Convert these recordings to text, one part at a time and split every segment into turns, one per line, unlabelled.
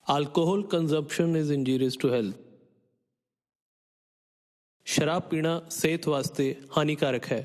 Alcohol consumption is injurious to health. शराब पीना सेहत वास्ते हानिकारक है।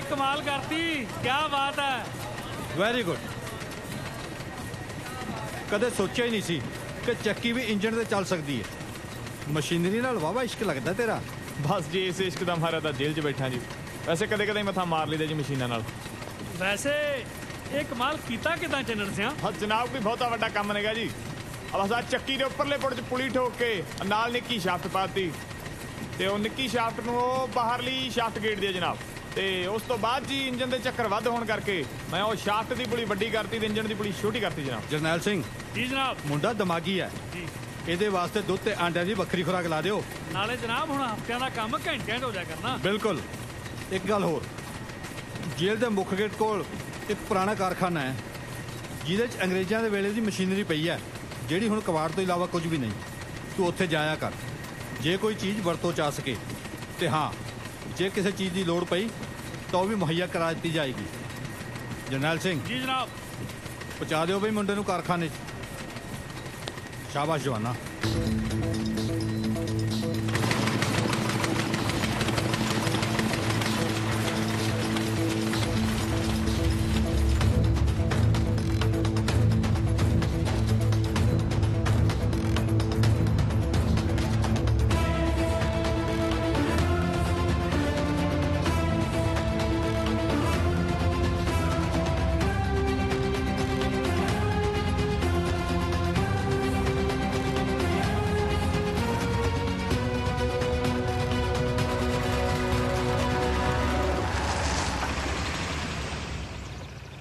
कमाल करती, क्या बात है।
Very good. कदे सोचा ही नहीं सी कि चक्की भी इंजन से चल सकती है। मशीनरी नाल वावा इश्क लगता तेरा।
बस जी इस इश्क दा मारा दा जेल च बैठा जी। वैसे कदे कदे मथा मार लीदा जी मशीनां नाल।
वैसे ये कमाल कीता किदां चन्नड़ सिया?
हाँ जनाब कोई बहुता वड्डा काम नहींगा जी। अब असा चक्की दे उपरले पुड़ च पुली ठोक के नाल निक्की शाफ्ट पाती ते ओ निक्की शाफ्ट नूं बाहरली शाफ्ट गेट दी जनाब। ते उस तो बाद जी इंजन दे चक्कर वध होण करके मैं ओ शाफ्ट दी पुली वड्डी करती ते इंजन दी पुली छोटी करती जनाब।
जरनैल सिंह
जी जनाब।
मुंडा दिमागी है
जी।
ਇਹਦੇ ਵਾਸਤੇ ਦੁੱਧ ਤੇ ਆਂਡਿਆਂ ਦੀ ਵੱਖਰੀ ਖੁਰਾਕ ਲਾ ਦਿਓ।
ਨਾਲੇ ਜਨਾਬ ਹੁਣ ਹਫ਼ਤਿਆਂ ਦਾ ਕੰਮ ਘੰਟਿਆਂ 'ਚ ਹੋ ਜਾਇਆ ਕਰਨਾ।
ਬਿਲਕੁਲ। ਇੱਕ ਗੱਲ ਹੋਰ, ਜੇਲ੍ਹ ਦੇ ਮੁੱਖ ਗੇਟ ਕੋਲ ਇੱਕ ਪੁਰਾਣਾ ਕਾਰਖਾਨਾ ਹੈ ਜਿਹਦੇ 'ਚ ਅੰਗਰੇਜ਼ਾਂ ਦੇ ਵੇਲੇ ਦੀ ਮਸ਼ੀਨਰੀ ਪਈ ਹੈ ਜਿਹੜੀ ਹੁਣ ਕਬਾੜ ਤੋਂ ਇਲਾਵਾ ਕੁਝ ਵੀ ਨਹੀਂ। ਤੂੰ ਉੱਥੇ ਜਾਇਆ ਕਰ ਜੇ ਕੋਈ ਚੀਜ਼ ਵਰਤੋਂ 'ਚ ਆ ਸਕੇ। ਤੇ ਹਾਂ ਜੇ ਕਿਸੇ ਚੀਜ਼ ਦੀ ਲੋੜ ਪਈ ਤਾਂ ਉਹ ਵੀ ਮੁਹੱਈਆ ਕਰਾ ਦਿੱਤੀ ਜਾਏਗੀ। ਜਰਨੈਲ ਸਿੰਘ।
ਜੀ ਜਨਾਬ।
ਪਹੁੰਚਾ ਦਿਓ ਬਈ ਮੁੰਡੇ ਨੂੰ ਕਾਰਖਾਨੇ 'ਚ। शाबाश जवाना।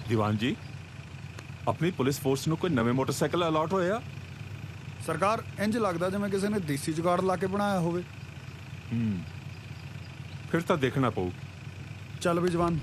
ਦੀਵਾਨ ਜੀ ਆਪਣੀ ਪੁਲਿਸ ਫੋਰਸ ਨੂੰ ਕੋਈ ਨਵੇਂ ਮੋਟਰਸਾਈਕਲ ਅਲਾਟ ਹੋਇਆ?
ਸਰਕਾਰ ਇੰਜ ਲੱਗਦਾ ਜਿਵੇਂ ਕਿਸੇ ਨੇ ਦੇਸੀ ਜੁਗਾੜ ਲਾ ਕੇ ਬਣਾਇਆ ਹੋਵੇ।
ਫਿਰ ਤਾਂ ਦੇਖਣਾ ਪਊ।
ਚੱਲ ਵੀ ਜਵਾਨ।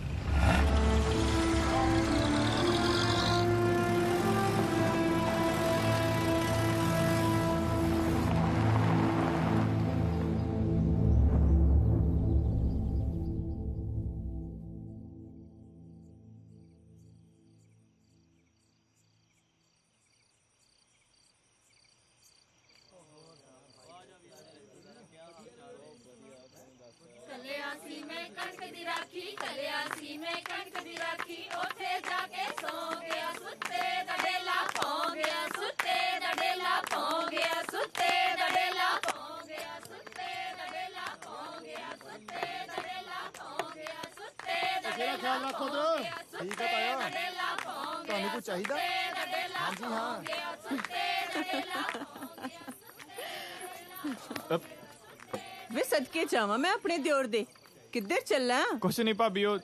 ਚੱਲਿਆ ਸੀ ਮੈਂ ਕਣਕ ਦੀ ਰਾਖੀ ਉੱਥੇ ਜਾ ਕੇ ਸੌਂ ਗਿਆ ਸੁੱਤੇ ਦਾ ਡੇਲਾ ਪੌਂ ਗਿਆ ਸੁੱਤੇ ਦਾ ਡੇਲਾ ਪੌਂ ਗਿਆ ਸੁੱਤੇ ਦਾ ਡੇਲਾ ਪੌਂ ਗਿਆ ਸੁੱਤੇ ਦਾ ਡੇਲਾ ਪੌਂ ਗਿਆ ਸੁੱਤੇ ਦਾ ਡੇਲਾ ਪੌਂ ਗਿਆ ਸੁੱਤੇ ਦਾ
ਤੇਰਾ ਖਿਆਲ ਰੱਖੋ ਤੇ ਠੀਕ ਹੈ ਤਾਇਆ
ਡੇਲਾ ਪੌਂ
ਤੁਹਾਨੂੰ ਕੁਝ ਚਾਹੀਦਾ ਹਾਂਜੀ ਹਾਂ
ਵੇ ਸਦਕੇ ਜਾਵਾਂ ਮੈਂ ਆਪਣੇ ਦਿਓਰ ਦੇ ਕਿੱਧਰ ਚੱਲਾਂ
ਕੁਛ ਨਹੀਂ ਭਾਬੀ, ਉਹ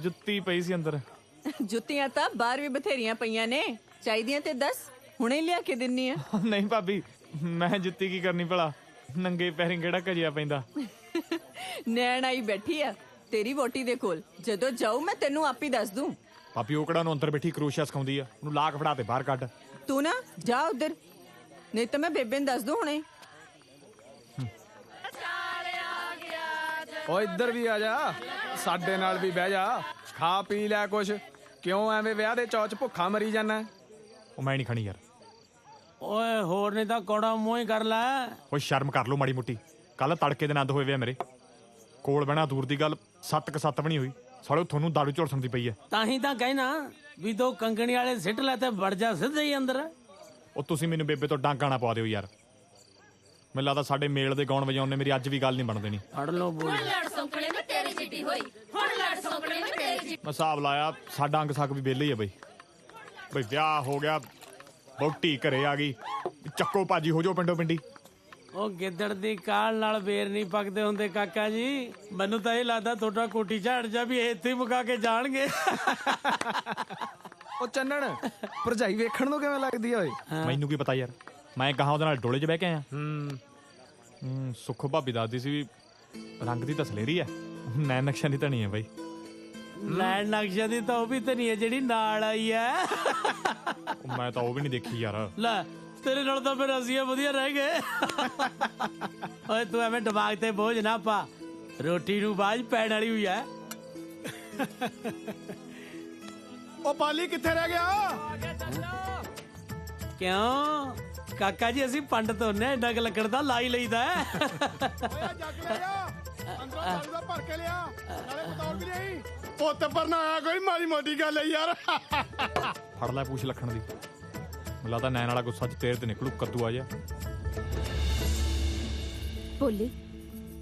ਜੁੱਤੀ ਪਈ ਸੀ ਅੰਦਰ।
ਜੁੱਤੀਆਂ ਤਾਂ ਬਾਹਰ ਵੀ ਬਥੇਰੀਆਂ ਪਈਆਂ ਨੇ, ਚਾਹੀਦੀਆਂ ਤੇ ਦੱਸ, ਹੁਣੇ ਲਿਆ ਕੇ ਦਿੰਨੀ ਆ।
ਨਹੀਂ ਭਾਬੀ, ਮੈਂ ਜੁੱਤੀ ਕੀ ਕਰਨੀ ਭਲਾ, ਨੰਗੇ ਪੈਰੀਂ ਕਿਹੜਾ ਘਜਿਆ ਪੈਂਦਾ।
ਨੈਣ ਆਈ ਬੈਠੀ ਆ ਤੇਰੀ ਵੋਟੀ ਦੇ ਕੋਲ, ਜਦੋਂ ਜਾਊ ਮੈਂ ਤੈਨੂੰ ਆਪ ਹੀ ਦੱਸ ਦੂੰ।
ਭਾਬੀ ਉਹ ਕਿਹੜਾ ਨੂੰ ਅੰਦਰ ਬੈਠੀ ਕਰੋਸ਼ੀਆ ਸਿਖਾਉਂਦੀ ਆ, ਉਹਨੂੰ ਲਾ ਕੇ ਫੜਾ ਤੇ ਬਾਹਰ ਕੱਢ।
ਤੂੰ ਨਾ ਜਾ ਉਧਰ, ਨਹੀਂ ਤਾਂ ਮੈਂ ਬੇਬੇ ਨੂੰ ਦੱਸ ਦੂੰ ਹੁਣੇ।
ਓ ਇੱਧਰ ਵੀ ਆ ਜਾ, ਸਾਡੇ ਨਾਲ ਵੀ ਬਹਿ ਜਾ, ਖਾ ਪੀ ਲੈ ਕੁਛ, ਕਿਉਂ ਐਵੇਂ ਵਿਆਹ ਦੇ ਚੌਚ ਭੁੱਖਾ ਮਰੀ ਜਾਣਾ?
ਉਹ ਮੈਂ ਨਹੀਂ ਖਾਣੀ ਯਾਰ।
ਓਏ ਹੋਰ ਨਹੀਂ ਤਾਂ ਕੋੜਾ ਮੂੰਹ ਹੀ ਕਰ ਲੈ।
ਓਏ ਸ਼ਰਮ ਕਰ ਲੋ ਮਾੜੀ ਮੁੱਟੀ, ਕੱਲ ਤੜਕੇ ਦੇ ਆਨੰਦ ਹੋਏ ਵੇ ਮੇਰੇ ਕੋਲ ਬਹਿਣਾ ਦੂਰ ਦੀ ਗੱਲ, 7 ਵੀ ਨਹੀਂ ਹੋਈ, ਸਾਲੇ ਤੁਹਾਨੂੰ ਦਾਰੂ ਝੁਲਸਣ ਦੀ ਪਈ ਐ।
ਤਾਂ ਹੀ ਤਾਂ ਕਹਿਣਾ ਵੀ ਦੋ ਕੰਗਣੀ ਵਾਲੇ ਸਿੱਟ ਲੈ ਤੇ ਵੜ ਜਾ ਸਿੱਧੇ ਹੀ ਅੰਦਰ।
ਉਹ ਤੁਸੀਂ ਮੈਨੂੰ ਬੇਬੇ ਤੋਂ ਡਾਂਗਾ ਨਾ ਪਵਾ ਦਿਓ ਯਾਰ, ਮੈਨੂੰ ਲੱਗਦਾ ਸਾਡੇ ਮੇਲ ਦੇ ਗਾਉਣ ਵਜਾਉਣ ਨੇ ਮੇਰੀ ਅੱਜ ਵੀ ਗੱਲ ਨਹੀਂ ਬਣ ਦੇਣੀ।
ਫੜ ਲੋ ਬੋਲ।
ਲੜ ਸੌਂਕਣੇ ਮੈਂ ਤੇਰੀ ਚਿੱਟੀ ਹੋਈ ਹੁਣ ਲੜ ਸੌਂਕਣੇ ਮੈਂ ਤੇਰੀ ਚਿੱਟੀ।
ਮੈਂ ਹਿਸਾਬ ਲਾਇਆ ਸਾਡਾ ਅੰਗ ਸੱਕ ਵੀ ਵਿਹਲੇ ਹੀ ਆ ਬਈ ਵਿਆਹ ਹੋ ਗਿਆ, ਵਹੁਟੀ ਘਰੇ ਆ ਗਈ, ਚੱਕੋ ਭਾਜੀ ਹੋ ਜਾਓ ਪਿੰਡੋਂ ਪਿੰਡੀ।
ਉਹ ਗਿੱਦੜ ਦੀ ਕਾਲ ਨਾਲ ਬੇਰ ਨਹੀਂ ਪੱਕਦੇ ਹੁੰਦੇ ਕਾਕਾ ਜੀ, ਮੈਨੂੰ ਤਾਂ ਇਹ ਲੱਗਦਾ ਤੁਹਾਡਾ ਕੋਟੀ ਝਾੜ ਜਾ ਵੀ ਇੱਥੇ ਹੀ ਮੁਕਾ ਕੇ ਜਾਣਗੇ।
ਓ ਚੰਨਣ, ਭਰਜਾਈ ਵੇਖਣ ਨੂੰ ਕਿਵੇਂ ਲੱਗਦੀ ਆ ਓਏ?
ਮੈਨੂੰ ਕੀ ਪਤਾ ਯਾਰ, ਮੈਂ ਕਹਾਂ ਉਹਦੇ ਨਾਲ ਡੋਲੇ 'ਚ ਬਹਿ ਕੇ ਆਇਆ। ਸੁੱਖੋ ਭਾਬੀ ਦੱਸਦੀ ਸੀ ਵੀ ਰੰਗ ਦੀ ਤਾਂ ਸਲੇਰੀ ਐ, ਨੈਣ ਨਕਸ਼ਾ ਦੀ ਧਣੀ ਐ ਬਈ।
ਲੈਣ ਨਕਸ਼ਾ ਦੀ ਤਾਂ ਉਹ ਵੀ ਧਨੀ ਹੈ ਜਿਹੜੀ ਨਾਲ ਆਈ ਐ।
ਮੈਂ ਤਾਂ ਉਹ ਵੀ ਨਹੀਂ ਦੇਖੀ ਯਾਰ।
ਲੈ ਤੇਰੇ ਨਾਲ ਤਾਂ ਫਿਰ ਅਸੀਂ ਵਧੀਆ ਰਹਿ ਗਏ। ਓਏ ਤੂੰ ਐਵੇਂ ਦਿਮਾਗ ਤੇ ਬੋਝ ਨਾ ਪਾ, ਰੋਟੀ ਨੂੰ ਬਾਝ ਪੈਣ ਵਾਲੀ ਹੋਈ ਐ।
ਉਹ ਪਾਲੀ ਕਿੱਥੇ ਰਹਿ ਗਿਆ?
ਕਿਉਂ ਕਾਕਾ ਜੀ, ਅਸੀਂ ਪੰਡਤ ਹੁੰਨੇ, ਐਡਾ ਕਿ ਲੱਕੜ ਦਾ ਲਾ ਹੀ ਲਈਦਾ।
ਓਏ ਜੱਗ ਲੈ ਜਾ, ਅੰਦਰੋਂ ਦਾਰੂ ਦਾ ਭਰ ਕੇ ਲਿਆ, ਨਾਲੇ ਬਤੌਰ ਵੀ ਨਹੀਂ। ਪੁੱਤ ਪਰਨਾ ਆਇਆ ਕੋਈ ਮਾੜੀ ਮੋਟੀ ਗੱਲ ਹੈ ਯਾਰ।
ਫੜ ਲੈ ਪੂਛ ਲੱਖਣ ਦੀ, ਮੈਨੂੰ ਲੱਗਦਾ ਨੈਣ ਵਾਲਾ ਗੁੱਸਾ 'ਚ ਤੇਰੇ ਤੇ ਨਿਕਲੂ ਕੱਦੂ ਆ ਜਾ।
ਭੋਲੀ,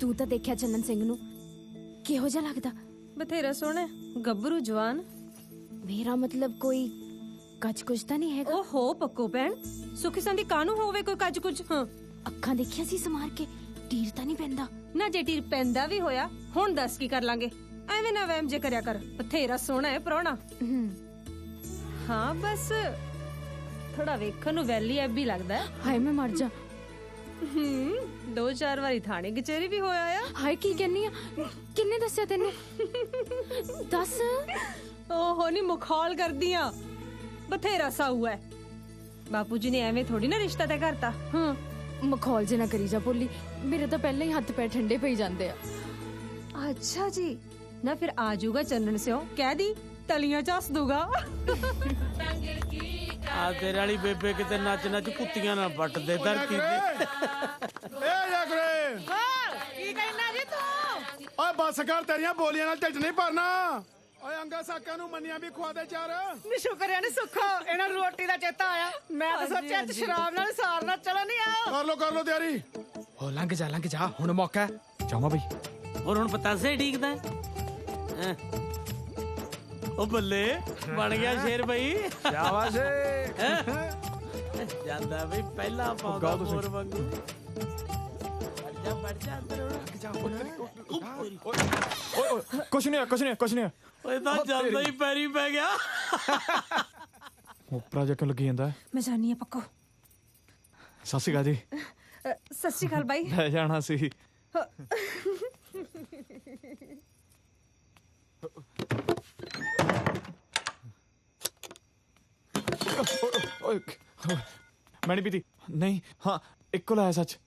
ਤੂੰ ਤਾਂ ਦੇਖਿਆ ਚੰਨਨ ਸਿੰਘ ਨੂੰ, ਕਿਹੋ ਜਿਹਾ ਲੱਗਦਾ?
ਬਥੇਰਾ ਸੋਹਣਾ, ਗੱਭਰੂ ਜਵਾਨ।
ਮੇਰਾ ਮਤਲਬ ਕੋਈ ਕੱਚ ਕੁਝ ਤਾਂ ਨਹੀਂ ਹੈਗਾ?
ਓਹੋ ਪੱਕੋ ਭੈਣ, ਸੁਖੀ ਸੰਦੀ ਕਾਨੂੰ ਹੋਵੇ ਕੋਈ ਕੱਜ ਕੁਝ। ਹਾਂ,
ਅੱਖਾਂ ਦੇਖਿਆ ਸੀ ਸਮਾਰ ਕੇ, ਟੀਰ ਤਾਂ ਨਹੀਂ ਪੈਂਦਾ
ਨਾ? ਜੇ ਟੀਰ ਪੈਂਦਾ ਵੀ ਹੋਇਆ, ਹੁਣ ਦੱਸ ਕੀ ਕਰ ਲਾਂਗੇ? ਐਵੇਂ ਨਾ ਵਹਿਮ ਜੇ ਕਰਿਆ ਕਰ, ਬਥੇਰਾ ਸੋਹਣਾ ਹੈ ਪ੍ਰਾਹੁਣਾ। ਹਾਂ ਬਸ ਥੋੜਾ ਵੇਖਣ ਨੂੰ ਵੈਲੀ ਐਬੀ ਲੱਗਦਾ।
ਹਾਏ ਮੈਂ ਮਰ ਜਾ।
2-4 ਵਾਰੀ ਥਾਣੇ ਕਚਹਿਰੀ ਵੀ ਹੋਇਆ ਆ।
ਹਾਏ ਕੀ ਕਹਿੰਨੀ ਆ? ਕਿੰਨੇ ਦੱਸਿਆ ਤੈਨੂੰ? ਦੱਸ।
ਓਹੋ ਨੀ ਮੁਖੌਲ ਕਰਦੀਆਂ, ਬਥੇਰਾ ਸਾਊ ਹੈ। ਬਾਪੂ ਜੀ ਨੇ ਐਵੇਂ ਥੋੜੀ ਨਾ ਰਿਸ਼ਤਾ ਤੈਅ ਕਰਤਾ।
ਹਾਂ ਮਖੌਲ ਜੇ ਨਾ ਕਰੀ ਜਾ ਭੋਲੀ, ਮੇਰੇ ਤਾਂ ਪਹਿਲਾਂ ਹੀ ਹੱਥ ਪੈਰ ਠੰਡੇ ਪਈ ਜਾਂਦੇ ਆ।
ਅੱਛਾ ਜੀ, ਨਾ ਫਿਰ ਆ ਜਾਊਗਾ ਚੰਨਣ ਸਿਓ, ਕਹਿ ਦੀ ਤਲੀਆਂ ਝੱਸ ਦੂਗਾ।
ਆ ਤੇਰੇ ਵਾਲੀ ਬੇਬੇ ਕਿਤੇ ਨੱਚ ਨੱਚ ਕੁੱਤੀਆਂ ਨਾਲ ਵੱਟ ਦੇ ਧਰਤੀ ਤੇ।
ਏ ਜਾਗਰੇ,
ਕੀ ਕਹਿਣਾ ਜੀ ਤੂੰ?
ਓਏ ਬੱਸ ਕਰ, ਤੇਰੀਆਂ ਬੋਲੀਆਂ ਨਾਲ ਢਿੱਡ ਨਹੀਂ ਭਰਨਾ। ਓਏ ਅੰਗਾ ਸਾਕਾਂ ਨੂੰ ਮੰਨੀਆਂ ਵੀ ਖਵਾ ਦੇ ਚਾਰ।
ਨੀ ਸ਼ੁਕਰਿਆ ਨੀ ਸੁੱਖਾ, ਇਹਨਾਂ ਨੂੰ ਰੋਟੀ ਦਾ ਚੇਤਾ ਆਇਆ। ਮੈਂ ਤਾਂ ਸੋਚਿਆ ਅੱਜ ਸ਼ਰਾਬ ਨਾਲ ਸਾਰਨਾ ਚਲੋ ਨਹੀਂ ਆ।
ਕਰ ਲੋ ਤਿਆਰੀ।
ਓ ਲੰਘ ਜਾ, ਹੁਣ ਮੌਕਾ ਹੈ।
ਜਾਵਾਂ ਬਈ।
ਹੋਰ ਹੁਣ ਪਤਾਸੇ ਠੀਕਦਾ। ਉਹ ਬੱਲੇ ਬਣ ਗਿਆ ਸ਼ੇਰ ਬਈ।
ਸ਼ਾਬਾਸ਼।
ਜਾਂਦਾ ਬਈ ਪਹਿਲਾ ਪਾਉਂਦਾ ਮੋਰ ਵਾਂਗੂ। ਵੜ ਜਾ ਅੰਦਰ
ਓਏ ਕੁਛ ਨਹੀਂ।
ਓਏ ਤਾਂ ਜਾਂਦਾ ਹੀ ਪੈਰੀ ਪੈ ਗਿਆ।
ਉਪਰਾ ਜਾ ਕੇ ਲੱਗੀ ਜਾਂਦਾ।
ਮੈਂ ਜਾਨੀ ਆ ਪੱਕੋ।
ਸਤਿ ਸ਼੍ਰੀ ਅਕਾਲ ਜੀ।
ਸਤਿ ਸ਼੍ਰੀ ਅਕਾਲ ਬਾਈ।
ਲੈ ਜਾਣਾ ਸੀ। ਮੈਂ ਨਹੀਂ ਪੀਤੀ। ਨਹੀਂ, ਹਾਂ ਇੱਕੋ ਲਾਇਆ ਸੱਚ।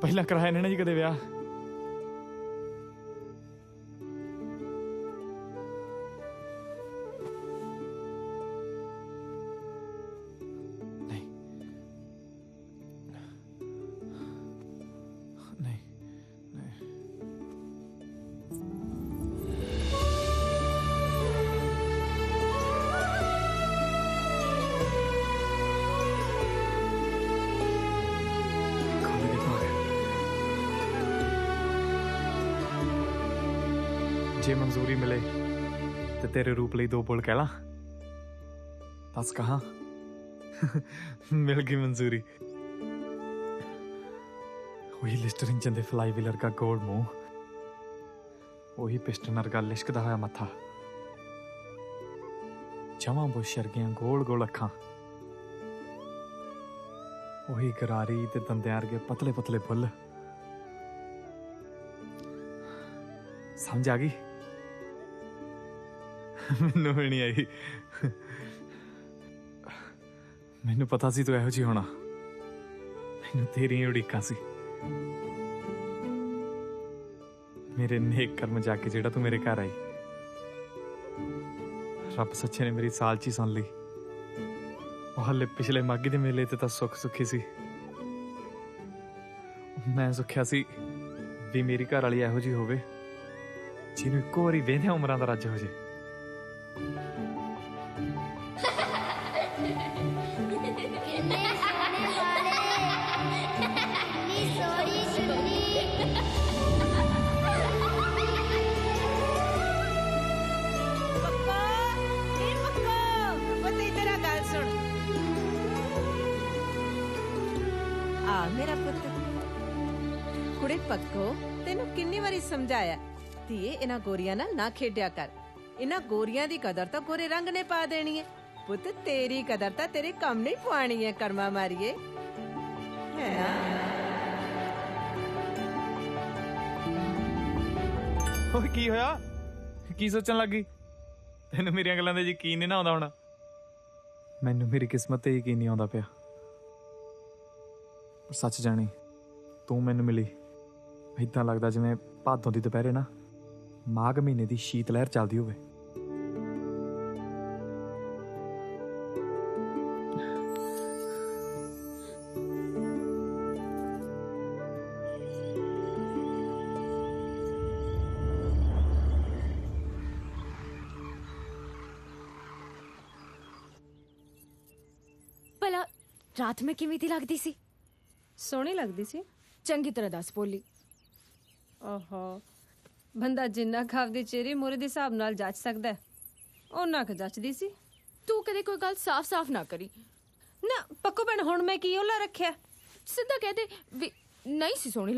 ਪਹਿਲਾਂ ਕਰਾਇਆ ਇਹਨਾਂ ਨੇ ਜੀ ਕਦੇ ਵਿਆਹ? ਨਹੀਂ।
जे मंजूरी मिले तो तेरे रूप ਲਈ 2 बोल कह ला बस कहा मिल गई मंजूरी वही लिस्टर इंजन दे फ्लाई व्हीलर का गोल मुंह वही पिस्टन वर्गा लिशकदा होया मथा जमा बुश वर्गियां गोल गोल अखां वही गरारी ते दंदे वर्गे पतले पतले फुल समझ आ गई मैनू भी नहीं आई मैनू पता सी तू इहो जी होना मैनू तेरियां उड़ीकां सी मेरे नेक कर्म जाके जेड़ा तू मेरे घर आई रब सच्चे ने मेरी सालची सुन ली ਉਹ ਹਲੇ ਪਿਛਲੇ ਮਾਘੀ ਦੇ ਮੇਲੇ ਤੇ ਤਾਂ ਸੁੱਖ ਸੁੱਖੀ ਸੀ ਮੈਂ ਸੁੱਖਿਆ ਸੀ ਵੀ ਮੇਰੀ ਘਰ ਵਾਲੀ ਇਹੋ ਜਿਹੀ ਹੋਵੇ ਜਿਹਨੂੰ ਇੱਕੋ ਵਾਰੀ ਵੇਂਦਿਆਂ ਉਮਰਾਂ ਦਾ ਰੱਜ ਹੋ ਜੇ
मेरा पुत्र कुड़े पक्को तेनू किन्नी बारी समझाया धीए इन्हां गोरियां नाल ना खेडिया कर इन्हां गोरियां दी कदर तां गोरे रंग ने पा देनी है पुत तेरी कदर तां तेरे कम नहीं पुआनी है कर्मा मारिए है ना
ਓਏ ਕੀ ਹੋਇਆ ਕੀ ਸੋਚਣ ਲੱਗੀ ਤੈਨੂੰ ਮੇਰੀਆਂ ਗੱਲਾਂ ਦਾ ਯਕੀਨ ਨਹੀਂ ਨਾ ਆਉਂਦਾ ਹੋਣਾ ਮੈਨੂੰ ਮੇਰੀ ਕਿਸਮਤ ਤੇ ਯਕੀਨ ਨਹੀਂ ਆਉਂਦਾ ਪਿਆ सच जानी तू मैनू मिली इदां लगदा जिवें भादों दी दुपहरे ना माघ महीने दी शीत लहर चलदी होवे
भला रात में किवें दी लगदी सी
सोहनी लगदी सी
चंगी तरह दस बोली
ओहो बंदा जिन्ना खावदी चेहरे मोरे दे हिसाब नाल जच सकदा ओना क जचदी सी
तू कदे कोई गल साफ साफ ना करी
ना पक्को भैन हुण मैं की ओला रखिया
सिद्धा कहते भी नहीं सी सोहनी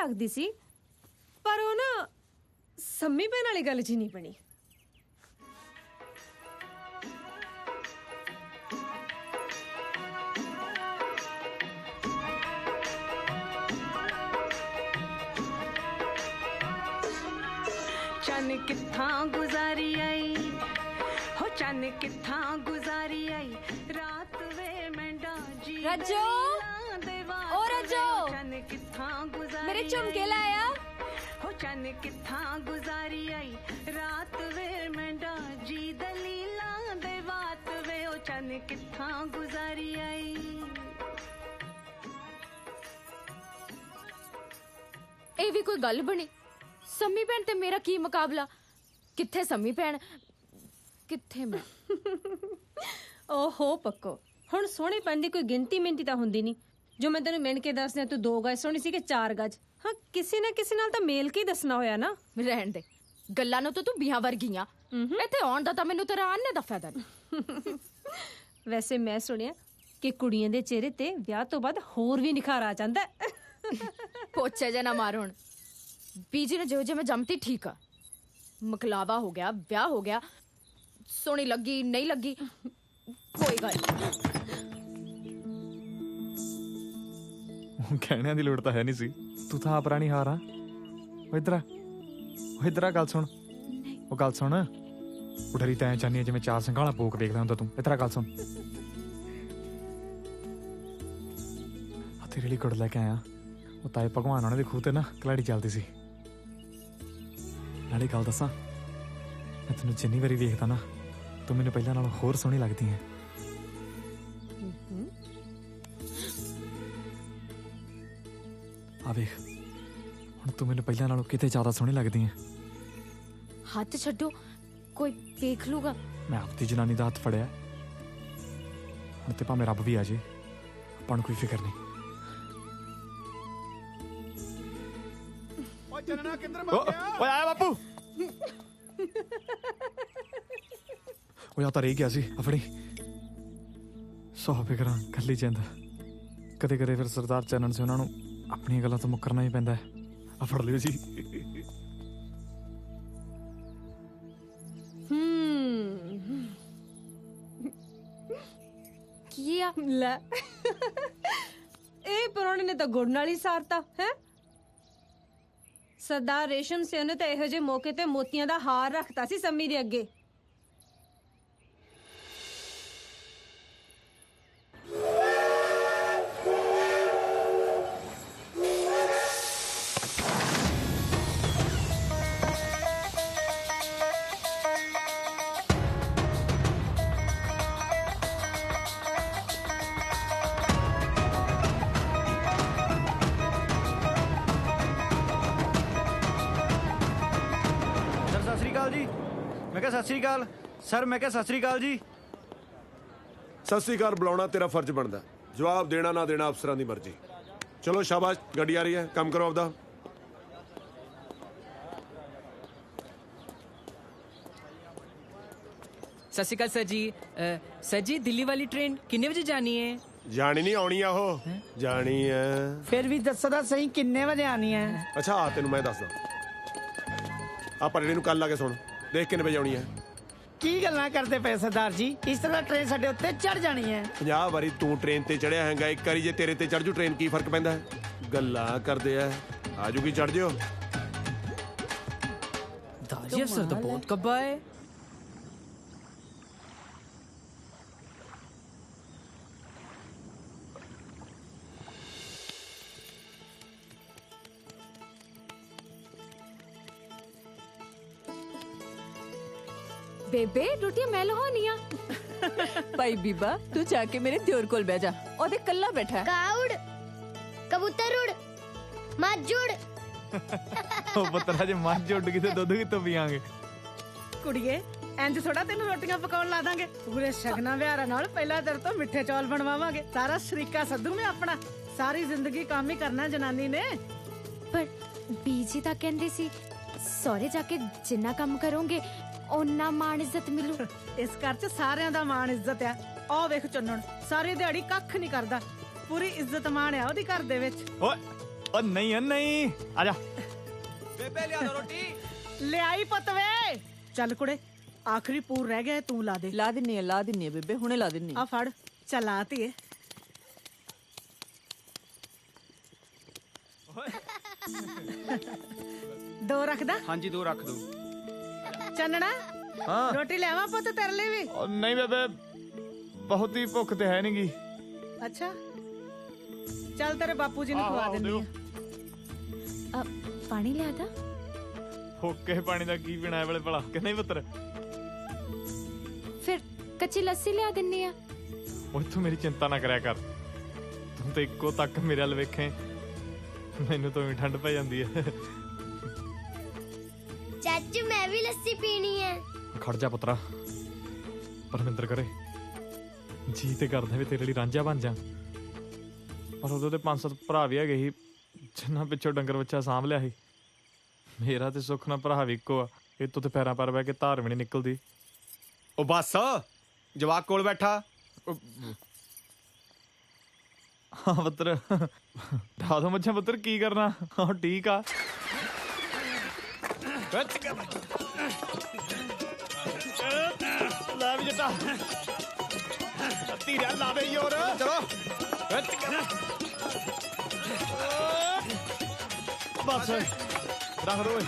लगदी सी पर ओ ना सम्मी भैन वाली गल जी नहीं बनी चन कित्थां गुजारी आई हो चन कित्थां गुजारी आई रात वे मेंढा जी
रज्जो ओ रज्जो
चन कित्थां गुजारी
मेरे झुमके लाया
हो चन कित्थां गुजारी आई रात वे मेंढा जी दलीला दे बात वे ओ चन कित्थां गुजारी आई
ए भी कोई गल बनी सम्मी भैन ते मेरा की मुकाबला किथे सम्मी भैन किथे मैं
ओहो पक्को हुण सोहणे पन दी कोई गिनती मिनती तां हुंदी नहीं जो मैं तेनू मिण के दस दियां तू 2 गज सोहणी सी कि 4 गज हाँ किसी ना किसी नाल तां मेल के दसना होया ना
रहन दे गल्लां नूं तू बियां वर्गियां इत्थे आउण दा तां मैनू तेरा आने दा फायदा नहीं
वैसे मैं सुनिया कि कुड़ियां दे चेहरे ते विआह तो बाद होर भी निखार आ जांदा
पोछे जे ना मार हुण बीजी ने जो मैं जमती ठीक आ मकलावा हो गया ब्याह हो गया सोहनी लगी नहीं लगी कोई गल
कहने की लोड़ तो है नहीं सी तू था पुरानी हार आ इधर गल सुन वो गल सुन उडरी तैं चाहनी जिवें 4 संघाला बोक देखदा हुंदा तू इधर गल सुन तेरे लिए गुड़ लैके आया वो ताए भगवान उन्होंने खूह ते ना कलाड़ी चलती सी नाले गल दसा मैं तेन जिन्नी बारी वेखदा ना तू मैनू पहला नालों होर सोहनी लगदी है आ वेख हुण तू मैनू पहला नालों किते ज्यादा सोहनी लगदी है
हाथ छड्डो कोई देख लूगा
मैं आपकी जनानी दा हाथ फड़िया हुण ते भावें रब भी आ जाए आपां नूं कोई फिक्र नहीं
ਚੰਨਣਾ ਕਿੱਧਰ
ਓਏ ਆਇਆ ਬਾਪੂ।
ਉਹ ਤਾਂ ਰਹਿ ਗਿਆ ਸੀ ਆਪਣੀ 100 ਫਿਕਰਾਂ ਕੱਲੀ ਜਾਂਦਾ। ਕਦੇ ਕਦੇ ਫਿਰ ਸਰਦਾਰ ਚੰਨਣ ਸੀ ਉਹਨਾਂ ਨੂੰ ਆਪਣੀਆਂ ਗੱਲਾਂ ਤੋਂ ਮੁੱਕਰਨਾ ਹੀ ਪੈਂਦਾ ਹੈ। ਆ ਫੜ ਲਿਓ ਜੀ।
ਕੀ ਆ
ਲੈ ਇਹ ਪਰੋਣੇ ਨੇ ਤਾਂ ਗੁੜ ਨਾਲ ਹੀ ਸਾਰਤਾ ਹੈ। ਸਰਦਾਰ ਰੇਸ਼ਮ ਸਿੰਘ ਨੇ ਤਾਂ ਇਹੋ ਜਿਹੇ ਮੌਕੇ ਤੇ ਮੋਤੀਆਂ ਦਾ ਹਾਰ ਰੱਖਤਾ ਸੀ ਸੰਮੀ ਦੇ ਅੱਗੇ।
ਸਤਿ ਸ੍ਰੀ ਅਕਾਲ ਜੀ। ਮੈਂ ਕਿਹਾ ਸਤਿ ਸ੍ਰੀ ਅਕਾਲ ਸਰ। ਮੈਂ ਕਿਹਾ ਸਤਿ ਸ੍ਰੀ ਅਕਾਲ ਜੀ।
ਸਤਿ ਸ੍ਰੀ ਅਕਾਲ ਬੁਲਾਉਣਾ ਤੇਰਾ ਫਰਜ਼ ਬਣਦਾ, ਜਵਾਬ ਦੇਣਾ ਨਾ ਦੇਣਾ ਅਫਸਰਾਂ ਦੀ ਮਰਜ਼ੀ। ਚਲੋ ਸ਼ਾਬਾਸ਼, ਗੱਡੀ ਆ ਰਹੀ ਹੈ, ਕੰਮ ਕਰੋ ਆਪਦਾ।
ਸਤਿ ਸ਼੍ਰੀ ਅਕਾਲ ਸਰ ਜੀ। ਸਰ ਜੀ ਦਿੱਲੀ ਵਾਲੀ ਟ੍ਰੇਨ ਕਿੰਨੇ ਵਜੇ ਜਾਣੀ ਹੈ?
ਜਾਣੀ ਨਹੀਂ, ਆਉਣੀ ਆ ਉਹ। ਜਾਣੀ ਹੈ।
ਫਿਰ ਵੀ ਦੱਸੋ ਤਾਂ ਸਹੀ ਕਿੰਨੇ ਵਜੇ ਆਣੀ ਹੈ?
ਅੱਛਾ ਆ ਤੈਨੂੰ ਮੈਂ ਦੱਸਦਾ। ਆ ਪਰੜੇ ਨੂੰ ਕੱਲ ਲਾ ਕੇ ਸੁਣ, ਦੇਖ ਕਿੰਨੇ ਵਜੇ ਆਉਣੀ ਹੈ।
ਕੀ ਗੱਲਾਂ ਕਰਦੇ ਪਏ ਸਰਦਾਰ ਜੀ? ਇਸ ਤਰ੍ਹਾਂ ਟ੍ਰੇਨ ਸਾਡੇ ਉੱਤੇ ਚੜ ਜਾਣੀ ਹੈ।
50 ਵਾਰੀ ਤੂੰ ਟ੍ਰੇਨ ਤੇ ਚੜਿਆ ਹੈਗਾ, ਇੱਕ ਵਾਰੀ ਜੇ ਤੇਰੇ ਤੇ ਚੜ ਜੂ ਟ੍ਰੇਨ, ਕੀ ਫਰਕ ਪੈਂਦਾ ਹੈ? ਗੱਲਾਂ ਕਰਦੇ ਆ, ਆਜੂਗੀ ਚੜ ਜਿਓ।
दाजी अफसर तो बहुत कब्बा है।
ਬੇਬੇ ਰੋਟੀਆਂ ਮੈਂ ਲਹਾਉਣੀਆਂ।
ਭਾਈ ਬੀਬਾ ਤੂੰ ਜਾ ਕੇ ਮੇਰੇ ਦਿਓਰ ਕੋਲ ਬਹਿ ਜਾ, ਉਹਦੇ ਕੱਲਾ ਬੈਠਾ।
ਕਾਉੜ ਕਬੂਤਰ ਉੜ ਮੱਝ ਉੜ।
ਉਹ ਪੁੱਤਰਾ ਜੇ ਮੱਝ ਉੱਡ ਗਈ ਤੇ ਦੁੱਧ ਕਿੱਥੋਂ ਪੀਵਾਂਗੇ?
ਕੁੜੀਏ ਇੰਜ ਥੋੜਾ ਤੈਨੂੰ ਰੋਟੀਆਂ ਪਕਾਉਣ ਲਾ ਦਾਂਗੇ। ਪੂਰੇ ਸ਼ਗਨਾਂ ਵਿਹਾਰਾਂ ਨਾਲ ਪਹਿਲਾਂ ਤੇਰੇ ਤੋਂ ਮਿੱਠੇ ਚੌਲ ਬਣਵਾਵਾਂਗੇ। ਸਾਰਾ ਸ਼ਰੀਕਾ ਸੱਦੂ ਮੈਂ ਆਪਣਾ। ਸਾਰੀ ਜ਼ਿੰਦਗੀ ਕੰਮ ਹੀ ਕਰਨਾ ਜਨਾਨੀ ਨੇ।
ਪਰ ਬੀਜੀ ਤਾਂ ਕਹਿੰਦੇ ਸੀ ਸਹੁਰੇ ਜਾ ਕੇ ਜਿੰਨਾ ਕੰਮ ਕਰੋਗੇ ਓਨਾ ਮਾਣ ਇੱਜ਼ਤ ਮਿਲੂ।
ਇਸ ਘਰ 'ਚ ਸਾਰਿਆਂ ਦਾ ਮਾਣ ਇੱਜ਼ਤ ਆ। ਆਹ ਵੇਖ ਚੰਨਣ ਸਾਰੀ ਦਿਹਾੜੀ ਕੱਖ ਨਹੀਂ ਕਰਦਾ, ਪੂਰੀ ਇੱਜ਼ਤ ਮਾਣ ਆ ਉਹਦੀ ਘਰ ਦੇ ਵਿੱਚ।
ਓ ਨਹੀਂ ਨਹੀਂ, ਆ ਜਾ
ਬੇਬੇ ਲਿਆ ਦੋ ਰੋਟੀ।
ਲਿਆਈ ਪੁੱਤ ਵੇ। ਚੱਲ ਕੁੜੇ ਆਖਰੀ ਪੂਰ ਰਹਿ ਗਿਆ, ਤੂੰ ਲਾ ਦੇ।
ਲਾ ਦਿੰਨੀ ਆ ਬੇਬੇ, ਹੁਣੇ ਲਾ ਦਿੰਨੀ
ਆ ਫੜ, ਚੱਲ ਆ ਧੀਏ। ਦੋ ਰੱਖਦਾ?
ਹਾਂਜੀ 2 ਰੱਖ ਦੋ।
ਚੰਨਣਾ
ਹਾਂ
ਰੋਟੀ ਲਿਆਵਾਂ ਪੁੱਤ ਤੇਰੇ ਲਈ ਵੀ?
ਨਹੀਂ ਬੇਬੇ, ਬਹੁਤ ਹੀ ਭੁੱਖ ਤੇ ਹੈ ਨਹੀਂਗੀ।
ਅੱਛਾ ਚੱਲ ਤੇਰੇ ਬਾਪੂ ਜੀ ਨੂੰ ਖਵਾ ਦਿੰਦੀ ਆ।
ਪਾਣੀ ਲਿਆ ਦਾ?
ਫੋਕੇ ਪਾਣੀ ਦਾ ਕੀ ਪੀਣਾ ਹੈ ਵੇਲੇ ਭਲਾ ਕਿ ਨਹੀਂ ਪੁੱਤਰ?
ਫਿਰ ਕੱਚੀ ਲੱਸੀ ਲਿਆ ਦਿੰਨੀ ਆ।
ਉਹ ਤੂੰ ਮੇਰੀ ਚਿੰਤਾ ਨਾ ਕਰਿਆ ਕਰ, ਤੂੰ ਤੇ ਇੱਕੋ ਤੱਕ ਮੇਰੇ ਵੱਲ ਵੇਖੇ, ਮੈਨੂੰ ਤਾਂ ਵੀ ਠੰਡ ਪੈ ਜਾਂਦੀ ਹੈ।
ਚਾਚੂ ਮੈਂ ਵੀ ਲੱਸੀ ਪੀਣੀ ਹੈ।
ਖੜ ਜਾ ਪੁੱਤਰਾ, ਪਰਮਿੰਦਰ ਕਰੇ ਜੀ ਤੇ ਕਰਦਾ ਵੀ ਤੇਰੇ ਲਈ ਰਾਂਝਾ ਬਣ ਜਾ, ਪਰ ਉਦੋਂ ਤੇ 5-7 ਭਰਾ ਵੀ ਹੈਗੇ ਸੀ ਜਿੰਨਾ ਪਿੱਛੋਂ ਡੰਗਰ ਬੱਚਾ ਸਾਂਭ ਲਿਆ ਸੀ। ਮੇਰਾ ਤੇ ਸੁੱਖ ਨਾਲ ਭਰਾ ਵੀ ਇੱਕੋ ਆ, ਇਹ ਤੋਂ ਤੇ ਪੈਰਾਂ ਪਰ ਬਹਿ ਕੇ ਧਾਰ ਵੀ ਨਹੀਂ ਨਿਕਲਦੀ।
ਉਹ ਬਸ ਜਵਾਕ ਕੋਲ ਬੈਠਾ।
ਹਾਂ ਪੁੱਤਰ ਢਾ ਦੋ ਮੱਝਾਂ ਪੁੱਤਰ, ਕੀ ਕਰਨਾ? ਹਾਂ ਠੀਕ ਆ।
ਲੈ ਵੀ ਜੱਟਾ ਧੀਰਾ ਲਾ ਦੇ ਯੋਰ।
ਚਲੋ
ਬਸ ਰੱਖ ਦੋ।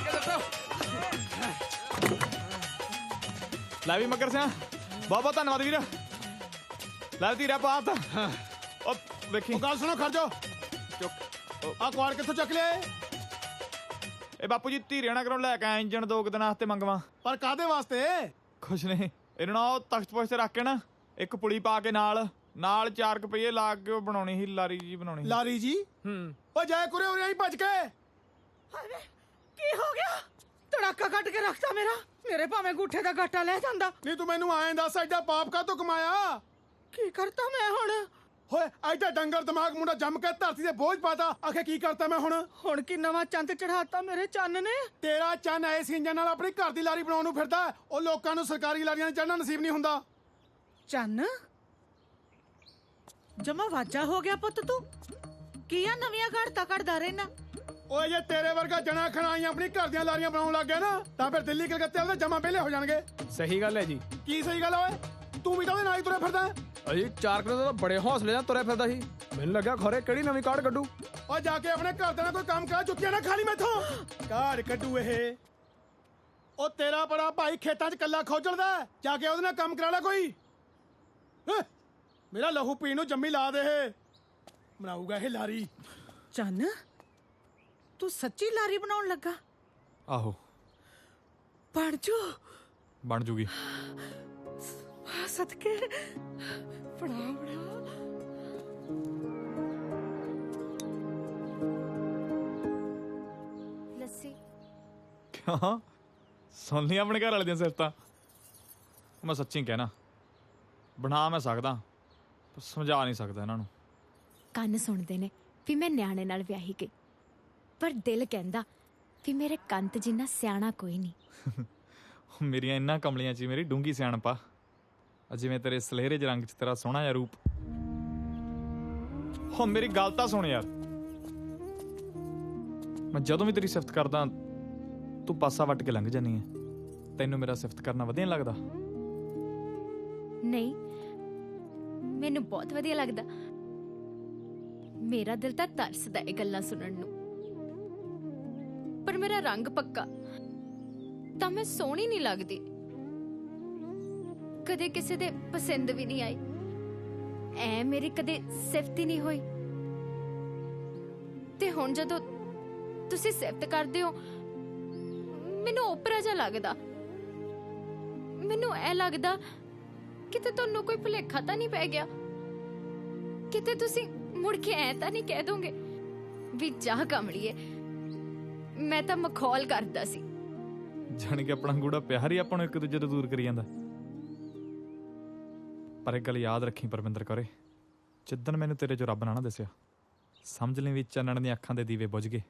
ਲੈ ਵੀ ਮਗਰ ਸਿਆ, ਬਹੁਤ ਬਹੁਤ ਧੰਨਵਾਦ ਵੀਰ। ਲੈ ਧੀਰਾ ਪਾਤ। ਉਹ ਵੇਖੀ
ਗੱਲ ਸੁਣੋ, ਖੜ ਜਾਓ। ਆ ਕੁਆੜ ਕਿੱਥੋਂ ਚੱਕ ਲਿਆ?
ਇਹ ਬਾਪੂ ਜੀ ਧੀਰੇ ਨਾ ਕਰੋ, ਲੈ ਕੇ ਆਇਆ ਇੰਜਣ 2 ਦਿਨਾਂ ਵਾਸਤੇ ਮੰਗਵਾ।
ਪਰ ਕਾਦੇ ਵਾਸਤੇ?
ਕੁਛ ਨਹੀਂ, ਇਹਨਾਂ ਨਾਲ ਤਖਤ ਪੁਸ਼ਤ ਰੱਖ ਕੇ ਨਾ ਇੱਕ ਪੁਲੀ ਪਾ ਕੇ ਨਾਲ 4 ਰੁਪਏ ਲਾ ਕੇ ਉਹ ਬਣਾਉਣੀ ਸੀ, ਲਾਰੀ ਜੀ ਬਣਾਉਣੀ।
ਲਾਰੀ ਜੀ? ਓ ਜਾਏ ਕੁਰੇ ਉਰੇ ਆਈ ਭੱਜ ਕੇ।
ਹਾਏ ਕੀ ਹੋ ਗਿਆ? ਧੜਾਕਾ ਕੱਟ ਕੇ ਰੱਖਤਾ ਮੇਰਾ। ਮੇਰੇ ਭਾਵੇਂ ਗੁੱਠੇ ਦਾ ਗਾਟਾ ਲੈ ਜਾਂਦਾ।
ਨਹੀਂ ਤੂੰ ਮੈਨੂੰ ਆਏਂ ਦੱਸ, ਐਡਾ ਪਾਪ ਕਾਹਤੋਂ ਕਮਾਇਆ?
ਕੀ ਕਰਤਾ ਮੈਂ ਹੁਣ?
ਹੋਏ ਐਡਾ ਡੰਗਰ ਦਿਮਾਗ ਮੁੰਡਾ ਜੰਮ ਕੇ ਧਰਤੀ ਤੇ ਬੋਝ ਪਾਤਾ। ਆਖੇ ਕੀ ਕਰਤਾ ਮੈਂ
ਹੁਣ ਕੀ ਨਵਾਂ ਚੰਦ ਚੜਾਤਾ ਮੇਰੇ ਚੰਨ ਨੇ?
ਤੇਰਾ ਚੰਨ ਐ ਸਿੰਜਾਂ ਨਾਲ ਆਪਣੀ ਘਰ ਦੀ ਲਾਰੀ ਬਣਾਉਣ ਨੂੰ ਫਿਰਦਾ। ਉਹ ਲੋਕਾਂ ਨੂੰ ਸਰਕਾਰੀ ਲਾਰੀਆਂ 'ਚ ਚੜ੍ਹਨਾ ਨਸੀਬ ਨਹੀਂ ਹੁੰਦਾ।
ਚੰਨ ਜਮਾ ਵਾਜਾ ਹੋ ਗਿਆ ਪੁੱਤ ਤੂੰ। ਕੀ ਆ ਨਵੀਆਂ ਘੜਤਾ ਕੱਢਦਾ ਰਹਿਣਾ?
ਓਏ ਜੇ ਤੇਰੇ ਵਰਗਾ ਜਣਾ ਖਣਾਈ ਆਪਣੀ ਘਰ ਦੀਆਂ ਲਾਰੀਆਂ ਬਣਾਉਣ ਲੱਗ ਗਿਆ ਨਾ ਤਾਂ ਫਿਰ ਦਿੱਲੀ ਕਲਕੱਤੇ ਵਾਲੇ ਜਮਾ ਪਹਿਲੇ ਹੋ ਜਾਣਗੇ।
ਸਹੀ ਗੱਲ ਹੈ ਜੀ।
ਕੀ ਸਹੀ ਗੱਲ ਓਏ? ਤੂੰ ਵੀ ਤਾਂ ਉਹਦੇ ਨਾਲ ਹੀ ਤੁਰੇ ਫਿਰਦਾ।
ਅਜੀ 4 ਕਿਲੋ ਦਾ ਬੜੇ ਹੌਸਲੇ ਨਾਲ ਤੁਰਿਆ ਫਿਰਦਾ ਸੀ। ਮੈਨੂੰ ਲੱਗਿਆ ਖਰੇ ਕਿਹੜੀ ਨਵੀਂ ਕਾਢ ਕੱਢੂ।
ਓ ਜਾ ਕੇ ਆਪਣੇ ਘਰ ਦੇ ਨਾਲ ਕੋਈ ਕੰਮ ਕਰ। ਜੁੱਤੀਆਂ ਨਾ ਖਾਲੀ ਮੈਥੋਂ। ਕਾਢ ਕੱਢੂ ਇਹ। ਉਹ ਤੇਰਾ ਬੜਾ ਭਾਈ ਖੇਤਾਂ 'ਚ ਕੱਲਾ ਖੋਜਲਦਾ। ਜਾ ਕੇ ਉਹਦੇ ਨਾਲ ਕੰਮ ਕਰਾ ਲੈ ਕੋਈ। ਮੇਰਾ ਲਹੂ ਪੀਣ ਨੂੰ ਜੰਮੀ ਲਾ ਦੇ ਇਹ। ਬਣਾਊਗਾ ਇਹ ਲਾਰੀ।
ਚੰਨ ਤੂੰ ਸੱਚੀ ਲਾਰੀ ਬਣਾਉਣ ਲੱਗਾ?
ਆਹੋ
ਬਣ
ਜੂਗੀ।
ਸਦਕੇ ਬੜਾ
ਲੱਸੀ।
ਕਿਉਂ ਸੁਣ ਲਈ ਆਪਣੇ ਘਰ ਵਾਲੇ ਦੀਆਂ ਸਿਫਤਾਂ? ਮੈਂ ਸੱਚੀ ਕਹਿਣਾ, ਬਣਾ ਮੈਂ ਸਕਦਾ ਪਰ ਸਮਝਾ ਨਹੀਂ ਸਕਦਾ ਇਹਨਾਂ ਨੂੰ।
ਕੰਨ ਸੁਣਦੇ ਨੇ ਵੀ ਮੈਂ ਨਿਆਣੇ ਨਾਲ ਵਿਆਹੀ ਗਈ, ਪਰ ਦਿਲ ਕਹਿੰਦਾ ਵੀ ਮੇਰੇ ਕੰਤ ਜਿੰਨਾ ਸਿਆਣਾ ਕੋਈ ਨਹੀਂ।
ਮੇਰੀਆਂ ਇੰਨਾ ਕਮਲੀਆਂ 'ਚ ਮੇਰੀ ਡੂੰਗੀ ਸਿਆਣਪ ਆ। ਜਿਵੇਂ ਤੇਰੇ ਸਲੇਰੇ ਜਿਹੇ ਰੰਗ 'ਚ ਤੇਰਾ ਸੋਹਣਾ ਜਿਹਾ ਰੂਪ। ਹੋ ਮੇਰੀ ਗੱਲ ਤਾਂ ਸੁਣ ਯਾਰ, ਮੈਂ ਜਦੋਂ ਵੀ ਤੇਰੀ ਸਿਫਤ ਕਰਦਾ ਤੂੰ ਪਾਸਾ ਵੱਟ ਕੇ ਲੰਘ ਜਾਨੀ ਹੈ। ਤੈਨੂੰ ਮੇਰਾ ਸਿਫਤ ਕਰਨਾ ਵਧੀਆ ਨਹੀਂ ਲੱਗਦਾ?
ਨਹੀਂ, ਮੈਨੂੰ ਬਹੁਤ ਵਧੀਆ ਲੱਗਦਾ। ਮੇਰਾ ਦਿਲ ਤਾਂ ਤਰਸਦਾ ਇਹ ਗੱਲਾਂ ਸੁਣਨ ਨੂੰ, ਪਰ ਮੇਰਾ ਰੰਗ ਪੱਕਾ ਤਾਂ ਮੈਂ ਸੋਹਣੀ ਨਹੀਂ ਲੱਗਦੀ। ਕਦੇ ਕਿਸੇ ਦੇ ਪਸੰਦ ਵੀ ਨਹੀਂ ਆਈ। ਐ ਮੇਰੀ ਕਦੇ ਸਿਫਤ ਹੀ ਨਹੀਂ ਹੋਈ। ਤੇ ਹੁਣ ਜਦੋਂ ਤੁਸੀਂ ਸਿਫਤ ਕਰਦੇ ਹੋ ਮੈਨੂੰ ਓਪਰਾ ਜਿਹਾ ਲੱਗਦਾ। ਮੈਨੂੰ ਐ ਲੱਗਦਾ ਕਿਤੇ ਤੁਹਾਨੂੰ ਕੋਈ ਭੁਲੇਖਾ ਤਾਂ ਨਹੀਂ ਪੈ ਗਿਆ। ਕਿਤੇ ਤੁਸੀਂ ਮੁੜ ਕੇ ਐ ਤਾਂ ਨਹੀਂ ਕਹਿ ਦੋਗੇ ਵੀ ਚਾਹ ਕਮਲੀਏ ਮੈਂ ਤਾਂ ਮਖੌਲ ਕਰਦਾ ਸੀ।
ਜਾਣ ਕੇ ਆਪਣਾ ਗੂੜਾ ਪਿਆਰ ਹੀ ਆਪਾਂ ਨੂੰ ਇੱਕ ਦੂਜੇ ਤੋਂ ਦੂਰ ਕਰੀ ਜਾਂਦਾ। ਪਰ ਇੱਕ ਗੱਲ ਯਾਦ ਰੱਖੀ ਪਰਮਿੰਦਰ ਕੌਰੇ, ਜਿੱਦਣ ਮੈਨੂੰ ਤੇਰੇ 'ਚ ਰੱਬ ਨਾ ਦੱਸਿਆ ਸਮਝ ਲਈ ਵੀ ਚੰਨਣ ਦੀਆਂ ਅੱਖਾਂ ਦੇ ਦੀਵੇ ਬੁਝ ਗਏ।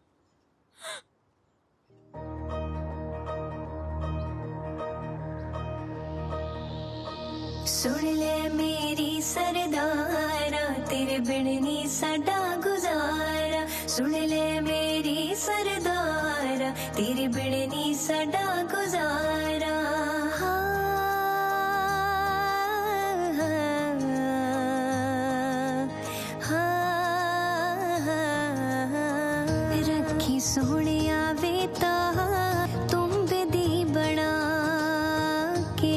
सुन ले मेरी सरदारा तेरे बिन नी साडा गुजारा। सुन ले मेरी सरदारा तेरे बिन नी साडा गुजारा। रखी सोहणिया वेता तुम बेदी बना के।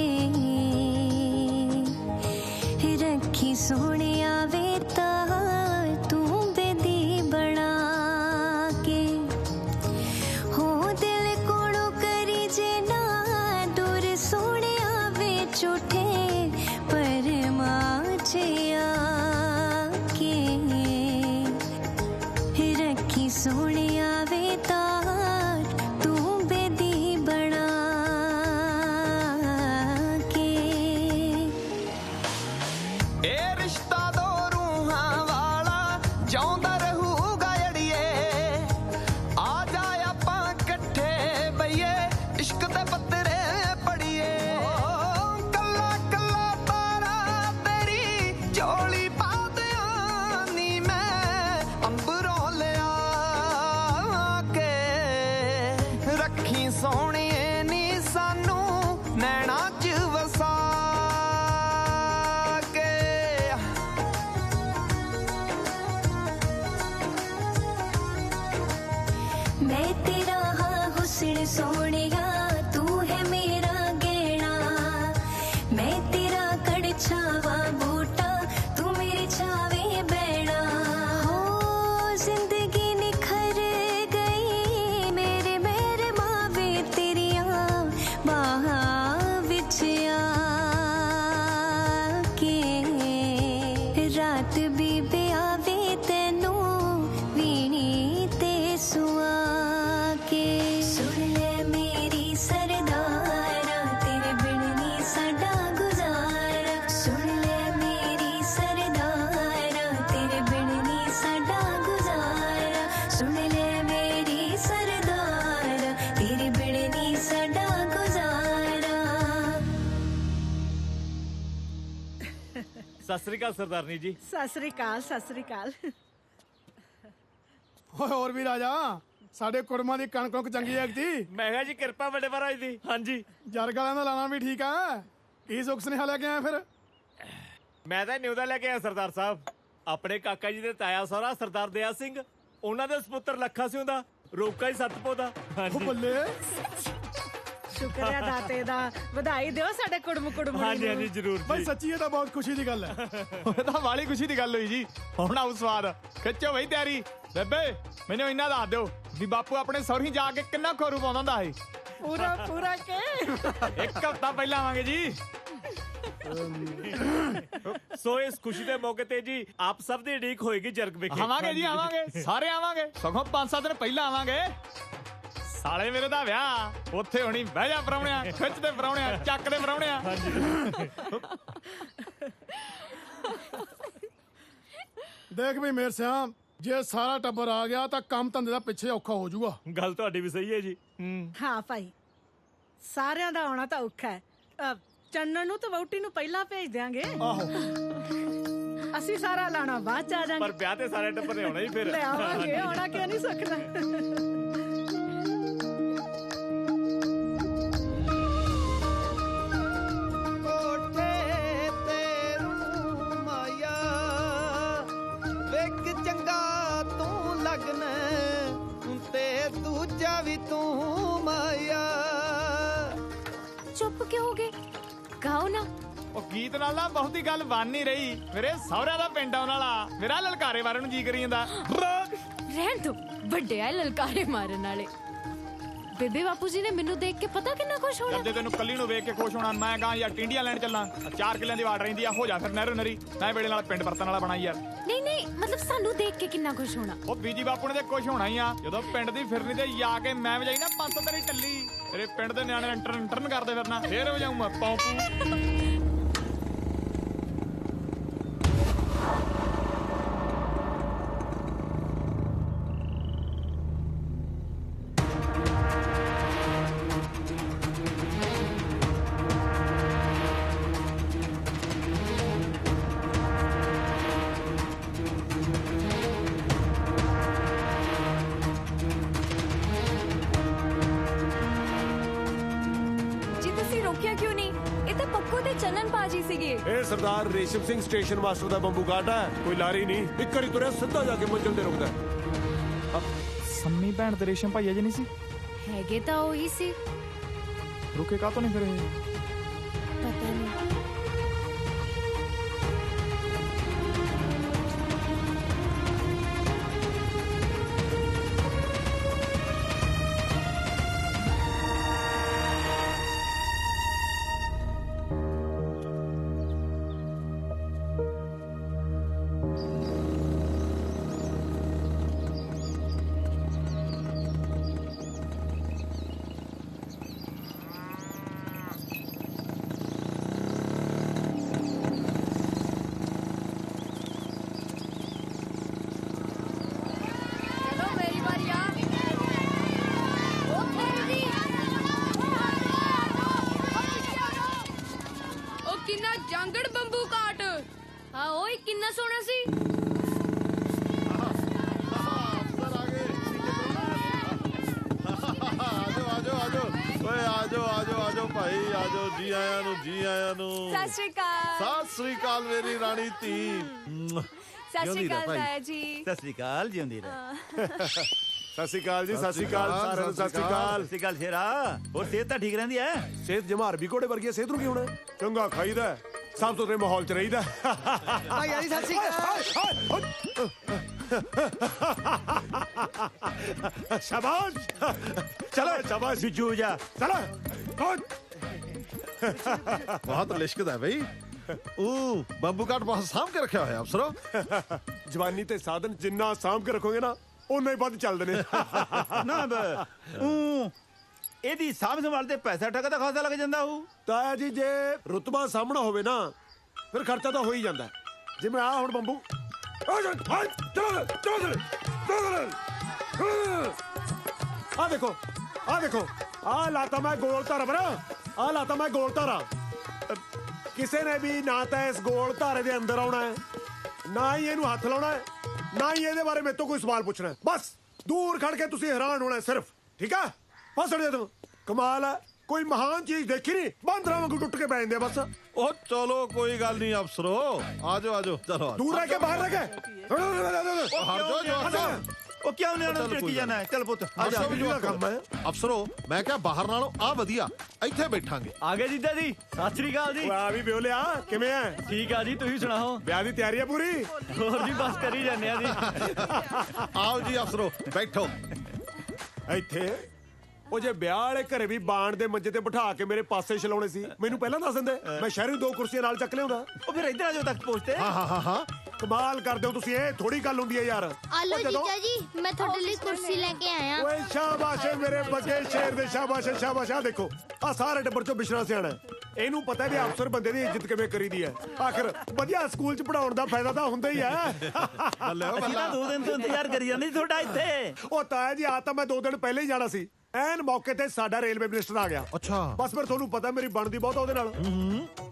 रखी सोहणिया वेता तू बेदी बना के। हो दिल कोड़ो करी जे ना दूर सोहणिया वे झूठे पर माचिया के। रखी सोहणिया वेता तू बेदी बना के।
ਇਹ ਰਿਸ਼ਤਾ ਦੋ ਰੂਹਾਂ ਵਾਲਾ ਜਿਉਂਦਾ ਰਹੂਗਾ ਅੜੀਏ। ਆ ਜਾ ਆਪਾਂ ਇਕੱਠੇ ਬਈਏ ਇਸ਼ਕ ਦੇ ਪੱਤਰੇ ਪੜੀਏ। ਕੱਲਾ ਕੱਲਾ ਤਾਰਾ ਤੇਰੀ ਝੋਲੀ ਪਾ ਦਿਆਂ ਨੀ ਮੈਂ ਅੰਬਰੋਂ ਲਿਆ ਕੇ। ਰੱਖੀ ਸੋਹਣੀਏ ਨੀ ਸਾਨੂੰ ਨੈਣਾ 'ਚ ਵਸਾ ਕੇ।
ਸਤਿ ਸ੍ਰੀ ਅਕਾਲ ਸਰਦਾਰਨੀ ਜੀ।
ਸਤਿ ਸ੍ਰੀ ਅਕਾਲ, ਸਤਿ ਸ੍ਰੀ ਅਕਾਲ।
ਓਏ ਹੋਰ ਵੀ ਰਾਜਾ ਸਾਡੇ ਕੁੜਮਾਂ ਦੀ ਕਣਕ ਚੰਗੀ ਐਗਤੀ।
ਮੈਂ ਕਿਹਾ ਜੀ ਕਿਰਪਾ ਵੱਡੇ ਮਹਾਰਾਜ ਦੀ। ਹਾਂਜੀ
ਜਰਗਾਲਾਂ ਦਾ ਲਾਣਾ ਵੀ ਠੀਕ ਆ। ਕੀ ਸੁੱਖ ਸੁਨੇਹਾ ਲੈ ਕੇ ਆਇਆ ਫਿਰ?
ਮੈਂ ਤਾਂ ਨਿਊ ਦਾ ਲੈ ਕੇ ਆਇਆ ਸਰਦਾਰ ਸਾਹਿਬ। ਆਪਣੇ ਕਾਕਾ ਜੀ ਦੇ ਤਾਇਆ ਸਹੁਰਾ ਸਰਦਾਰ ਦਿਆ ਸਿੰਘ, ਉਹਨਾਂ ਦੇ ਸੁਪੁੱਤਰ ਲੱਖਾ ਸਿੰਘ ਦਾ ਰੋਕਾ ਹੀ ਸਤਪੋ ਦਾ।
ਉਹ ਬੱਲੇ
ਸ਼ੁਕਰ ਹੈ ਦਾਤੇ ਦਾ। ਵਧਾਈ ਦਿਓ ਸਾਡੇ ਕੁੜਮ ਕੁੜਮ।
ਹਾਂਜੀ ਹਾਂਜੀ ਜ਼ਰੂਰ
ਬਈ ਸੱਚੀ ਇਹ ਤਾਂ ਬਹੁਤ ਖੁਸ਼ੀ ਦੀ ਗੱਲ ਹੈ।
ਇਹ ਤਾਂ ਵਾਲੀ ਖੁਸ਼ੀ ਦੀ ਗੱਲ ਹੋਈ ਜੀ। ਹੁਣ ਆਉ ਸਵਾਦ। ਖਿੱਚੋ ਬਈ ਤਿਆਰੀ। ਬੇਬੇ ਮੈਨੂੰ ਇੰਨਾ ਦੱਸ ਦਿਓ ਵੀ ਬਾਪੂ ਆਪਣੇ ਸਹੁਰੀ ਜਾ ਕੇ ਕਿੰਨਾ ਖੋਰੂ ਪਾਉਂਦਾ ਹੁੰਦਾ ਸੀ?
ਪੂਰਾ ਪੂਰਾ ਕੇ
ਇੱਕ ਹਫ਼ਤਾ ਪਹਿਲਾਂ ਆਵਾਂਗੇ ਜੀ।
ਸੋ ਇਸ ਖੁਸ਼ੀ ਦੇ ਮੌਕੇ ਤੇ ਜੀ ਆਪ ਸਭ ਦੀ ਉਡੀਕ ਹੋਏਗੀ ਜਰਗ ਵਿਖੇ।
ਆਵਾਂਗੇ ਜੀ ਆਵਾਂਗੇ, ਸਾਰੇ ਆਵਾਂਗੇ। ਸਗੋਂ 5-7 ਦਿਨ ਪਹਿਲਾਂ ਆਵਾਂਗੇ। ਸਾਲੇ ਮੇਰੇ ਦਾ ਵਿਆਹ ਉੱਥੇ ਹੋਣੀ। ਬਹਿ ਜਾ ਪਰਾਉਣਿਆ, ਖਿੱਚਦੇ ਪਰਾਉਣਿਆ, ਚੱਕਦੇ ਪਰਾਉਣਿਆ।
ਦੇਖ ਵੀ ਮੇਰ ਸਿਆਮ, ਜੇ ਸਾਰਾ ਟੱਬਰ ਆ ਗਿਆ ਤਾਂ ਕੰਮ ਧੰਦੇ ਦਾ ਪਿੱਛੇ ਔਖਾ ਹੋ ਜਾਊਗਾ।
ਗੱਲ ਤੁਹਾਡੀ ਵੀ ਸਹੀ ਹੈ ਜੀ।
ਹਾਂ ਭਾਈ, ਸਾਰਿਆਂ ਦਾ ਆਉਣਾ ਤਾਂ ਔਖਾ ਹੈ। ਚੰਨਣ ਨੂੰ ਤੇ ਵਹੁਟੀ ਨੂੰ ਪਹਿਲਾਂ ਭੇਜ ਦਿਆਂਗੇ। ਅਸੀਂ ਸਾਰਾ ਲਾਣਾ ਬਾਅਦ ਚ ਆ ਜਾਾਂਗੇ।
ਪਰ ਵਿਆਹ ਤੇ ਸਾਰੇ ਟੱਬਰ ਨੇ ਆਉਣਾ ਹੀ ਫਿਰ।
ਲੈ ਆਵਾਂਗੇ, ਆਉਣਾ ਕਿਉਂ ਨਹੀਂ ਸਕਦਾ।
ਚੁੱਪ ਕਿਉਂ ਹੋ ਗਏ? ਗਾਓ ਨਾ।
ਉਹ ਗੀਤ ਨਾਲ ਨਾ ਬਹੁਤੀ ਗੱਲ ਬਣ ਨਹੀਂ ਰਹੀ। ਮੇਰੇ ਸਹੁਰਿਆਂ ਦਾ ਪਿੰਡ ਆਉਣ ਵਾਲਾ। ਮੇਰਾ ਲਲਕਾਰੇ ਮਾਰਨ ਨੂੰ ਜੀ ਕਰੀ ਜਾਂਦਾ।
ਰਹਿਣ ਦੋ, ਵੱਡੇ ਆ ਲਲਕਾਰੇ ਮਾਰਨ ਵਾਲੇ। ਬੇਬੇ ਬਾਪੂ ਜੀ ਨੇ ਮੈਨੂੰ ਦੇਖ ਕੇ ਪਤਾ ਕਿੰਨਾ ਖੁਸ਼ ਹੋਣਾ।
ਜਦ ਤੈਨੂੰ ਕੱਲੀ ਨੂੰ ਵੇਖ ਕੇ ਖੁਸ਼ ਹੋਣਾ। ਮੈਂ ਕਹਾਂ ਯਾਰ ਟਿੰਡੀਆਂ ਲੈਣ ਚੱਲਾਂ। 4 ਕਿੱਲਿਆਂ ਦੀ ਵਾਟ ਰਹਿੰਦੀ ਆ। ਹੋ ਜਾ ਫਿਰ ਨਹਿਰੋ ਨਰੀ। ਮੈਂ ਵੇਲੇ ਨਾਲ ਪਿੰਡ ਵਰਤਣ ਵਾਲਾ ਬਣਾਈ ਯਾਰ।
ਨਹੀਂ ਨਹੀਂ, ਮਤਲਬ ਸਾਨੂੰ ਦੇਖ ਕੇ ਕਿੰਨਾ ਖੁਸ਼ ਹੋਣਾ।
ਉਹ ਬੀਜੀ ਬਾਪੂ ਨੇ ਤੇ ਖੁਸ਼ ਹੋਣਾ ਹੀ ਆ। ਜਦੋਂ ਪਿੰਡ ਦੀ ਫਿਰਨੀ ਤੇ ਜਾ ਕੇ ਮੈਂ ਵਜਾਈ ਨਾ 500 ਤੇਰੀ ਟੱਲੀ। ਤੇਰੇ ਪਿੰਡ ਦੇ ਨਿਆਣੇ ਇੰਟਰਨ ਕਰਦੇ ਫਿਰਨਾ। ਫੇਰ ਵਜਾਊਂ ਮੈਂ ਪੌਂਪੂ।
ਇਹ ਸਰਦਾਰ ਰੇਸ਼ਮ ਸਿੰਘ ਸਟੇਸ਼ਨ ਮਾਸਟਰ ਦਾ ਬੰਬੂ ਘਾਟ ਹੈ। ਕੋਈ ਲਾਰੀ ਨਹੀਂ। ਇੱਕ ਵਾਰੀ ਤੁਰਿਆ ਸਿੱਧਾ ਜਾ ਕੇ ਮੰਜ਼ਿਲ ਤੇ ਰੁਕਦਾ।
ਸੰਮੀ ਭੈਣ ਤੇ ਰੇਸ਼ਮ ਭਾਈਆ ਜੀ ਨਹੀਂ ਸੀ?
ਹੈਗੇ ਤਾਂ ਉਹੀ ਸੀ।
ਰੁਕੇ ਕਾਹਤੋਂ ਨਹੀਂ ਫਿਰ ਇਹ?
ਪਤਾ ਨਹੀਂ।
ਜਾਂਗੜ ਬੰਬੂ ਕਾਟ। ਹਾਂ ਓਏ ਕਿੰਨਾ ਸੋਹਣਾ ਸੀ।
ਆਜੋ ਭਾਈ ਆਜੋ। ਜੀ ਆਇਆਂ ਨੂੰ, ਜੀ ਆਇਆਂ ਨੂੰ।
ਸਤਿ ਸ਼੍ਰੀ ਅਕਾਲ।
ਸਤਿ ਸ਼੍ਰੀ ਅਕਾਲ ਮੇਰੀ ਰਾਣੀ ਧੀ।
ਸਤਿ ਸ਼੍ਰੀ ਅਕਾਲ ਤਾਇਆ ਜੀ।
ਸਤਿ ਸ਼੍ਰੀ ਅਕਾਲ, ਜਿਉਂਦੀ ਰਹਿ।
ਸਤਿ ਸ਼੍ਰੀ ਅਕਾਲ ਜੀ। ਸਤਿ ਸ਼੍ਰੀ ਅਕਾਲ ਸਾਰਿਆਂ ਨੂੰ। ਸਤਿ ਸ਼੍ਰੀ ਅਕਾਲ।
ਸਤਿ ਸ਼੍ਰੀ ਅਕਾਲ ਸ਼ੇਰਾ। ਹੋਰ ਸਿਹਤ ਤਾਂ ਠੀਕ ਰਹਿੰਦੀ ਹੈ?
ਸਿਹਤ ਜਮਾ ਅਰਬੀ ਘੋੜੇ ਵਰਗੀ। ਸਿਹਤ ਨੂੰ ਕੀ ਹੋਣਾ? ਚੰਗਾ ਖਾਈਦਾ, ਸਾਫ ਸੁਥਰੇ ਮਾਹੌਲ 'ਚ ਰਹੀਦਾ।
ਭਾਈਆ ਜੀ ਸਤਿ ਸ਼੍ਰੀ ਅਕਾਲ।
शाबाश। चलो शाबाश
बिजू जा।
चलो
बहुत लिश्कदा है भाई। बंबू काट बहुत साम के रखा है अफसरों।
जवानी ते साधन जिन्ना साम के रखोगे ना उन्ना ही बद चलदे ने।
ना ਇਹਦੀ ਸਾਂਭ ਸੰਭਾਲ ਤੇ ਪੈਸਾ ਟਕਾ ਦਾ ਖਾਸਾ ਲੱਗ ਜਾਂਦਾ ਹੂ।
ਤਾਇਆ ਜੀ ਜੇ ਰੁਤਬਾ ਸਾਹਮਣਾ ਹੋਵੇ ਨਾ ਫਿਰ ਖਰਚਾ ਤਾਂ ਹੋ ਹੀ ਜਾਂਦਾ। ਜਿਵੇਂ ਆ ਹੁਣ ਬੰਬੂ ਆ ਦੇਖੋ, ਆ ਦੇਖੋ, ਆ ਲਾਤਾ ਮੈਂ ਗੋਲ ਧਾਰਾ ਬਰਾ। ਆ ਲਾਤਾ ਮੈਂ ਗੋਲ ਧਾਰਾ। ਕਿਸੇ ਨੇ ਵੀ ਨਾ ਤਾਂ ਇਸ ਗੋਲ ਧਾਰੇ ਦੇ ਅੰਦਰ ਆਉਣਾ ਹੈ, ਨਾ ਹੀ ਇਹਨੂੰ ਹੱਥ ਲਾਉਣਾ ਹੈ, ਨਾ ਹੀ ਇਹਦੇ ਬਾਰੇ ਮੇਰੇ ਤੋਂ ਕੋਈ ਸਵਾਲ ਪੁੱਛਣਾ ਹੈ। ਬਸ ਦੂਰ ਖੜ ਕੇ ਤੁਸੀਂ ਹੈਰਾਨ ਹੋਣਾ ਸਿਰਫ, ਠੀਕ ਆ? ਫਸੜ ਜਾ ਤੂੰ, ਕਮਾਲ ਹੈ, ਕੋਈ ਮਹਾਨ ਚੀਜ਼ ਦੇਖੀ ਨਹੀਂ, ਬਾਂਦਰਾਂ ਵਾਂਗੂ ਟੁੱਟ ਕੇ ਪੈ ਜਾਂਦੇ ਬਸ।
ਉਹ ਚਲੋ ਕੋਈ ਗੱਲ ਨਹੀਂ ਅਫਸਰੋ, ਆਜੋ ਆਜੋ, ਚਲੋ
ਦੂਰ ਰਹਿ ਕੇ ਬਾਹਰ ਰਹਿ ਕੇ
ਉਹ ਕਿਉਂ ਨਹੀਂ ਆਣਾ ਟਿੱਕੀ ਜਾਣਾ ਹੈ? ਚੱਲ ਪੁੱਤ ਆ ਜਾ।
ਅਫਸਰੋ ਮੈਂ ਕਿਹਾ ਬਾਹਰ ਨਾਲੋਂ ਆ ਵਧੀਆ, ਇੱਥੇ ਬੈਠਾਂਗੇ।
ਆ ਗਏ ਜੀਜਾ ਜੀ, ਸਤਿ ਸ੍ਰੀ ਅਕਾਲ ਜੀ।
ਆ ਵੀ ਬਿਓਲਿਆ, ਕਿਵੇਂ ਆ?
ਠੀਕ ਆ ਜੀ, ਤੁਸੀਂ ਸੁਣਾਓ?
ਵਿਆਹ ਦੀ ਤਿਆਰੀ ਆ ਪੂਰੀ?
ਹੋਰ ਜੀ ਬਸ ਕਰੀ ਜਾਂਦੇ ਆ ਜੀ।
ਆਓ ਜੀ ਅਫਸਰੋ ਬੈਠੋ
ਇੱਥੇ। ਉਹ ਜੇ ਵਿਆਹ ਵਾਲੇ ਘਰੇ ਵੀ ਬਾਣ ਦੇ ਮੰਜੇ ਤੇ ਬਿਠਾ ਕੇ ਮੇਰੇ ਪਾਸੇ ਛਲਾਉਣੇ ਸੀ, ਮੈਨੂੰ ਪਹਿਲਾਂ ਦੱਸ ਦਿੰਦੇ, ਮੈਂ ਸ਼ਹਿਰੋਂ 2 ਕੁਰਸੀਆਂ ਨਾਲ ਚੱਕ ਲਿਆਉਂਦਾ।
ਉਹ ਫਿਰ ਇੱਧਰ ਆ ਜਾਓ ਤੱਕ ਪਹੁੰਚਦੇ।
ਹਾਂ ਕਮਾਲ ਕਰਦੇ ਹੋ ਤੁਸੀਂ, ਇਹ ਥੋੜੀ ਗੱਲ ਹੁੰਦੀ ਹੈ ਯਾਰ।
ਆਲੋ ਜੀਜਾ ਜੀ, ਮੈਂ ਤੁਹਾਡੇ ਲਈ ਕੁਰਸੀ ਲੈ ਕੇ ਆਇਆ।
ਓਏ ਸ਼ਾਬਾਸ਼ ਏ ਮੇਰੇ ਬੱਗੇ ਸ਼ੇਰ ਦੇ, ਸ਼ਾਬਾਸ਼ ਸ਼ਾਬਾਸ਼। ਆ ਦੇਖੋ, ਆ ਸਾਰੇ ਟੱਬਰ ਚੋਂ ਬਿਸ਼ਰਾ ਸਿਆਣਾ, ਇਹਨੂੰ ਪਤਾ ਵੀ ਅਫਸਰ ਬੰਦੇ ਦੀ ਇੱਜ਼ਤ ਕਿਵੇਂ ਕਰੀਦੀ ਹੈ। ਆਖਰ ਵਧੀਆ ਸਕੂਲ ਚ ਪੜਾਉਣ ਦਾ ਫਾਇਦਾ ਤਾਂ ਹੁੰਦਾ ਹੀ ਹੈ।
ਅਸੀਂ ਤਾਂ 2 ਦਿਨ ਤੋਂ ਇੰਤਜ਼ਾਰ ਕਰੀ ਜਾਂਦੇ ਤੁਹਾਡਾ ਇੱਥੇ।
ਉਹ ਤਾਇਆ ਜੀ, ਆ ਤਾਂ ਮੈਂ 2 ਦਿਨ ਪਹਿਲੇ ਹੀ ਜਾਣਾ ਸੀ, ਐਨ ਮੌਕੇ ਤੇ ਸਾਡਾ ਰੇਲਵੇ ਮਿਨਿਸਟਰ ਆ ਗਿਆ।
ਅੱਛਾ।
ਬਸ ਫਿਰ ਤੁਹਾਨੂੰ ਪਤਾ ਮੇਰੀ ਬਣਦੀ ਬਹੁਤ ਉਹਦੇ ਨਾਲ।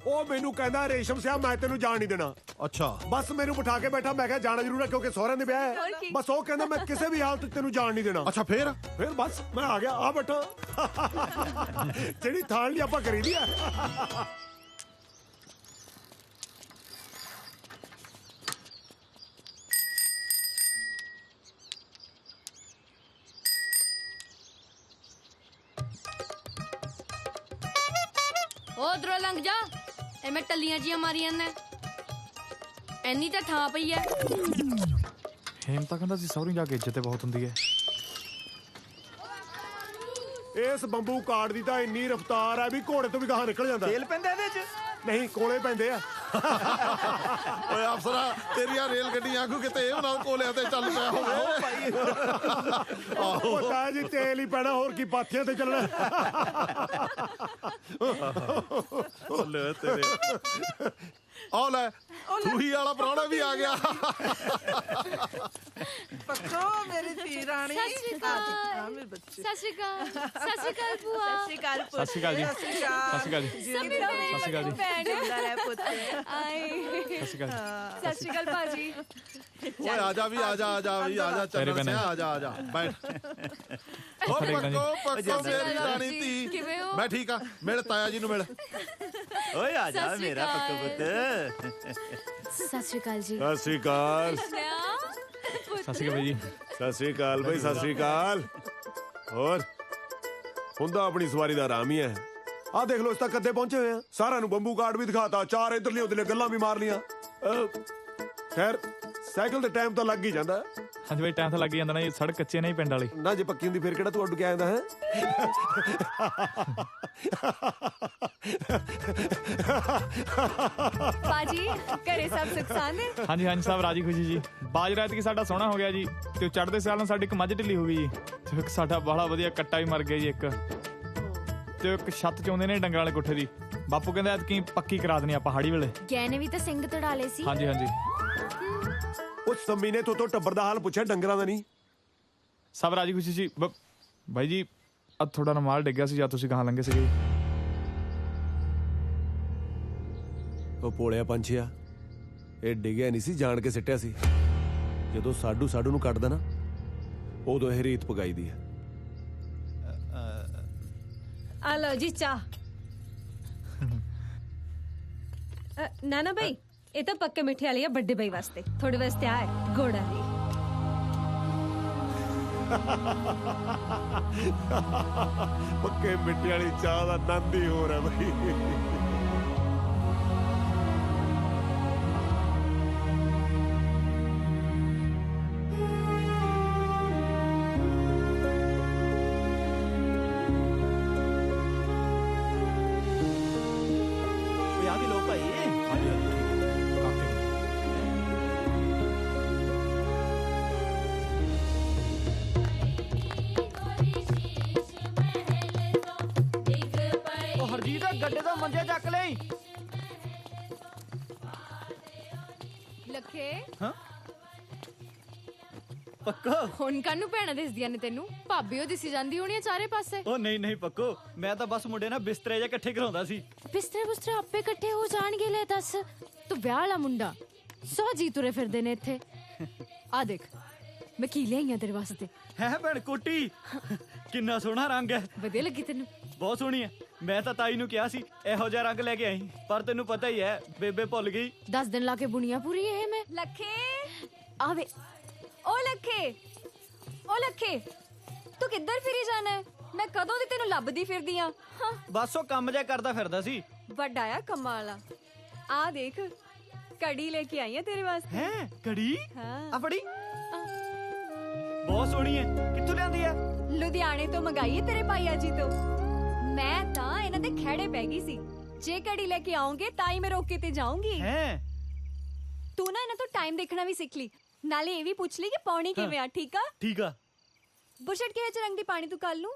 ਉਹ ਮੈਨੂੰ ਕਹਿੰਦਾ ਰੇਸ਼ਮ ਸਿਆ ਮੈਂ ਤੈਨੂੰ ਜਾਣ ਨਹੀਂ ਦੇਣਾ।
ਅੱਛਾ।
ਬਸ ਮੈਨੂੰ ਬਿਠਾ ਕੇ ਬੈਠਾ, ਮੈਂ ਕਿਹਾ ਜਾਣਾ ਜ਼ਰੂਰ ਹੈ ਕਿਉਂਕਿ ਸਹੁਰਿਆਂ ਦੇ ਵਿਆਹ ਹੈ। ਬਸ ਉਹ ਕਹਿੰਦਾ ਮੈਂ ਕਿਸੇ ਵੀ ਹਾਲਤ 'ਚ ਤੈਨੂੰ ਜਾਣ ਨਹੀਂ ਦੇਣਾ।
ਅੱਛਾ ਫਿਰ
ਬਸ ਮੈਂ ਆ ਗਿਆ, ਆ ਬੈਠਾ। ਜਿਹੜੀ ਥਾਲ ਲਈ ਆਪਾਂ ਕਰੀਦੀ ਆ।
ਉਧਰੋਂ ਲੰਘ ਜਾ, ਐਵੇਂ ਟੱਲੀਆਂ ਜੀਆਂ ਮਾਰੀਆਂ ਨੇ। ਐਨੀ ਤਾਂ ਥਾਂ ਪਈ ਐ।
ਹੇਮ ਤਾਂ ਕਹਿੰਦਾ ਸੀ ਸਹੁਰੀ ਜਾ ਕੇ ਇੱਜ਼ਤ ਬਹੁਤ ਹੁੰਦੀ ਹੈ।
ਇਸ ਬੰਬੂ ਕਾਰਡ ਦੀ ਤਾਂ ਇੰਨੀ ਰਫ਼ਤਾਰ ਹੈ ਵੀ ਘੋੜੇ ਤੋਂ ਵੀ ਗਾਹਾਂ ਨਿਕਲ ਜਾਂਦਾ।
ਤੇਲ ਪੈਂਦਾ ਇਹਦੇ 'ਚ?
ਨਹੀਂ, ਕੋਲੇ ਪੈਂਦੇ ਆ।
ਓਏ ਅਫਸਰਾ, ਤੇਰੀਆਂ ਰੇਲ ਗੱਡੀਆਂ ਆਗੂ ਕਿਤੇ ਇਹ ਨਾਲ ਕੋਲਿਆਂ ਤੇ ਚੱਲ ਪਿਆ ਹੋਵੇ।
ਉਹ ਤਾਂ ਜੀ ਤੇਲ ਹੀ ਪੈਣਾ, ਹੋਰ ਕੀ ਪਾਥੀਆਂ ਤੇ ਚੱਲਣਾ।
ਲੈ ਤੇਰੇ ਆ ਲੈ, ਸੂਹੀ ਵਾਲਾ ਪ੍ਰਾਹੁਣਾ ਵੀ ਆ ਗਿਆ।
ਪੱਕੋ ਮੇਰੀ ਧੀ ਰਾਣੀ।
ਸਤਿ ਸ਼੍ਰੀ ਅਕਾਲ ਮੇਰੇ ਬੱਚੇ। ਸਤਿ ਸ਼੍ਰੀ ਅਕਾਲ, ਸਤਿ ਸ਼੍ਰੀ ਅਕਾਲ ਭੂਆ।
ਸਤਿ ਸ਼੍ਰੀ ਅਕਾਲ ਪੁੱਤ।
ਸਤਿ ਸ਼੍ਰੀ ਅਕਾਲ ਜੀ। ਸਤਿ ਸ਼੍ਰੀ ਅਕਾਲ ਜੀ।
ਸਤਿ ਸ਼੍ਰੀ ਅਕਾਲ ਜੀ।
ਭੈਣ ਜਿੰਦਾ ਰਹਿ ਪੁੱਤ।
ਆਏ।
ਸਤਿ ਸ਼੍ਰੀ ਅਕਾਲ।
ਸਤਿ ਸ਼੍ਰੀ ਅਕਾਲ ਭਾਜੀ।
ਓਏ ਆ ਜਾ ਵੀ, ਆ ਜਾ, ਆ ਜਾ ਵੀ, ਆ ਜਾ, ਚੱਲ ਸਿਆ, ਆ ਜਾ, ਆ ਜਾ, ਬੈਠ। ਓ ਪੱਕੋ ਮੇਰੀ ਰਾਣੀ ਧੀ।
ਕਿਵੇਂ ਹੋ?
ਮੈਂ ਠੀਕ ਆ, ਮਿਲ ਤਾਇਆ ਜੀ ਨੂੰ ਮਿਲ।
ਓਏ ਆ ਜਾ ਮੇਰਾ ਪੱਕੋ ਪੁੱਤ।
ਸਤਿ ਸ਼੍ਰੀ ਅਕਾਲ ਜੀ।
ਸਤਿ ਸ਼੍ਰੀ ਅਕਾਲ।
ਸਤਿ ਸ਼੍ਰੀ ਅਕਾਲ ਜੀ।
ਸਤਿ ਸ਼੍ਰੀ ਅਕਾਲ ਬਈ, ਸਤਿ ਸ਼੍ਰੀ ਅਕਾਲ। ਹੋਰ ਹੁੰਦਾ ਆਪਣੀ ਸਵਾਰੀ ਦਾ ਆਰਾਮ ਹੀ ਹੈ। ਆਹ ਦੇਖ ਲਓ, ਇਸ ਤੱਕ ਕਦੇ ਪਹੁੰਚੇ ਹੋਏ ਆ। ਸਾਰਿਆਂ ਨੂੰ ਬੰਬੂ ਕਾਰਡ ਵੀ ਦਿਖਾਤਾ, 4 ਇਧਰਲੀਆਂ ਉਧਰਲੀਆਂ ਗੱਲਾਂ ਵੀ ਮਾਰ ਲੀਆਂ। ਖੈਰ ਸਾਈਕਲ ਤੇ ਟਾਈਮ ਤਾਂ ਲੱਗ ਹੀ ਜਾਂਦਾ।
ਹਾਂਜੀ ਬਾਈ, ਟਾਈਮ ਤਾਂ ਲੱਗ ਹੀ ਜਾਂਦਾ ਨਾ, ਇਹ ਸੜਕ ਕੱਚੀ ਨਹੀਂ ਪਿੰਡ ਵਾਲੀ।
ਨਾ ਜੇ ਪੱਕੀ ਹੁੰਦੀ ਫਿਰ ਕਿਹੜਾ ਤੂੰ ਅੱਡ ਕੇ ਆਇਆ ਹੈ।
ਬਾਜੀ ਘਰੇ ਸਭ ਸੁੱਖ ਸਾਂਦ ਹੈ?
ਹਾਂਜੀ ਹਾਂਜੀ, ਸਭ ਰਾਜੀ ਖੁਸ਼ੀ ਜੀ। ਬਾਜ ਰਾਤ ਕੀ ਸਾਡਾ ਸੋਹਣਾ ਹੋ ਗਿਆ ਜੀ, ਤੇ ਚੜ੍ਹਦੇ ਸਾਲ ਨਾਲ ਸਾਡੀ ਇੱਕ ਮੱਝ ਢਿੱਲੀ ਹੋ ਗਈ ਜੀ, ਤੇ ਇੱਕ ਸਾਡਾ ਬਾਹਲਾ ਵਧੀਆ ਕੱਟਾ ਵੀ ਮਰ ਗਿਆ ਜੀ ਇੱਕ, ਤੇ ਇੱਕ ਛੱਤ ਚਾਉਂਦੇ ਨੇ ਡੰਗਰਾਂ ਵਾਲੇ ਕੋਠੇ ਦੀ। ਬਾਪੂ ਕਹਿੰਦਾ ਐਤਕੀ ਪੱਕੀ ਕਰਾ ਦੇਣੀ ਆਪਾਂ ਹਾੜੀ ਵੇਲੇ।
ਗਏ ਨੇ ਵੀ ਤਾਂ ਸਿੰਘ ਤੜਾ ਲਏ ਸੀ।
ਹਾਂਜੀ ਹਾਂਜੀ।
ਉਹ ਸੰਮੀ ਨੇ ਤੋਂ ਟੱਬਰ ਦਾ ਹਾਲ ਪੁੱਛਿਆ, ਡੰਗਰਾਂ ਦਾ ਨਹੀਂ?
ਸਭ ਰਾਜੀ ਖੁਸ਼ੀ ਸੀ। ਬਾਈ ਜੀ ਅੱਜ ਥੋੜਾ ਨਾ ਮਾਲ ਡਿੱਗਿਆ ਸੀ ਜਾਂ ਤੁਸੀਂ ਕਹਾਂ ਲੰਘੇ ਸੀਗੇ।
ਉਹ ਪੋਲਿਆ ਪੰਛੀਆ, ਇਹ ਡਿੱਗਿਆ ਨਹੀਂ ਸੀ, ਜਾਣ ਕੇ ਸਿੱਟਿਆ ਸੀ। ਜਦੋਂ ਸਾਡੂ ਨੂੰ ਕੱਟਦਾ ਨਾ, ਉਦੋਂ ਇਹ ਰੀਤ ਪਗਾਈ ਦੀ ਹੈ।
ਆ ਲਓ ਜੀ ਚਾਹ। ਨਾਨਾ ਭਾਈ, ਇਹ ਤਾਂ ਪੱਕੇ ਮਿੱਠੇ ਵਾਲੀ ਆ ਵੱਡੇ ਭਾਈ ਵਾਸਤੇ, ਤੁਹਾਡੇ ਵਾਸਤੇ ਆ ਹੈ ਗੁੜ ਵਾਲੀ।
ਪੱਕੇ ਮਿੱਟੀ ਵਾਲੀ ਚਾਹ ਦਾ ਆਨੰਦ ਹੀ ਹੋਰ ਹੈ ਬਈ।
ਵਿਆਹ ਵੀ ਲੋ ਭਾਈ। ਉਹ ਹਰਜੀਤ ਗੱਡੇ ਤੋਂ ਮੰਜੇ ਚੱਕ ਲਈ।
ਲੱਖੇ
ਹਾਂ ਪੱਕੋ,
ਹੁਣ ਕਾਨੂੰ ਭੈਣਾਂ ਦਿਸਦੀਆਂ ਨੇ ਤੈਨੂੰ? ਭਾਬੀ ਉਹ ਦਿਸੀ ਜਾਂਦੀ ਹੋਣੀ ਆ ਚਾਰੇ ਪਾਸੇ।
ਉਹ ਨਹੀਂ ਨਹੀਂ ਪੱਕੋ, ਮੈਂ ਤਾਂ ਬਸ ਮੁੰਡੇ ਨਾਲ ਬਿਸਤਰੇ ਜਿਹਾ ਇਕੱਠੇ ਕਰਾਉਂਦਾ ਸੀ।
ਬਿਸਤਰੇ ਬੁਸਤਰੇ ਆਪੇ ਇਕੱਠੇ ਹੋ ਜਾਣਗੇ। ਲੈ ਦੱਸ, ਤੂੰ ਵਿਆਹ ਵਾਲਾ ਮੁੰਡਾ 100 ਜੀ ਤੁਰੇ ਫਿਰਦੇ ਨੇ ਇੱਥੇ। ਆ ਦੇਖ ਮੈਂ ਕੀ ਲਿਆਈ ਆ ਤੇਰੇ ਵਾਸਤੇ।
ਹੈ ਭੈਣ ਕੋਟੀ, ਕਿੰਨਾ ਸੋਹਣਾ ਰੰਗ ਹੈ।
ਵਧੀਆ ਲੱਗੀ ਤੈਨੂੰ?
ਬਹੁਤ ਸੋਹਣੀ ਹੈ। ਮੈਂ ਤਾਂ ਤਾਈ ਨੂੰ ਕਿਹਾ ਸੀ ਇਹੋ ਜਿਹਾ ਰੰਗ ਲੈ ਕੇ ਆਈ, ਪਰ ਤੈਨੂੰ ਪਤਾ ਹੀ ਹੈ ਬੇਬੇ ਭੁੱਲ ਗਈ।
10 ਦਿਨ ਲਾ ਕੇ ਬੁਣੀਆਂ ਪੂਰੀ ਇਹ ਮੈਂ।
ਲੱਖੇ
ਆਵੇ
ਓ ਲੱਖੇ, ਓ ਲੱਖੇ, ਤੂੰ ਕਿੱਧਰ ਫਿਰੀ ਜਾਣਾ ਹੈ? ਮੈਂ ਕਦੋਂ ਦੀ ਤੈਨੂੰ ਲੱਭਦੀ ਫਿਰਦੀ ਆ।
ਬਸ ਉਹ ਕੰਮ ਜਿਹਾ ਕਰਦਾ ਫਿਰਦਾ ਸੀ।
ਵੱਡਾ ਆ ਕੰਮਾਂ ਵਾਲਾ। ਆ ਦੇਖ ਕੜੀ ਲੈ ਕੇ ਆਈ ਆ ਤੇਰੇ ਵਾਸਤੇ।
ਹੈ ਕੜੀ?
ਹਾਂ
ਆ ਫੜੀ। ਬਹੁਤ ਸੋਹਣੀ ਹੈ। ਕਿੱਥੋਂ ਲਿਆਂਦੀ ਹੈ?
ਲੁਧਿਆਣੇ ਤੋਂ ਮੰਗਾਈ ਹੈ ਤੇਰੇ ਪਾਈਆ ਜੀ ਤੋਂ। ਮੈਂ ਤਾਂ ਇਹਨਾਂ ਦੇ ਖਹਿੜੇ ਪੈ ਗਈ ਸੀ, ਜੇ ਕੜੀ ਲੈ ਕੇ ਆਉਂਗੇ ਤਾਂ ਹੀ ਮੈਂ ਰੋਕੇ ਤੇ ਜਾਊਂਗੀ।
ਹੈ
ਤੂੰ ਨਾ ਇਹਨਾਂ ਤੋਂ ਟਾਈਮ ਦੇਖਣਾ ਵੀ ਸਿੱਖ ਲਈ, ਨਾਲੇ ਇਹ ਵੀ ਪੁੱਛ ਲਈ ਕਿ ਪਾਣੀ ਕਿਵੇਂ ਆ। ਠੀਕ ਆ?
ਠੀਕ ਆ।
ਬੁਰਸ਼ਟ ਕਿਹੜੇ ਚ ਰੰਗ ਦੀ ਪਾਣੀ ਤੂੰ ਕੱਲ ਨੂੰ?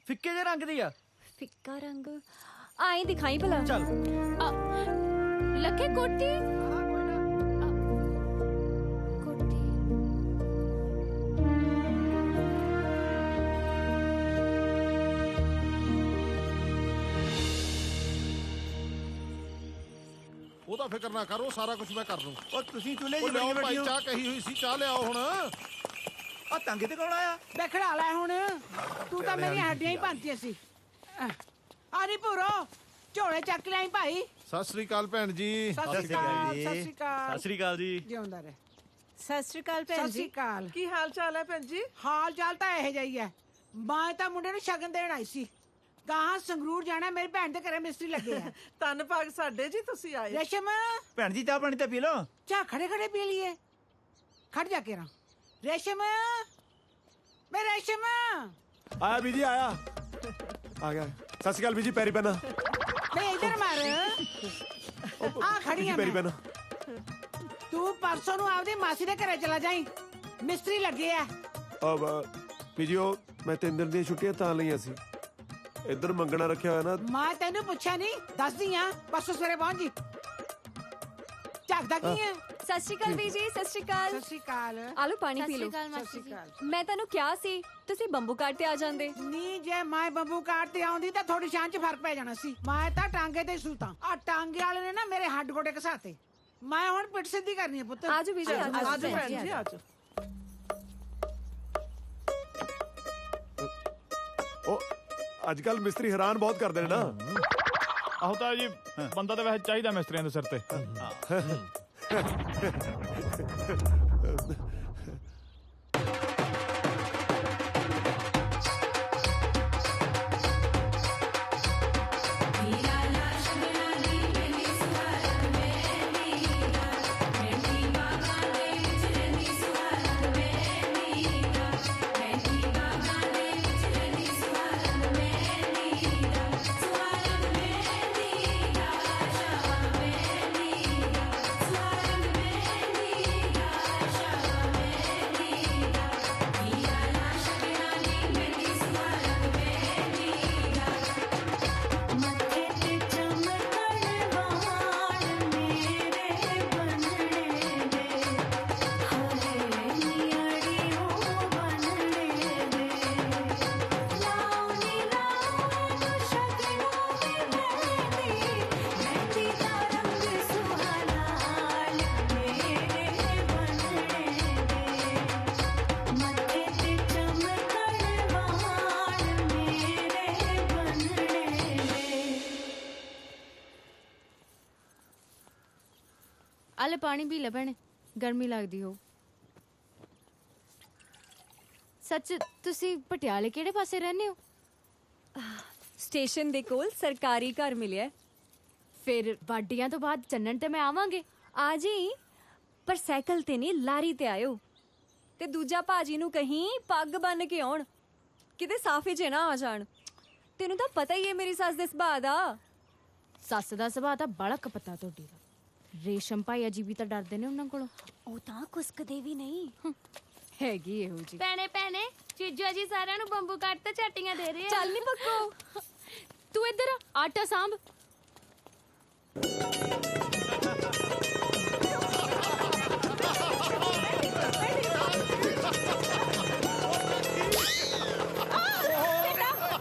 ਫਿੱਕੇ ਜਿਹੇ ਰੰਗ ਦੀ ਆ।
ਫਿੱਕਾ ਰੰਗ ਆਈ ਦਿਖਾਈ ਭਲਾ।
ਚੱਲ
ਲੱਖੇ ਕੋਟੀ।
ਉਹਦਾ ਫਿਕਰ ਨਾ ਕਰੋ, ਸਾਰਾ ਕੁਝ ਮੈਂ ਕਰ ਲੂੰ।
ਉਹ ਤੁਸੀਂ ਚੁੱਲ੍ਹੇ 'ਚ
ਲਿਆਓ
ਬੈਠੇ
ਭਾਈ,
ਹੋ।
ਚਾਹ ਕਹੀ ਹੋਈ ਸੀ, ਚਾਹ ਲਿਆਓ ਹੁਣ।
ਆ ਟਾਂਗੇ ਤੇ ਕੌਣ ਆਇਆ?
ਬੈਖੜਾ ਲੈ ਹੁਣ, ਤੂੰ ਤਾਂ ਮੇਰੀਆਂ ਹੱਡੀਆਂ ਹੀ ਭੰਨਤੀਆਂ ਸੀ। ਆ ਨੀ ਭੂਰੋ, ਝੋਲੇ ਚੱਕ ਲਿਆਈ ਭਾਈ।
ਸਤਿ ਸ੍ਰੀ ਅਕਾਲ ਭੈਣ ਜੀ।
ਸਤਿ ਸ੍ਰੀ ਅਕਾਲ। ਸਤਿ ਸ੍ਰੀ ਅਕਾਲ।
ਸਤਿ ਸ੍ਰੀ ਅਕਾਲ ਜੀ।
ਜਿਉਂਦਾ ਰਹਿ।
ਸਤਿ ਸ਼੍ਰੀ ਅਕਾਲ ਭੈਣ
ਸਤਿ ਸ੍ਰੀ
ਜੀ।
ਅਕਾਲ।
ਕੀ ਹਾਲ ਚਾਲ ਹੈ ਭੈਣ ਜੀ?
ਹਾਲ ਚਾਲ ਤਾਂ ਇਹੋ ਜਿਹਾ ਹੀ ਹੈ। ਮੈਂ ਤਾਂ ਮੁੰਡੇ ਨੂੰ ਸ਼ਗਨ ਦੇਣ ਆਈ ਸੀ। ਗਾਹਾਂ ਸੰਗਰੂਰ ਜਾਣਾ, ਮੇਰੀ ਭੈਣ ਦੇ ਘਰੇ ਮਿਸਤਰੀ ਲੱਗੇ ਆ।
ਧੰਨ ਭਾਗ ਸਾਡੇ ਜੀ ਤੁਸੀਂ ਆਏ।
ਰੇਸ਼ਮ
ਭੈਣ ਜੀ ਚਾਹ ਪਾਣੀ ਤਾਂ ਪੀ ਲਓ।
ਚਾਹ ਖੜੇ ਖੜੇ ਪੀ ਲਈਏ। ਖੜ ਜਾ ਕੇ ਰਾਂ। ਰੇਸ਼ਮ, ਮੈਂ ਰੇਸ਼ਮ।
ਆਇਆ ਬੀਜੀ, ਆਇਆ ਆ ਗਿਆ। ਸਤਿ ਸ਼੍ਰੀ ਅਕਾਲ ਬੀਜੀ, ਪੈਰੀ ਪੈਣਾ।
ਮੈਂ ਇਧਰ ਮਾਰ ਆ ਖੜੀ ਆ
ਪੈਰੀ
ਮੈਂ।
ਪੈਣਾ।
ਤੂੰ ਪਰਸੋਂ ਨੂੰ ਆਪਦੀ ਮਾਸੀ ਦੇ ਘਰੇ ਚਲਾ ਜਾਈਂ, ਮਿਸਤਰੀ ਲੱਗੇ ਆ।
ਬੀਜੀ ਉਹ ਮੈਂ 3 ਦਿਨ ਦੀਆਂ ਛੁੱਟੀਆਂ ਤਾਂ ਲਈਆਂ ਸੀ, ਇੱਧਰ ਮੰਗਣਾ ਰੱਖਿਆ ਹੋਇਆ ਨਾ।
ਮੈਂ ਤੈਨੂੰ ਪੁੱਛਿਆ ਨਹੀਂ, ਦੱਸਦੀ ਆ। ਪਰਸੋਂ ਸਵੇਰੇ ਪਹੁੰਚ ਜੀ। ਝਾਕਦਾ ਕੀ ਹੈ?
ਸਤਿ ਸ਼੍ਰੀ ਅਕਾਲ ਬੀਜੀ। ਸਤਿ ਸ਼੍ਰੀ ਅਕਾਲ।
ਸਤਿ ਸ਼੍ਰੀ ਅਕਾਲ।
ਆਲੂ ਪਾਣੀ ਪੀ ਲਓ।
ਸਤਿ ਸ਼੍ਰੀ ਅਕਾਲ।
ਮੈਂ ਤੈਨੂੰ ਕਿਹਾ ਸੀ ਤੁਸੀਂ ਬੰਬੂ ਕਾਟ ਤੇ ਆ ਜਾਂਦੇ।
ਨਹੀਂ, ਜੇ ਮੈਂ ਬੰਬੂ ਕਾਟ ਤੇ ਆਉਂਦੀ ਤਾਂ ਥੋੜੀ ਸ਼ਾਨ ਚ ਫਰਕ ਪੈ ਜਾਣਾ ਸੀ। ਮੈਂ ਤਾਂ ਟਾਂਗੇ ਤੇ ਸੂਤਾਂ। ਆ ਟਾਂਗੇ ਵਾਲੇ ਨੇ ਨਾ ਮੇਰੇ ਹੱਡ ਗੋਡੇ ਘਸਾਤੇ। ਮੈਂ ਹੁਣ ਪਿੱਠ ਸਿੱਧੀ ਕਰਨੀ ਹੈ ਪੁੱਤ।
ਆਜੋ ਬੀਜੀ,
ਆਜੋ ਭੈਣ ਜੀ,
ਆਜੋ।
ਉਹ ਅੱਜ ਕੱਲ ਮਿਸਤਰੀ ਹੈਰਾਨ ਬਹੁਤ ਕਰਦੇ ਨੇ ਨਾ।
ਆਹੋ ਤਾਂ ਜੀ, ਬੰਦਾ ਤਾਂ ਵੈਸੇ ਚਾਹੀਦਾ ਮਿਸਤਰੀਆਂ ਦੇ ਸਿਰ ਤੇ।
ਆਲੇ ਪਾਣੀ ਪੀ ਲੈ ਭੈਣੇ, ਗਰਮੀ ਲੱਗਦੀ ਹੋ। ਸੱਚ, ਤੁਸੀਂ ਪਟਿਆਲੇ ਕਿਹੜੇ ਪਾਸੇ ਰਹਿੰਦੇ ਹੋ?
ਸਟੇਸ਼ਨ ਦੇ ਕੋਲ ਸਰਕਾਰੀ ਘਰ ਮਿਲਿਆ।
ਫਿਰ ਵਾਢੀਆਂ ਤੋਂ ਬਾਅਦ ਚੰਨਣ ਤੇ ਮੈਂ ਆਵਾਂਗੇ।
ਆ ਜੀ, ਪਰ ਸਾਈਕਲ ਤੇ ਨਹੀਂ, ਲਾਰੀ ਤੇ ਆਇਓ। ਤੇ ਦੂਜਾ ਭਾਜੀ ਨੂੰ ਕਹੀਂ ਪੱਗ ਬੰਨ ਕੇ ਆਉਣ, ਕਿਤੇ ਸਾਫੇ 'ਚ ਨਾ ਆ ਜਾਣ। ਤੈਨੂੰ ਤਾਂ ਪਤਾ ਹੀ ਹੈ ਮੇਰੀ ਸੱਸ ਦੇ ਸੁਭਾਅ ਦਾ।
ਸੱਸ ਦਾ ਸੁਭਾਅ ਤਾਂ ਬੜਾ ਕਪੱਤਾ ਤੁਹਾਡੀ ਦਾ। ਰੇਸ਼ਮ ਭਾਈ ਜੀ ਵੀ ਤਾਂ ਡਰਦੇ ਨੇ ਉਹਨਾਂ ਕੋਲੋਂ।
ਉਹ ਤਾਂ ਕੁਸਕਦੇ ਵੀ ਨਹੀਂ
ਹੈਗੀ ਇਹੋ ਜੀ।
ਭੈਣੇ ਭੈਣੇ, ਚੀਜੂ ਜੀ ਸਾਰਿਆਂ ਨੂੰ ਬੰਬੂ ਕੱਟ ਤੇ ਝਾਟੀਆਂ ਦੇ ਰਹੇ ਆ।
ਚੱਲ ਨੀ ਪੱਕੋ,
ਤੂੰ ਇੱਧਰ ਆਟਾ ਸਾਂਭ।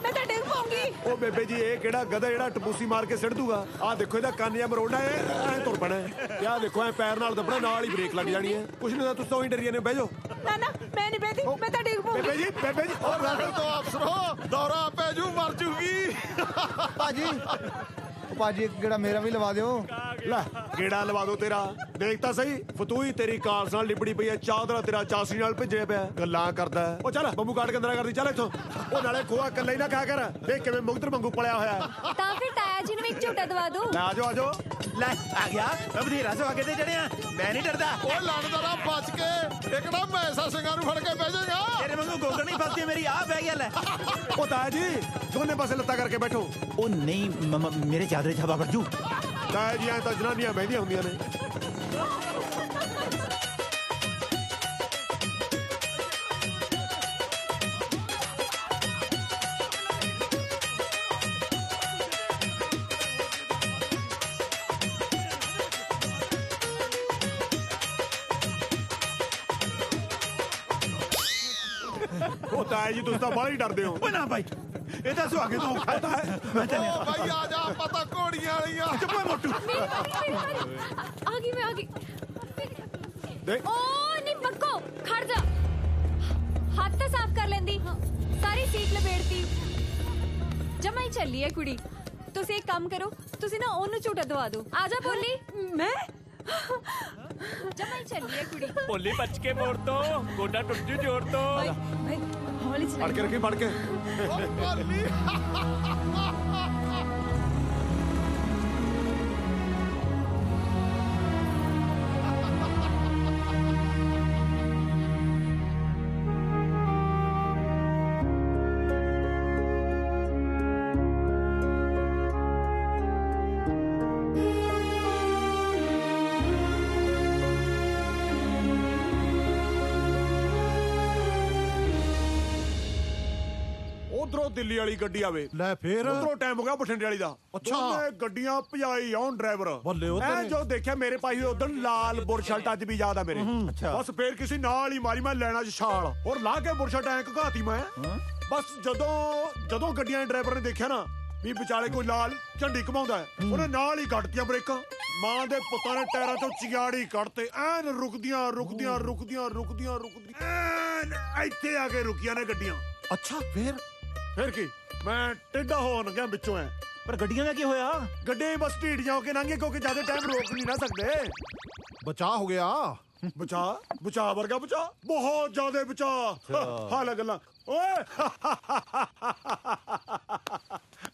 ਮੈਂ ਤਾਂ ਡਿੱਗ ਪਾਉਂਗੀ।
ਉਹ ਬੇਬੇ ਜੀ, ਇਹ ਕਿਹੜਾ ਗਧਾ ਜਿਹੜਾ ਟਪੂਸੀ ਮਾਰ ਕੇ ਸਿੱਟ ਦੂਗਾ। ਆਹ ਦੇਖੋ ਇਹਦਾ ਕੰਨ ਜਾਂ ਮਰੋੜਾ ਐ ਤੁਰ ਪੈਣਾ। ਤੇ ਆਹ ਦੇਖੋ ਐ ਪੈਰ ਨਾਲ ਦੱਬਣਾ, ਨਾਲ ਹੀ ਬ੍ਰੇਕ ਲੱਗ ਜਾਣੀ ਹੈ। ਕੁਛ ਨਹੀਂ ਤਾਂ ਤੁਸੀਂ ਤਾਂ ਹੀ ਡਰੀਏ ਨੇ। ਬਹਿ ਜਾਓ।
ਨਾ ਨਾ ਮੈਂ ਨਹੀਂ ਬੈਠੀ, ਮੈਂ ਤਾਂ ਡਿੱਗ ਪਊਂਗੀ।
ਬੇਬੇ ਜੀ, ਬੇਬੇ ਜੀ,
ਉਹ ਬੈਠੋ ਤੋਂ ਅਫਸਰੋ, ਦੌਰਾ ਪੈ ਜੂ, ਮਰ ਜੂਗੀ।
ਭਾਜੀ ਇੱਕ ਗੇੜਾ ਮੇਰਾ ਵੀ ਲਵਾ ਦਿਓ।
ਲੈ ਗੇੜਾ ਲਵਾ ਦੋ ਤੇਰਾ। ਦੇਖ ਤਾਂ ਸਹੀ, ਫਤੂਈ ਤੇਰੀ ਕਾਲਸ ਨਾਲ ਲਿਬੜੀ ਪਈ ਐ। ਚਾਦਰਾ ਤੇਰਾ ਚਾਸੀ ਨਾਲ ਭਿੱਜਿਆ ਪਿਆ, ਗੱਲਾਂ ਕਰਦਾ। ਉਹ ਚੱਲ ਬੰਬੂ ਕਾਟ ਕੇ ਅੰਦਰ ਕਰਦੀ, ਚੱਲ ਇੱਥੋਂ। ਉਹ ਨਾਲੇ ਖੋਆ ਇਕੱਲੇ ਹੀ ਨਾ ਖਾ ਕਰ, ਦੇਖ ਕਿਵੇਂ ਮੁਗਦਰ ਵਾਂਗੂ ਪਲਿਆ ਹੋਇਆ।
ਤਾਂ ਫਿਰ ਤਾਇਆ ਜੀ ਨੂੰ ਵੀ ਇੱਕ ਝੂਟਾ ਦਵਾ ਦੋ।
ਲੈ ਆ ਜਾਓ, ਆ ਜਾਓ।
ਲੈ ਆ ਗਿਆ, ਮੈਂ ਬਧੇਰਾ ਸਵਾਗੇ ਤੇ ਚੜਿਆ, ਮੈਂ ਨਹੀਂ ਡਰਦਾ।
ਉਹ ਲੜਦਾ ਬਚ ਕੇ, ਇੱਕ ਨਾ ਮੈਸਾ ਸਿੰਘਾਂ ਨੂੰ ਫੜ ਕੇ ਬਹਿ ਜਾਏਗਾ।
ਤੇਰੇ ਵਾਂਗੂ ਗੋਗਲ ਨਹੀਂ ਫਸਦੀ ਮੇਰੀ, ਆ ਬਹਿ ਗਿਆ। ਲੈ
ਉਹ ਤਾਇਆ ਜੀ ਦੋਨੇ ਪਾਸੇ ਲੱਤਾਂ ਕਰਕੇ ਬੈਠੋ।
ਉਹ ਨਹੀਂ ਮੇਰੇ ਚਾਦਰੇ ਛਾਵਾ ਵਰਜੂ।
ਤਾਇਆ ਜੀ ਐ ਤਾਂ ਜਨਾਨੀਆਂ ਬਹਿੰਦੀਆਂ ਹੁੰਦੀਆਂ ਨੇ। ਉਹ ਤਾਇਆ ਜੀ ਤੁਸੀਂ ਤਾਂ ਬਾਹਲੀ ਡਰਦੇ ਹੋ।
ਓਏ ਨਾ ਭਾਈ, ਇਹ ਤਾਂ ਸੁਹਾਗੇ ਤੋਂ ਖਾਤਾ ਹੈ। ਮੈਂ ਚੱਲਿਆ।
ਉਹ ਭਾਈ ਆ ਜਾ, ਪਤਾ ਘੋੜੀਆਂ ਵਾਲੀਆਂ।
ਚੁੱਪ ਓਏ ਮੋਟੂ।
ਆ ਗਈ ਮੈਂ ਆ ਗਈ।
ਦੇਖ
ਓ ਨਹੀਂ ਬੱਕੋ, ਖੜ ਜਾ। ਹੱਥ ਤਾਂ ਸਾਫ਼ ਕਰ ਲੈਂਦੀ, ਸਾਰੀ ਸੀਟ ਲਪੇੜਤੀ। ਜਮਾਂ ਹੀ ਚੱਲੀ ਹੈ ਕੁੜੀ। ਤੁਸੀਂ ਇੱਕ ਕੰਮ ਕਰੋ, ਤੁਸੀਂ ਨਾ ਉਹਨੂੰ ਝੂਟਾ ਦਵਾ ਦਿਓ। ਆ ਜਾ ਭੋਲੀ।
ਮੈਂ
ਜਮਾਂ ਹੀ ਚੱਲੀ ਹੈ ਕੁੜੀ।
ਭੋਲੀ ਬਚ ਕੇ ਮੋੜ ਤੋਂ, ਗੋਡਾ ਟੁੱਟ ਜੂ ਜੋੜ ਤੋਂ।
ਹੌਲੀ
ਫੜ ਕੇ ਰੱਖੀ, ਫੜ ਕੇ। ਉਧਰੋਂ ਦਿੱਲੀ ਵਾਲੀ ਗੱਡੀ ਆਵੇ।
ਲੈ ਫੇਰ
ਉਧਰੋਂ ਟਾਈਮ ਹੋ ਗਿਆ ਬਠਿੰਡੇ ਵਾਲੀ ਦਾ। ਦੋਨੇ ਗੱਡੀਆਂ ਭਜਾਈ ਆਉਣ ਡਰਾਈਵਰ। ਮੈਂ ਜੋ ਦੇਖਿਆ ਮੇਰੇ ਪਾਈ ਹੋਏ ਉਦੋਂ ਲਾਲ ਬੁਰਸ਼ਲਟ ਅੱਜ ਵੀ ਯਾਦ ਆ ਮੇਰੇ। ਬਸ ਫੇਰ ਕਿਸੇ ਨਾਲ ਹੀ ਮਾਰੀ ਮੈਂ ਲੈਣਾ ਚ ਛਾਲ, ਔਰ ਲਾ ਕੇ ਬੁਰਸ਼ਲਟ ਐ ਘਾਤੀ ਮੈਂ। ਬਸ ਜਦੋਂ ਗੱਡੀਆਂ ਦੇ ਡਰਾਈਵਰ ਨੇ ਦੇਖਿਆ ਨਾ ਵੀ ਵਿਚਾਲੇ ਕੋਈ ਲਾਲ ਝੰਡੀ ਘਮਾਉਂਦਾ, ਉਹਨੇ ਨਾਲ ਹੀ ਕੱਟਤੀਆਂ ਬ੍ਰੇਕਾਂ। ਮਾਂ ਦੇ ਪੁੱਤਾਂ ਨੇ ਟਾਇਰਾਂ ਤੋਂ ਚਿਗਾੜੀ ਕੱਢਤੇ, ਐਨ ਰੁਕਦੀਆਂ ਐਨ ਇੱਥੇ ਆ ਕੇ ਰੁਕੀਆਂ ਨੇ ਗੱਡੀਆਂ।
ਅੱਛਾ
ਫਿਰ ਕੀ, ਮੈਂ ਟੇਢਾ ਹੋ ਲੱਗਿਆ ਵਿੱਚੋਂ ਐ।
ਪਰ ਗੱਡੀਆਂ ਦਾ ਕੀ ਹੋਇਆ?
ਗੱਡੇ ਬਸ ਢੀਡ ਜਾ ਕੇ ਲੰਘੇ, ਕਿਉਂਕਿ ਜ਼ਿਆਦਾ ਟਾਈਮ ਰੋਕ ਨਹੀਂ ਨਾ ਸਕਦੇ।
ਬਚਾ ਹੋ ਗਿਆ।
ਬਚਾ ਵਰਗਾ ਬਚਾ, ਬਹੁਤ ਜ਼ਿਆਦਾ ਬਚਾ। ਹਾਲ ਗੱਲਾਂ। ਓਏ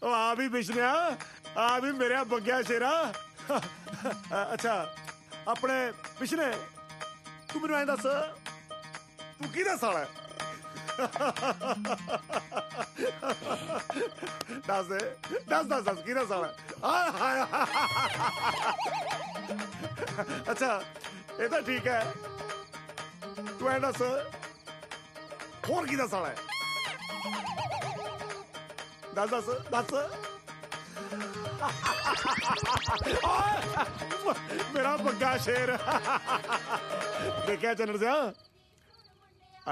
ਉਹ ਆ ਵੀ ਬਿਸ਼ਨਿਆ, ਆ ਵੀ ਮੇਰਾ ਬੱਗਿਆ ਸ਼ੇਰਾ। ਅੱਛਾ ਆਪਣੇ ਬਿਸ਼ਨੇ, ਤੂੰ ਮੈਨੂੰ ਐਂ ਦੱਸ, ਤੂੰ ਕਿਹਦਾ ਸਾਲਾ ਹੈ? ਦੱਸ ਕਿਹਦਾ ਸਾਲਾ? ਅੱਛਾ ਇਹ ਤਾਂ ਠੀਕ ਹੈ, ਤੂੰ ਐਂ ਦੱਸ ਹੋਰ ਕਿਹਦਾ ਸਾਲਾ ਹੈ? ਦੱਸ। ਮੇਰਾ ਬੱਗਾ ਸ਼ੇਰ। ਦੇਖਿਆ ਚੰਨਰ ਸਿਆ,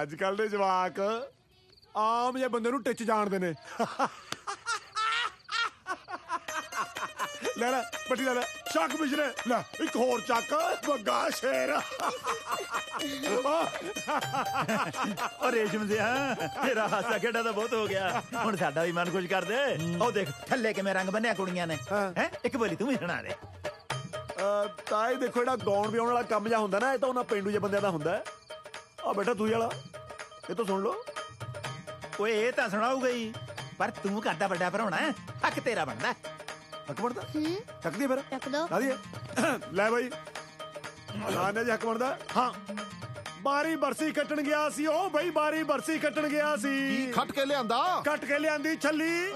ਅੱਜ ਕੱਲ ਦੇ ਜਵਾਕ ਆਮ ਜਿਹੇ ਬੰਦੇ ਨੂੰ ਟਿੱਚ ਜਾਣਦੇ ਨੇ। ਲੈ ਪੱਟੀ ਲੈ ਚੱਕ ਪਿਛਲੇ, ਲੈ ਇੱਕ ਹੋਰ ਚੱਕ, ਬੱਗਾ ਸ਼ੇਰ।
ਉਹ ਰੇਸ਼ਮ ਸਿਆ, ਤੇਰਾ ਹਾਸਾ ਖੇਡਾ ਤਾਂ ਬਹੁਤ ਹੋ ਗਿਆ, ਹੁਣ ਸਾਡਾ ਵੀ ਮਨ ਖੁਸ਼ ਕਰ ਦੇ। ਉਹ ਦੇਖ ਥੱਲੇ ਕਿਵੇਂ ਰੰਗ ਬੰਨਿਆ ਕੁੜੀਆਂ ਨੇ। ਹੈ ਇੱਕ ਬੋਲੀ ਤੂੰ ਵੀ ਸੁਣਾ ਦੇ।
ਤਾਂ ਇਹ ਦੇਖੋ, ਜਿਹੜਾ ਗਾਉਣ ਵਿਆਉਣ ਵਾਲਾ ਕੰਮ ਜਿਹਾ ਹੁੰਦਾ ਨਾ, ਇਹ ਤਾਂ ਉਹਨਾਂ ਪਿੰਡੂ ਜਿਹੇ ਬੰਦਿਆਂ ਦਾ ਹੁੰਦਾ। ਆ ਬੈਠਾ ਤੂੰ ਵਾਲਾ, ਇਹ ਤਾਂ ਸੁਣ ਲਓ।
ਓਏ ਇਹ ਤਾਂ ਸੁਣਾਊਗਾ ਹੀ, ਪਰ ਤੂੰ ਕਰਦਾ ਵੱਡਾ ਭਰਾਉਣਾ, ਹੱਕ ਤੇਰਾ ਬਣਦਾ।
ਹੱਕ ਬਣਦਾ? ਚੱਕਦੀ ਫਿਰ
ਚੱਕ ਦੋ।
ਲੈ ਬਾਈ, ਆਨੇ ਜੀ ਹੱਕ ਬਣਦਾ। ਹਾਂ, ਬਾਰੀ ਬਰਸੀ ਕੱਟਣ ਗਿਆ ਸੀ। ਉਹ ਬਈ ਬਾਰੀ ਬਰਸੀ ਕੱਟਣ ਗਿਆ ਸੀ।
ਖੱਟ ਕੇ ਲਿਆਂਦਾ? ਕੱਟ
ਕੇ ਲਿਆਂਦੀ ਛੱਲੀ।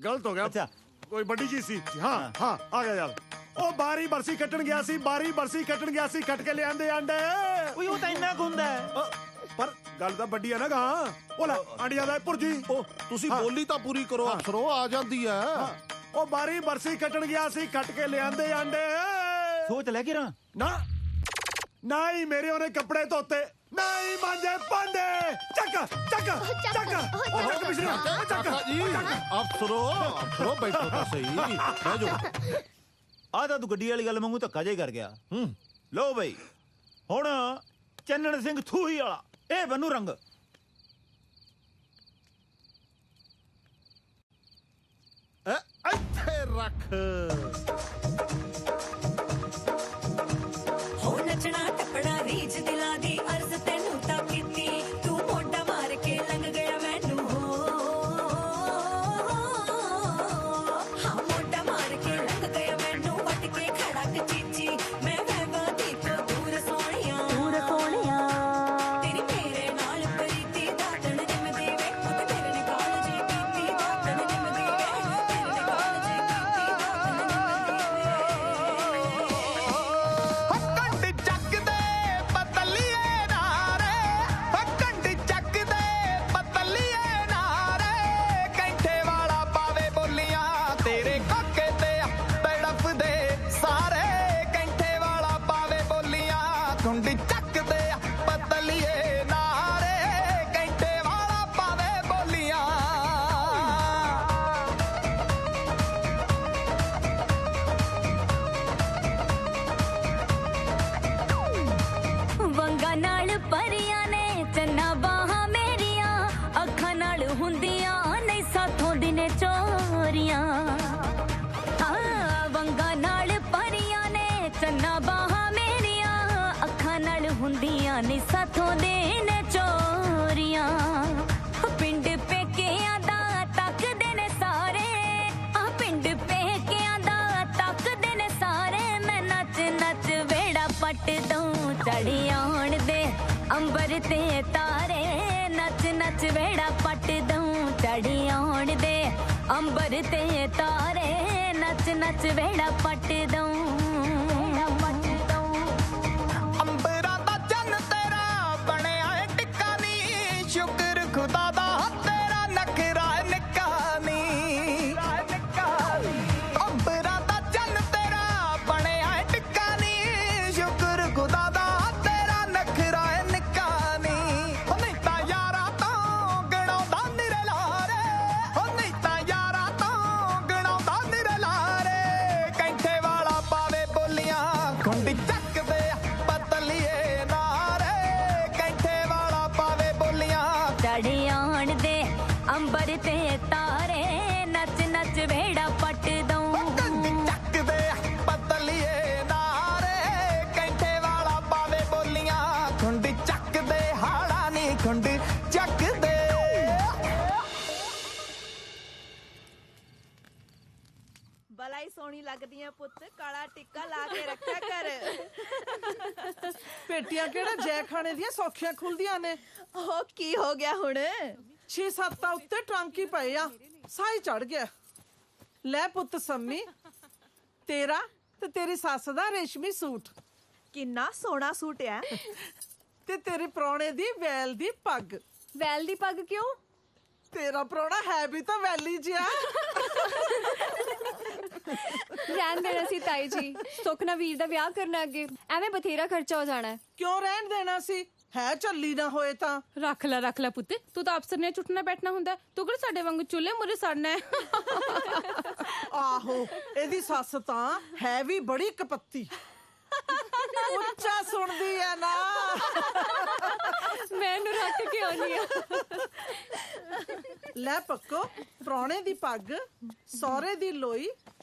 ਗਲਤ ਹੋ ਗਿਆ। ਅੱਛਾ ਕੋਈ ਵੱਡੀ ਚੀਜ਼ ਸੀ। ਹਾਂ ਆ ਗਿਆ ਯਾਰ। ਉਹ ਬਾਰੀ ਬਰਸੀ ਕੱਟਣ ਗਿਆ ਸੀ, ਕੱਟ ਕੇ ਲਿਆਂਦੇ ਆਂਡੇ।
ਉਹ ਤਾਂ ਇੰਨਾ ਗੁੰਦਾ
ਪਰ ਗੱਲ ਤਾਂ ਵੱਡੀ ਆ ਨਾ ਗਾਂ। ਉਹ ਲੈ ਆਂਡੀਆਂ ਦਾ ਭੁਰਜੀ।
ਤੁਸੀਂ ਬੋਲੀ ਤਾਂ ਪੂਰੀ ਕਰੋ ਅਫਸਰੋ, ਆ ਜਾਂਦੀ ਐ।
ਉਹ ਬਾਰੀ ਬਰਸੀ ਕੱਟਣ ਗਿਆ ਸੀ, ਕੱਟ ਕੇ ਲਿਆਂਦੇ ਆਂਡੇ।
ਸੋਚ ਲੈ ਕੇ ਨਾ
ਹੀ ਮੇਰੇ ਉਹਨੇ ਕੱਪੜੇ ਧੋਤੇ। ਨਹੀਂ ਮਾਂਜੇ ਪਾਂਡੇ ਚੱਕ ਚੱਕ ਚੱਕ ਉਹ ਕਮਿਸ਼ਨਰ ਚੱਕ
ਜੀ ਅਫਸਰੋ ਬੈਠੋ ਤਾਂ ਸਹੀ ਬਹਿ ਜਾਓ ਆ ਤਾਂ ਤੂੰ ਗੱਡੀ ਵਾਲੀ ਗੱਲ ਵਾਂਗੂ ਧੱਕਾ ਜਿਹਾ ਕਰ ਗਿਆ ਲੋ ਬਈ ਹੁਣ ਚੰਨਣ ਸਿੰਘ ਥੂਹੀ ਵਾਲਾ ਇਹ ਬੰਨੂ ਰੰਗ
ਇੱਥੇ ਰੱਖ
ਹੋ ਨੱਚਣਾ ਟੱਪਣਾ ਰੀਝ ਦਿਲਾਂ ਦੀ ਅਰਜ਼ ਤੈਨੂੰ ਤਾਂ ਕੀਤੀ ਤੂੰ ਮੋਢਾ ਮਾਰ ਕੇ ਲੰਘ ਗਿਆ ਮੈਨੂੰ ਹੋ ਹਾਂ ਮੋਢਾ ਮਾਰ ਕੇ ਲੰਘ ਗਿਆ ਮੈਨੂੰ ਵੱਟ ਕੇ ਖੜਾ ਚੀਚੀ ਮੈਂ ਵਹਿਵਾਂ ਦੀ ਤੋਂ ਦੂਰ ਸੋਹਣਿਆ ਤੇਰੀ ਮੇਰੇ ਨਾਲ ਪ੍ਰੀਤੀ ਦਾਤਣ ਜਿਮਦੀ ਵੇ ਪੁੱਤ ਤੇਰੇ ਨੇ ਕਾਲਜ ਕੀਤੀ ਦਾਤਣ ਜਿਮਦੀ ਵੇ ਤੇਰੇ ਨੇ ਕਾਲਜ ਕੀਤੀ ਦਾਤਣ
ਕੰਢ ਚੱਕਦੇ ਪਤਲੀਏ ਨਾਰੇ ਕੰਢ ਚੱਕਦੇ ਪਤਲੀਏ ਨਾਰੇ ਕੈਂਠੇ ਵਾਲਾ ਪਾਵੇ ਬੋਲੀਆਂ ਤੇਰੇ ਕਾਕੇ ਤੇ ਤੜਫਦੇ ਸਾਰੇ ਕੈਂਠੇ ਵਾਲਾ ਪਾਵੇ ਬੋਲੀਆਂ ਕੰਢ ਚੱਕਦੇ ਪਤਲੀਏ ਨਾਰੇ ਕੈਂਠੇ ਵਾਲਾ ਪਾਵੇ ਬੋਲੀਆਂ
ਵੰਗਾਂ ਨਾਲ ਪਰੀਆਂ ਨੇ ਚੰਨਾ ਬਾਹਾਂ ਮੇਰੀਆਂ ਅੱਖਾਂ ਨਾਲ ਹੁੰਦੀਆਂ ਨਹੀਂ ਸਾਥੋਂ ਦਿਨੇ ਚੋਰੀਆਂ ਵੰਗਾਂ ਨਾਲ ਪਰੀਆਂ ਨੇ ਚੰਨਾ ਬਾਹਾਂ ਮੇਰੀਆਂ ਅੱਖਾਂ ਨਾਲ ਹੁੰਦੀਆਂ ਨਹੀਂ ਸਾਥੋਂ ਦਿਨੇ ਚੋਰੀਆਂ ਪਿੰਡ ਪੇਕਿਆਂ ਦਾ ਤੱਕਦੇ ਨੇ ਸਾਰੇ ਪਿੰਡ ਪੇਕਿਆਂ ਦਾ ਤੱਕਦੇ ਨੇ ਸਾਰੇ ਮੈਂ ਨੱਚ ਨੱਚ ਵੇੜਾ ਪੱਟ ਦੂੰ ਚੜੀ ਆਉਣ ਦੇ ਅੰਬਰ ਤੇ ਤਾਰੇ ਨੱਚ ਨੱਚ ਵੇੜਾ ਪੱਟ ਦੂੰ ਚੜੀ ਆਉਣ ਦੇ ਅੰਬਰ ਤੇ ਤਾਰੇ ਨੱਚ ਨੱਚ ਵੇੜਾ ਪੱਟ ਦੂੰ
ਅੰਬਰਾਂ ਦਾ ਚੰਨ ਤੇਰਾ ਬਣਿਆ ਏ ਟਿੱਕਾ ਨੀ ਸ਼ੁਕਰ ਖੁਦਾ ਦਾ ਤੇਰਾ ਨਖਰਾ ਨਿੱਕਾ ਨੀ ਅੰਬਰਾਂ ਦਾ ਚੰਨ ਤੇਰਾ ਬਣਿਆ ਏ ਟਿੱਕਾ ਨੀ ਸ਼ੁਕਰ ਖੁਦਾ ਦਾ ਤੇਰਾ ਨਖਰਾ ਨਿੱਕਾ ਨੀ ਉਹ ਨਹੀਂ ਤਾਂ ਯਾਰਾਂ ਤੋਂ ਗਣਾਉਂਦਾ ਨਿਰੇ ਲਾਰੇ ਉਹ ਨਹੀਂ ਤਾਂ ਯਾਰਾਂ ਤੋਂ ਗਣਾਉਂਦਾ ਨਿਰੇ ਲਾਰੇ ਕੈਂਠੇ ਵਾਲਾ ਪਾਵੇ ਬੋਲੀਆਂ ਖੁੰਡੀ ਚੱਕਦੇ ਪਤਲੀਏ ਨਾਰੇ ਕੈਂਠੇ ਵਾਲਾ ਪਾਵੇ ਬੋਲੀਆਂ
ਚੜੀ ਆਉਣ ਦੇ ਅੰਬਰ ਤੇ ਤਾਰੇ ਨੱਚ ਨੱਚ ਵੇੜਾ ਪੱਟ ਦੂੰ
ਚੱਕਦੇ ਪਤਲੀਏ ਨਾਰੇ ਕੈਂਠੇ ਵਾਲਾ ਪਾਵੇ ਬੋਲੀਆਂ ਖੁੰਡੀ ਚੱਕਦੇ ਹਾੜਾ ਨਹੀਂ ਖੁੰਡੀ ਚੱਕਦੇ
ਬਲਾਈ ਸੋਹਣੀ ਲੱਗਦੀਆਂ ਪੁੱਤ ਕਾਲਾ ਟਿੱਕਾ ਲਾ ਕੇ ਰੱਖਿਆ ਕਰ
ਪੇਟੀਆਂ ਕਿਹੜਾ ਜੈ ਖਾਣੇ ਦੀਆਂ ਸੌਖੀਆਂ ਖੁੱਲਦੀਆਂ ਨੇ
ਉਹ ਕੀ ਹੋ ਗਿਆ ਹੁਣ
6-7 ਤਾਂ ਉੱਤੇ ਟਾਂਕੀ ਪਏ ਆ ਸਾਈ ਚੜ ਗਿਆ ਲੈ ਪੁੱਤ ਸੰਮੀ ਤੇਰਾ ਤੇ ਤੇਰੀ ਸੱਸ ਦਾ ਰੇਸ਼ਮੀ ਸੂਟ
ਕਿੰਨਾ ਸੋਹਣਾ ਸੂਟ ਆ
ਤੇ ਤੇਰੇ ਪ੍ਰਾਹੁਣੇ ਦੀ ਵੈਲ ਦੀ ਪੱਗ
ਵੈਲ ਦੀ ਪੱਗ ਕਿਉਂ
ਤੇਰਾ ਪ੍ਰਾਹੁਣਾ ਹੈ ਵੀ ਤਾਂ ਵੈਲੀ ਜਿਹਾ
ਰਹਿਣ ਦੇਣਾ ਸੀ ਤਾਈ ਜੀ ਸੁਖਨਾ ਵੀਰ ਦਾ ਵਿਆਹ ਕਰਨਾ ਅੱਗੇ ਐਵੇਂ ਬਥੇਰਾ ਖਰਚਾ ਹੋ ਜਾਣਾ
ਕਿਉਂ ਰਹਿਣ ਦੇਣਾ ਸੀ ਹੈ ਝੱਲੀ ਨਾ ਹੋਏ ਤਾਂ
ਰੱਖ ਲੈ ਪੁੱਤ ਤੂੰ ਤਾਂ ਅਫਸਰ ਨੇ ਚੁੱਟਣਾ ਬੈਠਣਾ ਹੁੰਦਾ ਤੂੰ ਕਿਹੜਾ ਸਾਡੇ ਵਾਂਗੂ ਚੁੱਲ੍ਹੇ ਮੁਰੇ ਸੜਨਾ ਹੈ
ਆਹੋ ਇਹਦੀ ਸੱਸ ਤਾਂ ਹੈ ਵੀ ਬੜੀ ਕਪੱਤੀ ਉੱਚਾ ਸੁਣਦੀ ਆ ਨਾ
ਮੈਨੂੰ ਰੱਖ ਕੇ ਆਉਣੀ ਆ
ਲੈ ਪੱਕੋ ਪ੍ਰਾਹੁਣੇ ਦੀ ਪੱਗ ਸਹੁਰੇ ਦੀ ਲੋਈ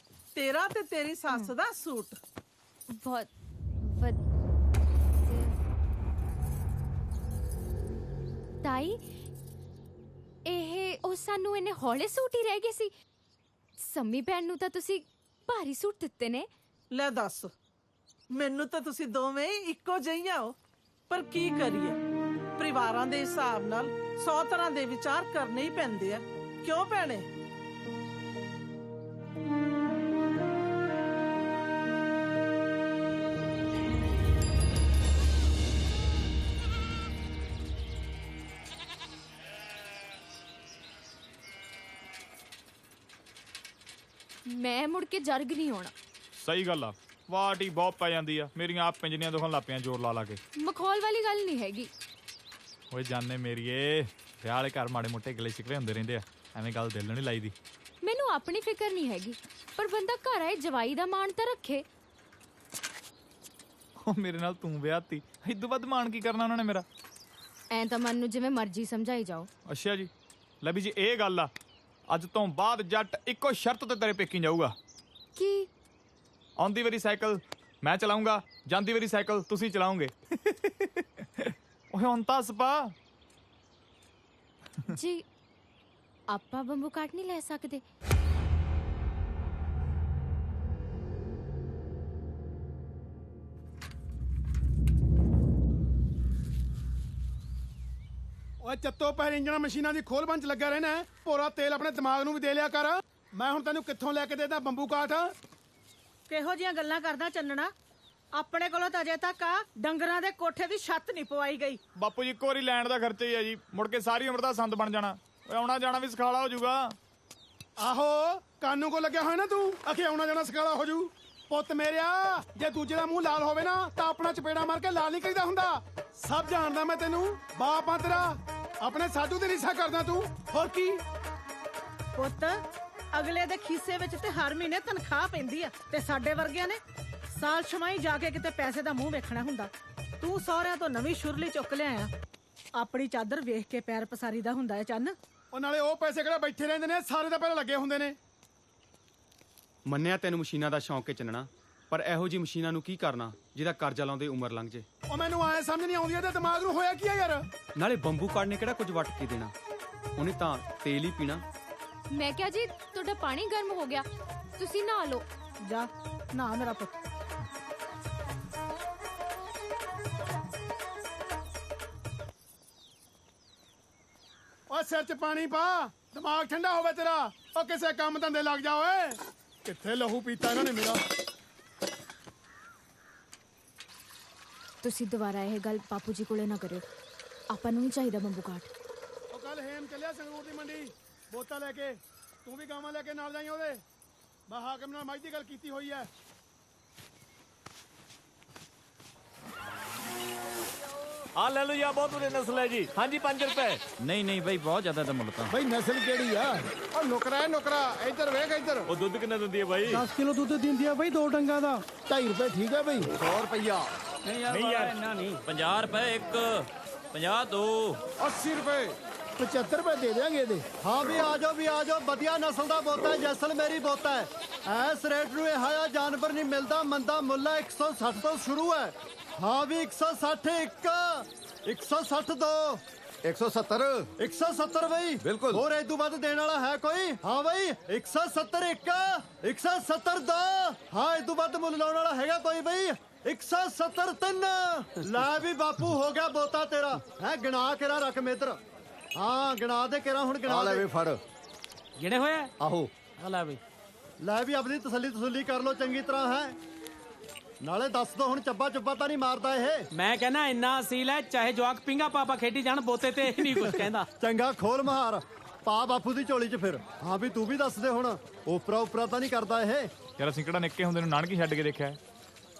ਤੇਰਾ ਤੇ ਤੇਰੀ ਸੱਸ ਦਾ ਸੂਟ
ਬਹੁਤ ਤਾਈ ਇਹ ਉਹ ਸਾਨੂੰ ਇਹਨੇ ਹੌਲੇ ਸੂਟ ਹੀ ਰਹਿ ਗਏ ਸੀ ਸੰਮੀ ਭੈਣ ਨੂੰ ਤਾਂ ਤੁਸੀਂ ਭਾਰੀ ਸੂਟ ਦਿੱਤੇ ਨੇ
ਲੈ ਦੱਸ ਮੈਨੂੰ ਤਾਂ ਤੁਸੀਂ ਦੋਵੇਂ ਹੀ ਇੱਕੋ ਜਿਹੀਆਂ ਹੋ ਪਰ ਕੀ ਕਰੀਏ ਪਰਿਵਾਰਾਂ ਦੇ ਹਿਸਾਬ ਨਾਲ 100 ਤਰ੍ਹਾਂ ਦੇ ਵਿਚਾਰ ਕਰਨੇ ਹੀ ਪੈਂਦੇ ਆ ਕਿਉਂ ਭੈਣੇ
ਮੈਂ ਮੁੜ ਕੇ ਜਰਗ ਨਹੀਂ ਹੋਣਾ
ਸਹੀ ਗੱਲ ਆ ਵਾਟ ਹੀ ਬਹੁਤ ਪੈ ਜਾਂਦੀ ਆ ਮੇਰੀਆਂ ਆਪ ਪਿੰਜਨੀਆਂ ਦੁਖਣ ਲੱਗ ਪਈਆਂ ਜ਼ੋਰ ਲਾ ਲਾ ਕੇ
ਮਖੌਲ ਵਾਲੀ ਗੱਲ ਨਹੀਂ ਹੈਗੀ
ਓਏ ਜਾਨੇ ਮੇਰੀਏ ਵਿਆਹ ਵਾਲੇ ਘਰ ਮਾੜੇ ਮੋਟੇ ਗਲੇ ਸ਼ਿਕਵੇ ਹੁੰਦੇ ਰਹਿੰਦੇ ਆ ਐਵੇਂ ਗੱਲ ਦਿਲ ਨੂੰ ਨਹੀਂ ਲਾਈਦੀ।
ਮੈਨੂੰ ਆਪਣੀ ਫਿਕਰ ਨਹੀਂ ਹੈਗੀ ਪਰ ਬੰਦਾ ਘਰ ਆਏ ਜਵਾਈ ਦਾ ਮਾਣ ਤਾਂ ਰੱਖੇ।
ਉਹ ਮੇਰੇ ਨਾਲ ਤੂੰ ਵਿਆਹਤੀ ਇਦੋਂ ਵੱਧ ਮਾਣ ਕੀ ਕਰਨਾ ਉਹਨਾਂ ਨੇ ਮੇਰਾ।
ਐਂ ਤਾਂ ਮਨ ਨੂੰ ਜਿਵੇਂ ਮਰਜ਼ੀ ਸਮਝਾਈ ਜਾਓ।
ਅੱਛਾ ਜੀ ਲੈ ਵੀ ਜੀ ਇਹ ਗੱਲ ਆ ਅੱਜ ਤੋਂ ਬਾਅਦ ਜੱਟ ਇੱਕੋ ਸ਼ਰਤ ਤੇ ਤੇਰੇ ਪੇਕੀ ਜਾਊਗਾ।
ਕੀ?
ਆਉਂਦੀ ਵਾਰੀ ਸਾਈਕਲ ਮੈਂ ਚਲਾਉਂਗਾ, ਜਾਂਦੀ ਵਾਰੀ ਸਾਈਕਲ ਤੁਸੀਂ ਚਲਾਓਗੇ। ਓਏ ਹੁਣ ਤਾਂ ਸਪਾ
ਜੀ ਆਪਾਂ ਬੰਬੂ ਕਾਟ ਨਹੀਂ ਲੈ ਸਕਦੇ?
ਓਏ ਚੱਤੋ ਪੈਰ ਇੰਜਣਾ ਮਸ਼ੀਨਾਂ ਦੀ ਖੋਲ ਬੰਚ ਲੱਗਾ ਰਹਿਣਾ ਭੋਰਾ ਤੇਲ ਆਪਣੇ ਦਿਮਾਗ ਨੂੰ ਵੀ ਦੇ ਲਿਆ ਕਰ। ਮੈਂ ਹੁਣ ਤੈਨੂੰ ਕਿੱਥੋਂ ਲੈ ਕੇ ਦੇਦਾ ਬੰਬੂ ਕਾਠ?
ਕਿਹੋ ਜੀਆਂ ਗੱਲਾਂ ਕਰਦਾ ਚੰਨਣਾ? ਆਪਣੇ ਕੋਲੋਂ ਤਾਂ ਅਜੇ ਤੱਕ ਆ ਡੰਗਰਾਂ ਦੇ ਕੋਠੇ ਦੀ ਛੱਤ ਨਹੀਂ ਪਵਾਈ ਗਈ।
ਬਾਪੂ ਜੀ ਇੱਕ ਵਾਰੀ ਲੈਣ ਦਾ ਖਰਚਾ ਹੀ ਆ ਜੀ, ਮੁੜ ਕੇ ਸਾਰੀ ਉਮਰ ਦਾ ਸੰਦ ਬਣ ਜਾਣਾ। ਓਏ ਆਉਣਾ ਜਾਣਾ ਵੀ ਸਖਾਲਾ ਹੋ ਜਾਊਗਾ।
ਆਹੋ ਕਾਨੂੰ ਕੋ ਲੱਗਿਆ ਹੋਇਆ ਨਾ ਤੂੰ ਅਖੇ ਆਉਣਾ ਜਾਣਾ ਸਕਾਲਾ ਹੋ ਜੂ। ਪੁੱਤ ਮੇਰਿਆ ਜੇ ਦੂਜੇ ਦਾ ਮੂੰਹ ਲਾਲ ਹੋਵੇ ਨਾ ਤਾਂ ਆਪਣਾ ਚਪੇੜਾ ਮਾਰ ਕੇ ਲਾਲ ਨਹੀਂ ਕਰੀਦਾ ਹੁੰਦਾ। ਸਭ ਜਾਣਦਾ ਮੈਂ ਤੈਨੂੰ, ਬਾਪ ਆ ਤੇਰਾ। ਆਪਣੇ ਸਾਧੂ ਦੀ ਰੀਸਾ ਕਰਦਾ ਤੂੰ, ਹੋਰ ਕੀ?
ਪੁੱਤ ਅਗਲੇ ਦੇ ਖੀਸੇ ਵਿੱਚ ਤੇ ਹਰ ਮਹੀਨੇ ਤਨਖਾਹ ਪੈਂਦੀ ਆ ਤੇ ਸਾਡੇ ਵਰਗਿਆਂ ਨੇ ਸਾਲ ਛਮਾਈ ਜਾ ਕੇ ਕਿਤੇ ਪੈਸੇ ਦਾ ਮੂੰਹ ਵੇਖਣਾ ਹੁੰਦਾ। ਤੂੰ ਸਹੁਰਿਆਂ ਤੋਂ ਨਵੀਂ ਸ਼ੁਰਲੀ ਚੁੱਕ ਲਿਆਇਆ। ਆਪਣੀ ਚਾਦਰ ਵੇਖ ਕੇ ਪੈਰ ਪਸਾਰੀ ਦਾ ਹੁੰਦਾ ਹੈ ਚੰਨ।
ਉਹ ਨਾਲੇ ਉਹ ਪੈਸੇ ਕਿਹੜਾ ਬੈਠੇ ਰਹਿੰਦੇ ਨੇ, ਸਾਰੇ ਤਾਂ ਪਹਿਲਾਂ ਲੱਗੇ ਹੁੰਦੇ ਨੇ।
ਮੰਨਿਆ ਤੈਨੂੰ ਮਸ਼ੀਨਾਂ ਦਾ ਸ਼ੌਂਕ ਹੈ ਚੰਨਣਾ, ਪਰ ਇਹੋ ਜੀ ਮਸ਼ੀਨਾਂ ਨੂੰ ਕੀ ਕਰਨਾ ਜਿਹਦਾ ਕਰਜ਼ਾ ਲਾਉਂਦੇ ਉਮਰ ਲੰਘ ਜੇ।
ਉਹ ਮੈਨੂੰ ਆਏ ਸਮਝ ਨਹੀਂ ਆਉਂਦੀ ਇਹਦੇ ਦਿਮਾਗ ਨੂੰ ਹੋਇਆ ਕੀ ਆ ਯਾਰ?
ਨਾਲੇ ਬੰਬੂ ਕਾਟ ਨੇ ਕਿਹੜਾ ਕੁਝ ਵੱਟ ਕੇ ਦੇਣਾ, ਉਹਨੇ ਤਾਂ ਤੇਲ ਹੀ ਪੀਣਾ।
ਮੈਂ ਕਿਹਾ ਜੀ ਤੁਹਾਡਾ ਪਾਣੀ ਗਰਮ ਹੋ ਗਿਆ, ਤੁਸੀਂ ਨਹਾ ਲਓ।
ਜਾ ਨਹਾ ਮੇਰਾ ਪੁੱਤ।
ਓਏ ਸਿਰ 'ਚ ਪਾਣੀ ਪਾ, ਦਿਮਾਗ ਠੰਡਾ ਹੋਵੇ ਤੇਰਾ। ਉਹ ਕਿਸੇ ਕੰਮ ਧੰਦੇ ਲੱਗ ਜਾ ਓਏ। ਕਿੱਥੇ ਲਹੂ ਪੀਤਾ ਇਹਨਾਂ ਨੇ ਮੇਰਾ।
ਤੁਸੀਂ ਦੁਬਾਰਾ ਇਹ ਗੱਲ ਬਾਪੂ ਜੀ ਕੋਲੇ ਨਾ ਕਰਿਓ, ਆਪਾਂ ਨੂੰ ਨਹੀਂ ਚਾਹੀਦਾ ਬੰਬੂ ਕਾਟ।
ਉਹ ਕੱਲ ਹੇਮ ਚੱਲਿਆ ਸੰਗਰੂਰ ਦੀ ਮੰਡੀ ਬੋਤਾ ਲੈ ਕੇ, ਤੂੰ ਵੀ ਗਾਵਾਂ ਲੈ ਕੇ ਨਾਲ ਜਾਈਂ ਉਹਦੇ। ਮੈਂ ਹਾਕਮ ਨਾਲ ਮੱਝ ਦੀ ਗੱਲ ਕੀਤੀ ਹੋਈ ਐ।
ਆ ਲੈ ਲਓ ਜੀ, ਬਹੁਤ ਬੁਰੇ ਨਸਲ ਹੈ ਜੀ। ਹਾਂਜੀ 5 ਰੁਪਏ।
ਨਹੀਂ ਨਹੀਂ ਬਈ ਬਹੁਤ ਜ਼ਿਆਦਾ ਤਾਂ ਮੁੱਲ ਤਾਂ।
ਬਈ ਨਸਲ ਕਿਹੜੀ ਆ? ਉਹ ਨੁਕਰਾ ਹੈ ਨੁਕਰਾ। ਇੱਧਰ ਵੇਖ ਇੱਧਰ।
ਉਹ ਦੁੱਧ ਕਿੰਨਾ ਦਿੰਦੀ ਹੈ ਬਾਈ?
10 ਕਿਲੋ ਦੁੱਧ ਦਿੰਦੀ ਆ ਬਈ, 2 ਡੰਗਾ ਦਾ 2.5 ਰੁਪਏ ਠੀਕ ਹੈ ਬਈ। 100 ਰੁਪਈਆ
ਨਹੀਂ ਯਾਰ ਇੰਨਾ ਨਹੀਂ। 50 ਰੁਪਏ ਇੱਕ, 50 ਦੋ,
80 ਰੁਪਏ 75 ਰੁਪਏ ਦੇ ਦਿਆਂਗੇ ਇਹਦੇ।
ਹਾਂ ਵੀ ਆ ਜਾਓ ਵਧੀਆ ਨਸਲ ਦਾ ਬੋਤਾ ਹੈ, ਜੈਸਲਮੇਰੀ ਬੋਤਾ ਹੈ। ਐਸ ਰੇਟ ਨੂੰ ਇਹ ਹਾਇਆ ਜਾਨਵਰ ਨਹੀਂ ਮਿਲਦਾ। ਮੰਦਾ ਮੁੱਲ 160 ਤੋਂ ਸ਼ੁਰੂ ਹੈ। ਹਾਂ ਵੀ 160 ਇੱਕ, 160 ਦੋ,
170
170 ਬਈ
ਬਿਲਕੁਲ।
ਹੋਰ ਇਹ ਤੋਂ ਵੱਧ ਦੇਣ ਵਾਲਾ ਹੈ ਕੋਈ? ਹਾਂ ਬਈ 170 ਇੱਕ, 170 ਦੋ। ਹਾਂ ਇਹ ਤੋਂ ਵੱਧ ਮੁੱਲ ਲਾਉਣ ਵਾਲਾ ਹੈਗਾ ਕੋਈ ਬਈ? 170 ਤਿੰਨ। ਲੈ ਵੀ ਬਾਪੂ ਹੋ ਗਿਆ ਬੋਤਾ ਤੇਰਾ ਹੈ। ਗਿਣਾ ਕਿਹੜਾ ਰਕਮ ਇੱਧਰ। ਹਾਂ ਗਿਣਾ ਦੇ ਕਿਹੜਾ ਹੁਣ ਗਿਣਾ
ਲੈ
ਦੇ।
ਵੀ ਫੜ
ਗਿਣੇ ਹੋਇਆ।
ਆਹੋ
ਆ ਲੈ ਬਈ।
ਲੈ ਵੀ ਆਪਣੀ ਤਸੱਲੀ ਕਰ ਲੋ ਚੰਗੀ ਤਰ੍ਹਾਂ ਹੈ। ਨਾਲੇ ਦੱਸ ਦੋ ਹੁਣ ਚੱਬਾ ਚੁੱਬਾ ਤਾਂ ਨਹੀਂ ਮਾਰਦਾ ਇਹ?
ਮੈਂ ਕਹਿੰਦਾ ਇੰਨਾ ਅਸੀਲ ਹੈ, ਚਾਹੇ ਜਵਾਕ ਪਿੰਗਾ ਪਾਪਾ ਖੇਡੀ ਜਾਣ, ਬੋਤੇ ਤੇ ਇਹ ਨਹੀਂ ਕੁਝ ਕਹਿੰਦਾ।
ਚੰਗਾ ਖੋਲ ਮਹਾਰ ਪਾ ਬਾਪੂ ਦੀ ਝੋਲੀ 'ਚ ਫਿਰ। ਹਾਂ ਵੀ ਤੂੰ ਵੀ ਦੱਸ ਦੇ ਹੁਣ, ਉਪਰਾ ਤਾਂ ਨਹੀਂ ਕਰਦਾ ਇਹ?
ਯਾਰ ਅਸੀਂ ਕਿਹੜਾ ਨਿੱਕੇ ਹੁੰਦੇ ਨੂੰ ਨਾਨਕੀ ਛੱਡ ਕੇ ਦੇਖਿਆ?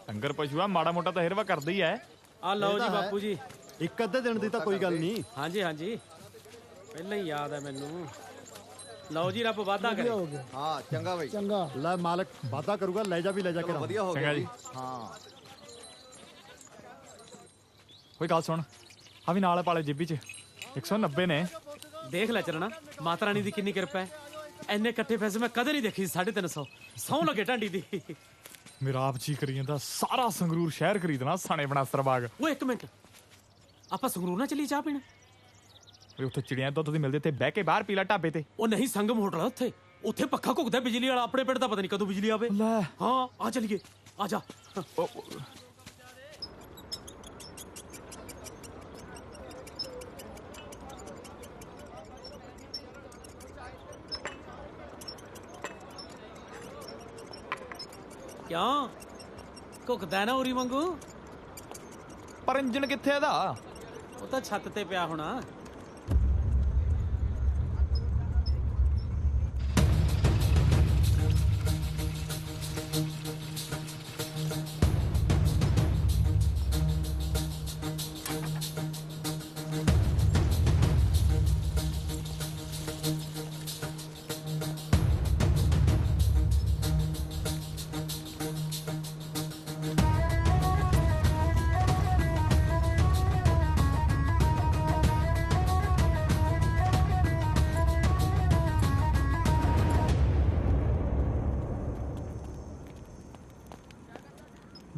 ਡੰਗਰ ਪਸ਼ੂ ਆ, ਮਾੜਾ ਮੋਟਾ ਤਾਂ ਹਿਰਵਾ ਕਰਦਾ ਹੀ ਐ।
ਆ ਲਓ ਜੀ ਬਾਪੂ ਜੀ।
ਇੱਕ ਅੱਧੇ ਦਿਨ ਦੀ ਤਾਂ ਕੋਈ ਗੱਲ ਨਹੀਂ।
ਹਾਂਜੀ ਪਹਿਲਾਂ ਹੀ ਯਾਦ ਹੈ ਮੈਨੂੰ। ਲਓ ਜੀ ਰੱਬ ਵਾਦਾ ਕਰੇ।
ਹਾਂ ਚੰਗਾ ਬਈ।
ਚੰਗਾ
ਲੈ ਮਾਲਕ ਵਾਦਾ ਕਰੂਗਾ, ਲੈ ਜਾ ਵੀ ਲੈ ਜਾ ਕੇ।
ਵਧੀਆ ਹੋ ਗਿਆ ਜੀ।
ਹਾਂ
ਕੋਈ ਗੱਲ ਸੁਣ, ਆ ਵੀ ਨਾਲ ਪਾਲੇ ਜੇਬੀ 'ਚ 190 ਨੇ।
ਦੇਖ ਲੈ ਚਰਣਾ, ਮਾਤਾ ਰਾਣੀ ਦੀ ਕਿੰਨੀ ਕਿਰਪਾ ਹੈ। ਐਨੇ ਇਕੱਠੇ ਪੈਸੇ ਮੈਂ ਕਦੇ ਨਹੀਂ ਦੇਖੀ। 350 ਸਹੁੰ ਲੱਗੇ ਢਾਂਡੀ ਦੀ।
ਮੇਰਾ ਆਪ ਜੀ ਕਰੀ ਜਾਂਦਾ ਸਾਰਾ ਸੰਗਰੂਰ ਸ਼ਹਿਰ ਖਰੀਦਣਾ ਸਾਣੇ ਬਣਾਸਤਰ ਬਾਗ।
ਉਹ ਇੱਕ ਮਿੰਟ, ਆਪਾਂ ਸੰਗਰੂਰ ਨਾ ਚੱਲੀ ਚਾਹ ਪੀਣ?
ਓਏ ਉੱਥੇ ਚਿੜੀਆਂ ਦੁੱਧ ਦੀ ਮਿਲਦੇ ਤੇ ਬਹਿ ਕੇ ਬਾਹਰ ਪੀ ਲੈ ਢਾਬੇ ਤੇ।
ਉਹ ਨਹੀਂ ਸੰਗਮ ਹੋਟਲ ਆ ਉੱਥੇ ਪੱਖਾ ਘੁੱਕਦਾ ਬਿਜਲੀ ਵਾਲਾ। ਆਪਣੇ ਪਿੰਡ ਦਾ ਪਤਾ ਨਹੀਂ ਕਦੋਂ ਬਿਜਲੀ ਆਵੇ। ਹਾਂ ਆ ਚੱਲੀਏ, ਆ ਜਾ। ਕਿਉਂ ਘੁੱਕਦਾ ਨਾ ਉਰੀ ਵਾਂਗੂ?
ਪਰ ਇੰਜਣ ਕਿੱਥੇ ਇਹਦਾ?
ਉਹ ਤਾਂ ਛੱਤ ਤੇ ਪਿਆ ਹੋਣਾ।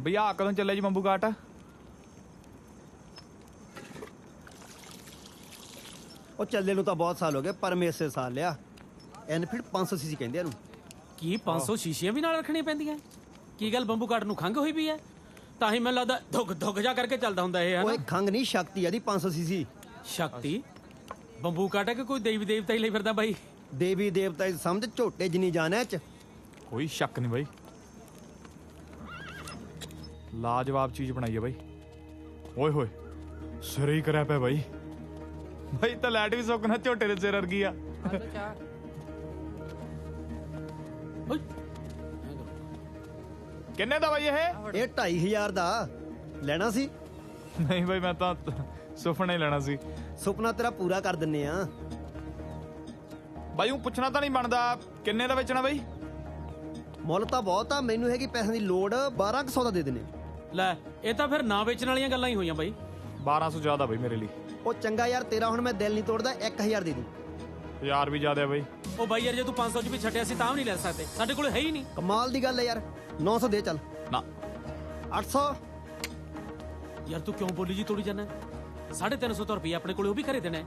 ਭਈਆ ਕਦੋਂ ਚੱਲੇ ਜੀ ਬੰਬੂ ਘਾਟ?
ਉਹ ਚੱਲੇ ਨੂੰ ਤਾਂ ਬਹੁਤ ਸਾਲ ਹੋ ਗਏ, ਪਰ ਮੈਂ ਇਸੇ ਸਾਲ ਲਿਆ। ਐਨਫੀਲਡ 500 ਸੀਸੀ ਕਹਿੰਦੇ ਇਹਨੂੰ।
ਕੀ 500 ਸ਼ੀਸ਼ੀਆਂ ਵੀ ਨਾਲ ਰੱਖਣੀਆਂ ਪੈਂਦੀਆਂ? ਕੀ ਗੱਲ ਬੰਬੂ ਕਾਟ ਨੂੰ ਖੰਘ ਹੋਈ ਵੀ ਹੈ? ਤਾਂ ਹੀ ਮੈਨੂੰ ਲੱਗਦਾ ਧੁੱਗ ਜਾ ਕਰਕੇ ਚੱਲਦਾ ਹੁੰਦਾ ਇਹ, ਹੈ ਨਾ?
ਓਏ ਖੰਗ ਨਹੀਂ, ਸ਼ਕਤੀ ਆ ਦੀ 500 ਸੀਸੀ।
ਸ਼ਕਤੀ? ਬੰਬੂ ਕਾਟ ਹੈ ਕਿ ਕੋਈ ਦੇਵੀ ਦੇਵਤਾ ਹੀ ਲਈ ਫਿਰਦਾ ਬਾਈ?
ਦੇਵੀ ਦੇਵਤਾ ਦੀ ਸਮਝ ਝੋਟੇ ਜਿੰਨੀ ਜਾਨ ਐ ਚ।
ਕੋਈ ਸ਼ੱਕ ਨਹੀਂ ਬਾਈ, ਲਾਜਵਾਬ ਚੀਜ਼ ਬਣਾਈ ਹੈ ਬਾਈ। ਓਏ ਹੋਏ ਸਿਰ ਹੀ ਕਰਿਆ ਪਿਆ ਬਾਈ। ਬਾਈ ਤਾਂ ਲਾਈਟ ਵੀ ਸੁੱਕਣਾ ਝੋਟੇ ਦੇ ਸਿਰ ਵਰਗੀ ਆ। ਕਿੰਨੇ ਦਾ ਬਾਈ ਇਹ
2,500 ਦਾ ਲੈਣਾ ਸੀ?
ਨਹੀਂ ਬਾਈ ਮੈਂ ਤਾਂ ਸੁਪਨਾ ਹੀ ਲੈਣਾ ਸੀ।
ਸੁਪਨਾ ਤੇਰਾ ਪੂਰਾ ਕਰ ਦਿੰਨੇ ਆ
ਬਾਈ। ਉਹ ਪੁੱਛਣਾ ਤਾਂ ਨਹੀਂ ਬਣਦਾ ਕਿੰਨੇ ਦਾ ਵੇਚਣਾ ਬਾਈ?
ਮੁੱਲ ਤਾਂ ਬਹੁਤ ਆ, ਮੈਨੂੰ ਹੈਗੀ ਪੈਸਿਆਂ ਦੀ ਲੋੜ, 1200 ਦਾ ਦੇ ਦੇਣੇ।
ਲੈ ਇਹ ਤਾਂ ਫਿਰ ਨਾ ਵੇਚਣ ਵਾਲੀਆਂ ਗੱਲਾਂ ਹੀ ਹੋਈਆਂ ਬਾਈ।
1200 ਜ਼ਿਆਦਾ ਬਾਈ ਮੇਰੇ ਲਈ।
ਉਹ ਚੰਗਾ ਯਾਰ, ਤੇਰਾ ਹੁਣ ਮੈਂ ਦਿਲ ਨਹੀਂ ਤੋੜਦਾ, 1000 ਦੇ ਦੂੰ।
ਯਾਰ ਵੀ ਜ਼ਿਆਦਾ ਬਾਈ।
ਉਹ ਬਾਈ ਯਾਰ ਜੇ ਤੂੰ 500 ਚ ਵੀ ਛੱਡਿਆ ਸੀ ਤਾਂ ਵੀ ਨਹੀਂ ਲੈ ਸਕਦੇ, ਸਾਡੇ ਕੋਲ ਹੈ ਹੀ ਨਹੀਂ।
ਕਮਾਲ ਦੀ ਗੱਲ ਹੈ ਯਾਰ, 900 ਦੇ ਚੱਲ।
ਨਾ
800।
ਯਾਰ ਤੂੰ ਕਿਉਂ ਬੋਲੀ ਜੀ ਤੋੜੀ ਜਾਣਾ? 350 ਰੁਪਏ ਆਪਣੇ ਕੋਲੇ, ਉਹ ਵੀ ਘਰੇ ਦੇਣਾ।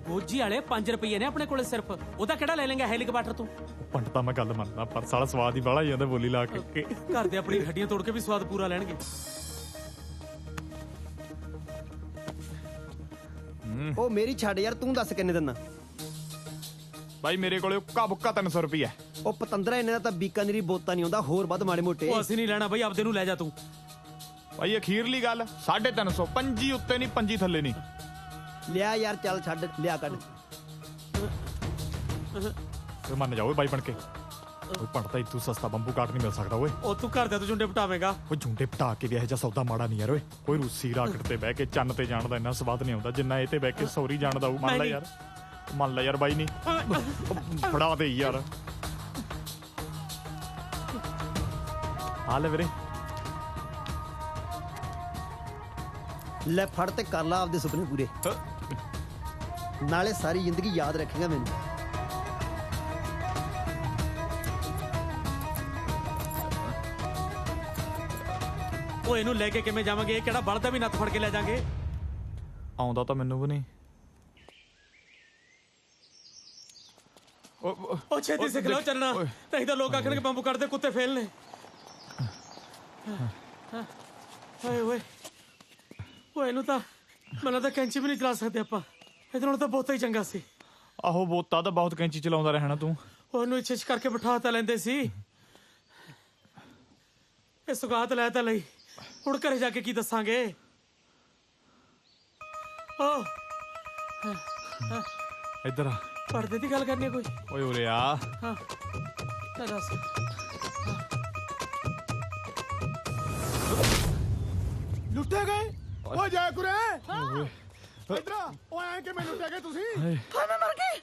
ਗੋਜੀ ਵਾਲੇ 5 ਰੁਪਏ ਨੇ ਆਪਣੇ ਕੋਲੇ ਸਿਰਫ, ਉਹਦਾ ਕਿਹੜਾ ਲੈ ਲੇਗਾ ਹੈਲੀਕਾਪਟਰ ਤੂੰ?
ਪੰਡਤਾ ਮੈਂ ਗੱਲ ਮੰਨਦਾ, ਪਰ ਸਾਲਾ ਸਵਾਦ ਹੀ ਬਾਹਲਾ ਜਾਂਦਾ ਬੋਲੀ ਲਾ ਕੇ।
ਘਰ ਦੇ ਆਪਣੀ ਹੱਡੀਆਂ ਤੋੜ ਕੇ ਵੀ ਸਵਾਦ ਪੂਰਾ ਲੈਣਗੇ।
ਉਹ ਮੇਰੀ ਛੱਡ ਯਾਰ, ਤੂੰ ਦੱਸ ਕਿੰਨੇ ਦਿਨਾ?
ਬਾਈ ਮੇਰੇ ਕੋਲੇ ਉੱਕਾ ਬੁੱਕਾ 300 ਰੁਪਏ।
ਉਹ ਪਤੰਦਰਾ ਇਹਨਾਂ ਦਾ ਤਾਂ ਬੀਕਾਨੇਰੀ ਬੋਤਾ ਨਹੀਂ ਆਉਂਦਾ, ਹੋਰ ਵੱਧ ਮਾੜੇ ਮੋਟੇ।
ਉਹ ਅਸੀਂ ਨਹੀਂ ਲੈਣਾ ਬਾਈ, ਆਪਦੇ ਨੂੰ ਲੈ ਜਾ ਤੂੰ।
ਬਾਈ ਅਖੀਰਲੀ ਗੱਲ 350, ਪੰਜੀ ਉੱਤੇ ਨਹੀਂ ਪੰਜੀ ਥੱਲੇ ਨਹੀਂ।
ਲਿਆ ਯਾਰ, ਚੱਲ ਛੱਡ, ਲਿਆ ਕੱਢ।
ਤੇ ਮੰਨ ਜਾਓ ਬਾਈ ਬਣ ਕੇ। ਓਏ ਪੰਡਤਾ ਇਤੋਂ ਸਸਤਾ ਬੰਬੂ ਕਾਟ ਨਹੀਂ ਮਿਲ ਸਕਦਾ ਓਏ।
ਉਹ ਤੂੰ ਘਰ ਦੇ ਤੋਂ ਝੁੰਡੇ ਪਟਾਵੇਂਗਾ।
ਉਹ ਝੁੰਡੇ ਪਟਾ ਕੇ ਵੀ ਇਹੋ ਜਿਹਾ ਸੌਦਾ ਮਾੜਾ ਨਹੀਂ ਯਾਰ ਓਏ। ਕੋਈ ਰੂਸੀ ਰਾਕਟ ਤੇ ਬਹਿ ਕੇ ਚੰਨ ਤੇ ਜਾਣ ਦਾ ਇੰਨਾ ਸਵਾਦ ਨਹੀਂ ਆਉਂਦਾ ਜਿੰਨਾ ਇਹ ਤੇ ਬਹਿ ਕੇ ਸੌਰੀ ਜਾਣ ਦਾ। ਮੰਨ ਲੈ ਯਾਰ, ਮੰਨ ਲੈ ਯਾਰ ਬਾਈ। ਨਹੀਂ ਫੜਾ ਦੇ ਯਾਰ। ਆ ਲੈ ਵੀਰੇ,
ਲੈ ਫੜ ਤੇ ਕਰ ਲਾ ਆਪਦੇ ਸੁਪਨੇ ਪੂਰੇ, ਨਾਲੇ ਸਾਰੀ ਜ਼ਿੰਦਗੀ ਯਾਦ ਰੱਖੇਗਾ ਮੈਨੂੰ।
ਉਹ ਇਹਨੂੰ ਲੈ ਕੇ ਕਿਵੇਂ ਜਾਵਾਂਗੇ? ਇਹ ਕਿਹੜਾ ਬਲਦਾ ਵੀ ਨੱਥ ਫੜ ਕੇ ਲੈ ਜਾਾਂਗੇ?
ਆਉਂਦਾ ਤਾਂ ਮੈਨੂੰ ਵੀ ਨਹੀਂ।
ਉਹ ਛੇਤੀ ਸਿੱਖ ਲਓ ਚੱਲਣਾ, ਨਹੀਂ ਤਾਂ ਲੋਕ ਆਖਣਗੇ ਬੰਬੂ ਕੱਢਦੇ ਕੁੱਤੇ ਫੇਲ ਨੇ। ਓਏ ਓਏ ਓਏ, ਇਹਨੂੰ ਤਾਂ ਮੈਨੂੰ ਤਾਂ ਕੈਂਚੀ ਵੀ ਨਹੀਂ ਚਲਾ ਸਕਦੇ ਆਪਾਂ। ਇਹਦੇ ਨਾਲ ਤਾਂ ਬਹੁਤਾ ਹੀ ਚੰਗਾ ਸੀ।
ਆਹੋ ਬੋਤਾ ਤਾਂ ਬਹੁਤ ਕੈਂਚੀ ਚਲਾਉਂਦਾ ਰਹਿਣਾ ਤੂੰ।
ਉਹਨੂੰ ਇੱਛੇ ਚ ਕਰਕੇ ਬਿਠਾ ਤਾਂ ਲੈਂਦੇ ਸੀ। ਇਹ ਸੁਗਾਤ ਲੈ ਤਾਂ ਲਈ, ਹੁਣ ਘਰੇ ਜਾ ਕੇ ਕੀ ਦੱਸਾਂਗੇ? ਓ
ਇੱਧਰ ਆ।
ਪਰਦੇ ਦੀ ਗੱਲ ਕਰਨੀ ਕੋਈ?
ਓਏ ਉਰੇ ਆ।
ਹਾਂ ਦੱਸ।
ਲੁੱਟੇ ਗਏ? ਓ ਜੈ ਕੁਰੇ, ਇੱਧਰ ਆ। ਓ ਐਂ ਕਿਵੇਂ ਲੁੱਟੇ ਗਏ ਤੁਸੀਂ?
ਹਾਏ ਮੈਂ ਮਰ ਗਈ।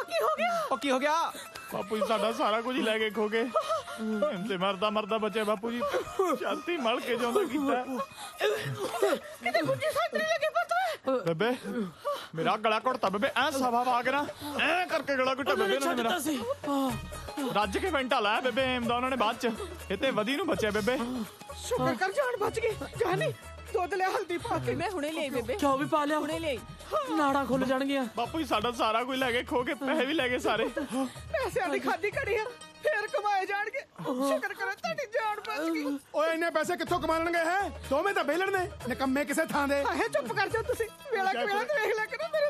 ਕੀ ਹੋ ਗਿਆ?
ਉਹ ਕੀ ਹੋ ਗਿਆ? ਬਾਪੂ ਜੀ ਸਾਡਾ ਸਾਰਾ ਕੁਝ ਹੀ ਲੈ ਕੇ ਖੋ ਗਏ। ਤੇ ਮਰਦਾ ਮਰਦਾ ਬਚੇ ਬਾਪੂ ਜੀ, ਛਾਤੀ ਮਲ ਕੇ ਜਿਉਂਦਾ ਕੀਤਾ।
ਕਿਤੇ ਗੁੱਜੀ ਸਾਜਰੀ ਲੱਗੇ ਪਤਵੇ।
ਬੇਬੇ ਮੇਰਾ ਗਲਾ ਘੁੱਟਤਾ ਬੇਬੇ, ਐ ਸਵਾ ਵਾ ਕੇ ਨਾ ਐ ਕਰਕੇ ਗਲਾ ਘੁੱਟਾ ਬੇਬੇ ਨੇ ਮੇਰਾ। ਰੱਜ ਕੇ ਫੈਂਟਾ ਲਾਇਆ ਬੇਬੇ ਏਮਦਾ ਉਹਨਾਂ ਨੇ ਬਾਅਦ ਚ। ਇਹ ਤੇ ਵਧੀ ਨੂੰ ਬਚਿਆ ਬੇਬੇ।
ਸ਼ੁਕਰ ਕਰ ਜਾਨ ਬਚ ਗਈ। ਜਾਨੀ ਦੁੱਧ ਲਿਆ, ਹਲਦੀ ਪਾ ਕੇ। ਮੈਂ ਹੁਣੇ ਲਈ ਬੇਬੇ।
ਕਿਉਂ ਵੀ ਪਾ ਲਿਆ?
ਹੁਣੇ ਲਈ।
ਨਾੜਾਂ ਖੁੱਲ ਜਾਣਗੀਆਂ।
ਬਾਪੂ ਜੀ ਸਾਡਾ ਸਾਰਾ ਕੁਝ ਲੈ ਕੇ ਖੋ ਕੇ, ਪੈਸੇ ਵੀ ਲੈ ਗਏ ਸਾਰੇ।
ਪੈਸਿਆਂ ਦੀ ਖਾਦੀ ਕੜੀ ਆ, ਫੇਰ ਕਮਾਏ ਜਾਣਗੇ। ਸ਼ੁਕਰ ਕਰੋ ਤੁਹਾਡੀ ਜਾਨ ਬਚ ਗਈ।
ਓਏ ਇੰਨੇ ਪੈਸੇ ਕਿੱਥੋਂ ਕਮਾ ਲੈਣਗੇ? ਹੈ ਦੋਵੇਂ ਤਾਂ ਵਿਹਲੜ ਨੇ, ਨਿਕੰਮੇ ਕਿਸੇ ਥਾਂ ਦੇ।
ਆਹੇ ਚੁੱਪ ਕਰ ਜਾਓ ਤੁਸੀਂ। ਵੇਲਾ ਕਿ ਵੇਲਾ ਦੇਖ ਲੈ ਕਰੋ ਮੇਰੇ।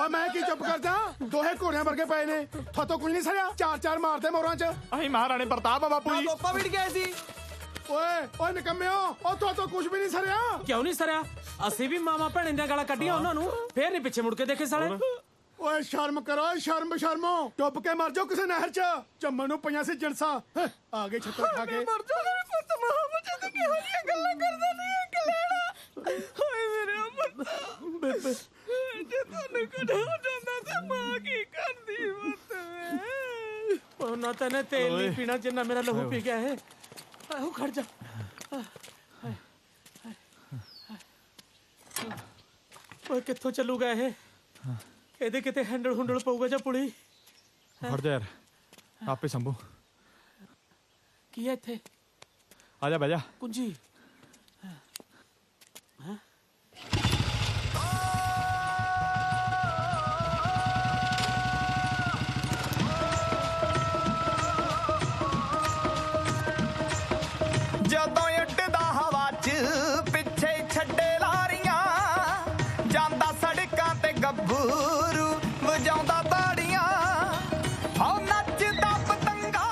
ਓਏ ਮੈਂ ਕੀ ਚੁੱਪ ਕਰ ਜਾ? ਦੋਹੇ ਘੋੜਿਆਂ ਵਰਗੇ ਪਏ ਨੇ, ਥੋਤੋਂ ਕੁਝ ਨਹੀਂ ਸਰਿਆ। ਚਾਰ ਚਾਰ ਮਾਰਦੇ ਮੋਰਾਂ 'ਚ।
ਅਸੀਂ ਮਹਾਰਾਣੇ ਪ੍ਰਤਾਪ ਆ ਬਾਪੂ ਜੀ।
ਤੋਪਾ ਵਿੜ ਗਏ ਸੀ।
ਓਏ ਓਏ ਨਿਕੰਮਿਓ, ਉਹ ਥੋਤੋਂ ਕੁਝ ਵੀ ਨਹੀਂ ਸਰਿਆ।
ਕਿਉਂ ਨਹੀਂ ਸਰਿਆ? ਅਸੀਂ ਵੀ ਮਾਮਾ ਭੈਣਾਂ ਦੀਆਂ ਗਾਲਾਂ ਕੱਢੀਆਂ ਉਹਨਾਂ ਨੂੰ, ਫੇਰ ਨਹੀਂ ਪਿੱਛੇ ਮੁੜ ਕੇ ਦੇਖੇ ਸਾਲੇ।
ਓਏ ਸ਼ਰਮ ਕਰੋ, ਸ਼ਰਮ ਸ਼ਰਮੋ। ਡੁੱਬ ਕੇ ਮਰ ਜਾਓ ਕਿਸੇ ਨਹਿਰ 'ਚ। ਜੰਮਣ ਨੂੰ ਪਈਆਂ ਸੀ ਜਿਣਸਾਂ, ਆ ਗਏ ਛੱਤਰ ਖਾ ਕੇ।
ਮਰ ਜਾਓ ਮੇਰੇ ਪੁੱਤ। ਮਾਂ ਬੱਚੇ ਤੇ ਕਿਹੋ ਜਿਹੀਆਂ ਗੱਲਾਂ ਕਰਦਾ ਨਹੀਂ ਇੱਕ ਲੈਣਾ। ਹਾਏ ਮੇਰੇ ਪੁੱਤ।
ਬੇਬੇ
ਜੇ ਤੁਹਾਨੂੰ ਕਢਾ ਜਾਂਦਾ ਤੇ ਮਾਂ ਕੀ ਕਰਦੀ ਪੁੱਤ ਵੇ?
ਉਹਨਾਂ ਤਾਂ ਨੇ ਤੇਲ ਨਹੀਂ ਪੀਣਾ ਜਿੰਨਾ ਮੇਰਾ ਲਹੂ ਪੀ ਗਿਆ ਹੈ। ਆਹੋ ਖੜ ਜਾ। ਓਏ ਕਿੱਥੋਂ ਚੱਲੂਗਾ ਇਹ? ਇਹਦੇ ਕਿਤੇ ਹੈਂਡਲ ਹੁੰਡਲ ਪਊਗਾ ਜਾਂ ਪੁਲੀ?
ਖੜ ਜਾ ਯਾਰ, ਆਪੇ ਸੰਭੂ।
ਕੀ ਹੈ ਇੱਥੇ?
ਆ ਜਾ ਬਹਿ ਜਾ।
ਕੁੰਜੀ
ਜਦੋਂ ਉੱਡਦਾ ਹਵਾ 'ਚ ਪਿੱਛੇ ਛੱਡੇ ਲਾਰੀਆਂ ਜਾਂਦਾ ਸੜਕਾਂ ਤੇ ਗੱਭਰੂ ਵਜਾਉਂਦਾ ਤਾੜੀਆਂ ਹੋ ਨੱਚਦਾ ਪਤੰਗਾ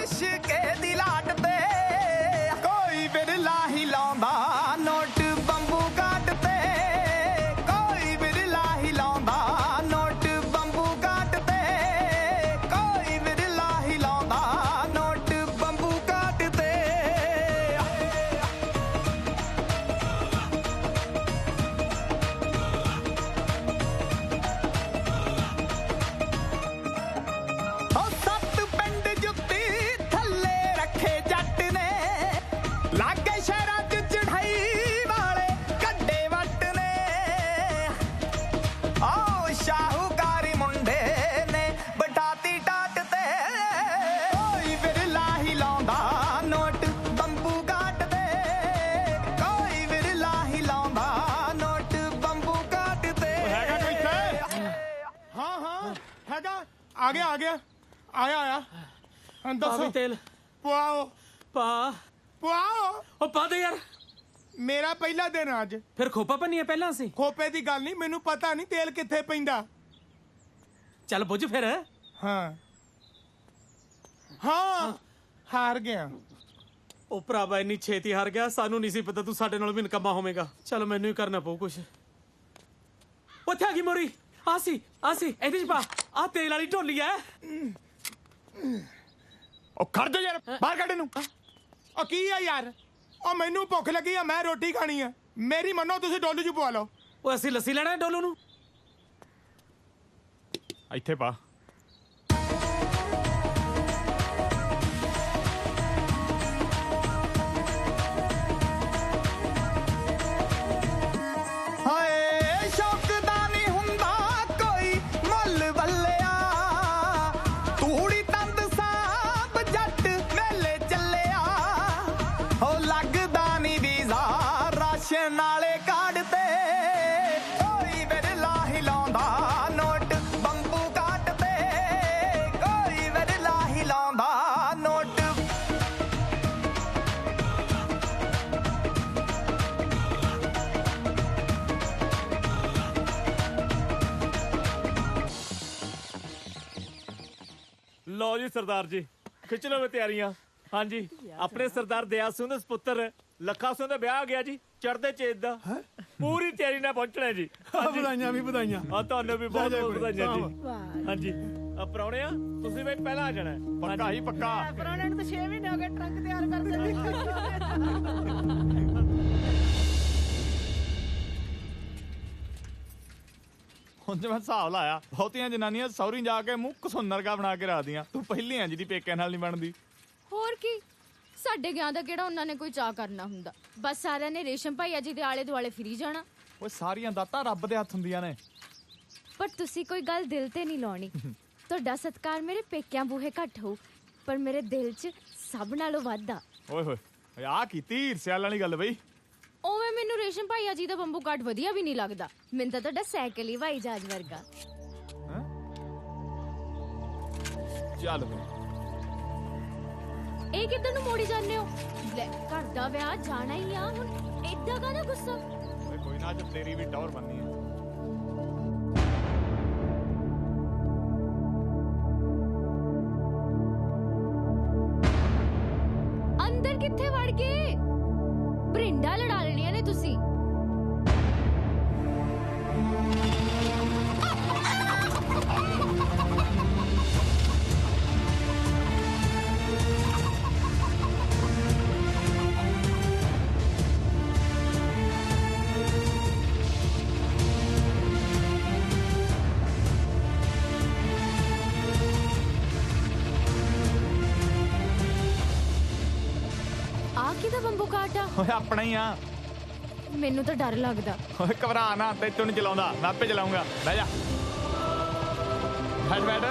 ਇਸ਼ਕੇ ਦੀ ਲਾਟ ਤੇ ਕੋਈ ਬਿਰਲਾ ਹੀ ਲਾਉਂਦਾ ਨੋਟ ਬੰਬੂ ਕਾਟ ਤੇ ਕੋਈ ਬਿਰਲਾ ਹੀ ਲਾਉਂਦਾ ਨੋਟ ਬੰਬੂ ਕਾਟ ਤੇ ਕੋਈ ਬਿਰਲਾ ਹੀ ਲਾਉਂਦਾ ਨੋਟ ਬੰਬੂ ਕਾਟ ਤੇ ਉਹ ਸੱਤ ਪਿੰਡ ਜੁੱਤੀ ਥੱਲੇ ਰੱਖੇ ਜੱਟ ਨੇ ਲਾਗੇ ਸ਼ਹਿਰਾਂ 'ਚ ਚੜਾਈ ਵਾਲੇ ਕੱਡੇ ਵੱਟ ਨੇ ਆਹ ਸ਼ਾਹੂਕਾਰੀ ਮੁੰਡੇ ਨੇ ਬਟਾਤੀ ਟਾਟ ਤੇ ਕੋਈ ਬਿਰਲਾ ਹੀ ਲਾਉਂਦਾ ਨੋਟ ਬੰਬੂ ਕਾਟ ਤੇ ਕੋਈ ਬਿਰਲਾ ਹੀ ਲਾਉਂਦਾ ਨੋਟ ਬੰਬੂ ਕਾਟ ਤੇ
ਹੈਗਾ ਕੋਈ ਇੱਥੇ? ਹਾਂ ਹਾਂ ਹੈਗਾ। ਆ ਗਿਆ ਆਇਆ
ਪਾ
ਦੱਸੋ
ਵੀ ਤੇਲ
ਪਵਾਓ ਪਵਾਓ
ਉਹ ਪਾ ਦੇ ਯਾਰ।
ਮੇਰਾ ਪਹਿਲਾ ਦਿਨ ਅੱਜ।
ਫਿਰ ਖੋਪਾ ਪੰਨੀ ਹੈ ਪਹਿਲਾਂ ਸੀ।
ਖੋਪੇ ਦੀ ਗੱਲ ਨਹੀਂ, ਮੈਨੂੰ ਪਤਾ ਨਹੀਂ ਤੇਲ ਕਿੱਥੇ ਪੈਂਦਾ।
ਚੱਲ ਬੁੱਝ ਫਿਰ।
ਹਾਂ ਹਾਰ ਗਿਆ।
ਉਹ ਭਰਾਵਾ ਇੰਨੀ ਛੇਤੀ ਹਾਰ ਗਿਆ, ਸਾਨੂੰ ਨਹੀਂ ਸੀ ਪਤਾ ਤੂੰ ਸਾਡੇ ਨਾਲ ਵੀ ਨਕਮਾ ਹੋਵੇਂਗਾ। ਚਲ ਮੈਨੂੰ ਹੀ ਕਰਨਾ ਪਊ ਕੁਛ। ਉੱਥੇ ਆ ਗਈ ਮੋਰੀ। ਆਸੀ ਇਹਦੇ ਚ ਪਾ। ਆ ਤੇਲ ਵਾਲੀ ਢੋਲੀ ਐ।
ਉਹ ਖੜ ਜਾ ਯਾਰ, ਬਾਹਰ ਕੱਢ ਇਹਨੂੰ। ਉਹ ਕੀ ਆ ਯਾਰ? ਉਹ ਮੈਨੂੰ ਭੁੱਖ ਲੱਗੀ ਆ, ਮੈਂ ਰੋਟੀ ਖਾਣੀ ਆ। ਮੇਰੀ ਮੰਨੋ ਤੁਸੀਂ ਡੋਲੂ ਚ ਪਵਾ ਲਓ।
ਉਹ ਅਸੀਂ ਲੱਸੀ ਲੈਣਾ ਡੋਲੂ ਨੂੰ।
ਇੱਥੇ ਪਾ।
ਹਾਏ ਸ਼ੌਕ ਦਾ ਨਹੀਂ ਹੁੰਦਾ ਕੋਈ ਮੁੱਲ ਬੱਲਿਆ ਤੂੜੀ ਤੰਦ ਸਾਬ ਜੱਟ ਮੇਲੇ ਚੱਲਿਆ ਹੋ ਲੱਗਦਾ ਨਹੀਂ ਵੀਜ਼ਾ ਰਾਸ਼ਨ ਵਾਲੇ ਕਾਰਡ ਤੇ ਕੋਈ ਬਿਰਲਾ ਹੀ ਲਾਉਂਦਾ ਨੋਟ ਬੰਬੂ ਕਾਟ ਤੇ ਕੋਈ ਬਿਰਲਾ ਹੀ ਲਾਉਂਦਾ ਨੋਟ
ਲਓ ਜੀ ਸਰਦਾਰ ਜੀ, ਖਿੱਚ ਲਓ ਤਿਆਰੀਆਂ। ਹਾਂਜੀ, ਆਪਣੇ ਸਰਦਾਰ ਦਇਆ ਸਿੰਘ ਦੇ ਸੁਪੁੱਤਰ ਲੱਖਾ ਸਿੰਘ ਦਾ ਵਿਆਹ ਆ ਗਿਆ ਜੀ, ਚੜ੍ਹਦੇ ਚੇਤ ਦਾ। ਪੂਰੀ ਤਿਆਰੀ ਨਾਲ ਪਹੁੰਚਣਾ ਜੀ।
ਵਧਾਈਆਂ ਵੀ ਵਧਾਈਆਂ।
ਹਾਂ ਤੁਹਾਨੂੰ ਵੀ ਬਹੁਤ ਬਹੁਤ ਵਧਾਈਆਂ ਜੀ। ਹਾਂਜੀ ਪ੍ਰਾਹੁਣੇ ਆ ਤੁਸੀਂ ਵੀ ਪਹਿਲਾਂ ਆ ਜਾਣਾ ਹੈ। ਪੱਕਾ ਹੀ ਪੱਕਾ।
ਪੁਰਾਣੇ ਨੂੰ ਤਾਂ 6 ਮਹੀਨੇ ਹੋ ਗਏ ਟਰੰਕ ਤਿਆਰ ਕਰਦੇ ਨੇ।
ਹੁਣ ਜੇ ਮੈਂ ਹਿਸਾਬ ਲਾਇਆ, ਬਹੁਤੀਆਂ ਜਨਾਨੀਆਂ ਸੌਰੀ ਜਾ ਕੇ ਮੂੰਹ ਘਸੁੰਨਰ ਕਾ ਬਣਾ ਕੇ ਰੱਖਦੀਆਂ। ਤੂੰ ਪਹਿਲੀ ਆ ਜਿਹਦੀ ਪੇਕਿਆਂ ਨਾਲ ਨਹੀਂ ਬਣਦੀ।
ਹੋਰ ਕੀ, ਸਾਡੇ ਗਿਆ ਦਾ ਕਿਹੜਾ ਉਹਨਾਂ ਨੇ ਕੋਈ ਚਾਹ ਕਰਨਾ ਹੁੰਦਾ। ਬਸ ਸਾਰਿਆਂ ਨੇ ਰੇਸ਼ਮ ਭਾਈਆ ਜੀ ਦੇ ਆਲੇ ਦੁਆਲੇ ਫਿਰੀ ਜਾਣਾ।
ਓਏ ਸਾਰੀਆਂ ਦਾਤਾਂ ਰੱਬ ਦੇ ਹੱਥ ਹੁੰਦੀਆਂ ਨੇ।
ਪਰ ਤੁਸੀਂ ਕੋਈ ਗੱਲ ਦਿਲ ਤੇ ਨਹੀਂ ਲਾਉਣੀ। ਤੁਹਾਡਾ ਸਤਿਕਾਰ ਮੇਰੇ ਪੇਕਿਆਂ ਬੂਹੇ ਘੱਟ ਹੋਊ, ਪਰ ਮੇਰੇ ਦਿਲ 'ਚ ਸਭ ਨਾਲੋਂ ਵੱਧ ਆ।
ਓਏ ਹੋਏ ਆ ਕੀਤੀ ਈਰਸਿਆਲ ਵਾਲੀ ਗੱਲ ਬਈ।
ਉਵੇਂ ਮੈਨੂੰ ਰੇਸ਼ਮ ਭਾਈਆ ਜੀ ਦਾ ਬੰਬੂ ਕਾਟ ਵਧੀਆ ਵੀ ਨਹੀਂ ਲੱਗਦਾ। ਮੈਨੂੰ ਤਾਂ ਤੁਹਾਡਾ ਸਾਈਕਲ ਹੀ ਹਵਾਈ ਜਹਾਜ਼ ਵਰਗਾ।
ਚੱਲ ਫਿਰ
ਇਹ ਕਿੱਧਰ ਨੂੰ ਮੋੜੀ ਜਾਂਦੇ ਹੋ? ਲੈ ਘਰ ਦਾ ਵਿਆਹ ਜਾਣਾ ਹੀ ਆ ਹੁਣ, ਏਦਾਂ ਕਾਹਦਾ ਗੁੱਸਾ?
ਓਏ ਕੋਈ ਨਾ, ਅੱਜ ਤੇਰੀ ਵੀ ਟੌਰ ਬਣਨੀ ਆ।
ਅੰਦਰ ਕਿੱਥੇ ਵੜ ਗਏ? ਭਰਿੰਡਾ ਲੜਾ ਲੈਣੀਆਂ ਨੇ ਤੁਸੀਂ। ਕਿਹਦਾ ਬੰਬੂ ਕਾਟ ਆ?
ਓਏ ਆਪਣਾ ਹੀ ਆ।
ਮੈਨੂੰ ਤਾਂ ਡਰ ਲੱਗਦਾ।
ਓਏ ਘਬਰਾ ਨਾ, ਤੈਨੂੰ ਨਹੀਂ ਚਲਾਉਂਦਾ, ਮੈਂ ਆਪੇ ਚਲਾਉਂਗਾ। ਬਹਿ ਜਾ, ਬੈਠ।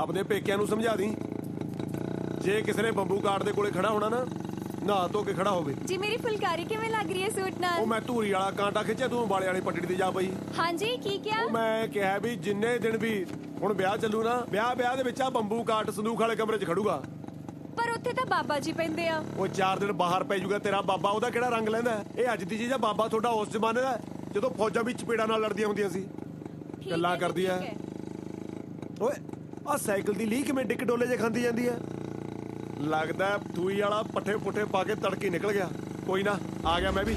ਆਪਣੇ ਪੇਕਿਆਂ ਨੂੰ ਸਮਝਾ ਦੀ ਜੇ ਕਿਸੇ ਨੇ ਬੰਬੂ ਕਾਟ ਦੇ ਕੋਲੇ ਖੜਾ ਹੋਣਾ ਨਾ ਨਹਾ ਧੋ ਕੇ ਖੜਾ ਹੋਵੇ।
ਜੀ ਮੇਰੀ ਫੁਲਕਾਰੀ ਕਿਵੇਂ ਲੱਗ ਰਹੀ ਹੈ ਸੂਟ ਨਾਲ?
ਉਹ ਮੈਂ ਧੂਰੀ ਵਾਲਾ ਕਾਂਟਾ ਖਿੱਚਿਆ ਤੂੰ ਅੰਬਾਲੇ ਵਾਲੀ ਪੱਟੜੀ ਤੇ ਜਾ ਪਈ।
ਹਾਂਜੀ ਕੀ ਕਿਹਾ?
ਉਹ ਮੈਂ ਕਿਹਾ ਵੀ ਜਿੰਨੇ ਦਿਨ ਵੀ ਹੁਣ ਵਿਆਹ ਚੱਲੂ ਨਾ ਵਿਆਹ ਦੇ ਵਿੱਚ ਆ ਬੰਬੂ ਕਾਟ ਸੰਦੂਖ ਵਾਲੇ ਕਮਰੇ 'ਚ ਖੜੂਗਾ।
ਪਰ ਉੱਥੇ ਤਾਂ ਬਾਬਾ ਜੀ ਪੈਂਦੇ ਆ।
ਉਹ 4 ਦਿਨ ਬਾਹਰ ਪੈ ਜਾਊਗਾ ਤੇਰਾ ਬਾਬਾ, ਉਹਦਾ ਕਿਹੜਾ ਰੰਗ ਲੈਂਦਾ? ਇਹ ਅੱਜ ਦੀ ਚੀਜ਼ ਆ। ਬਾਬਾ ਤੁਹਾਡਾ ਉਸ ਜ਼ਮਾਨੇ ਦਾ ਜਦੋਂ ਫੌਜਾਂ ਵਿੱਚ ਚਪੇੜਾਂ ਨਾਲ ਲੜਦੀਆਂ ਹੁੰਦੀਆਂ ਸੀ। ਗੱਲਾਂ ਕਰਦੀ ਆ। ਓਏ ਆ ਸਾਈਕਲ ਦੀ ਲੀਕ ਕਿਵੇਂ ਡਿੱਕ ਡੋਲੇ ਜੇ ਖਾਂਦੀ ਜਾਂਦੀ ਆ? ਲੱਗਦਾ ਦੂਈ ਵਾਲਾ ਪੱਠੇ ਪੁੱਠੇ ਪਾ ਕੇ ਤੜਕੇ ਨਿਕਲ ਗਿਆ। ਕੋਈ ਨਾ ਆ ਗਿਆ ਮੈਂ ਵੀ।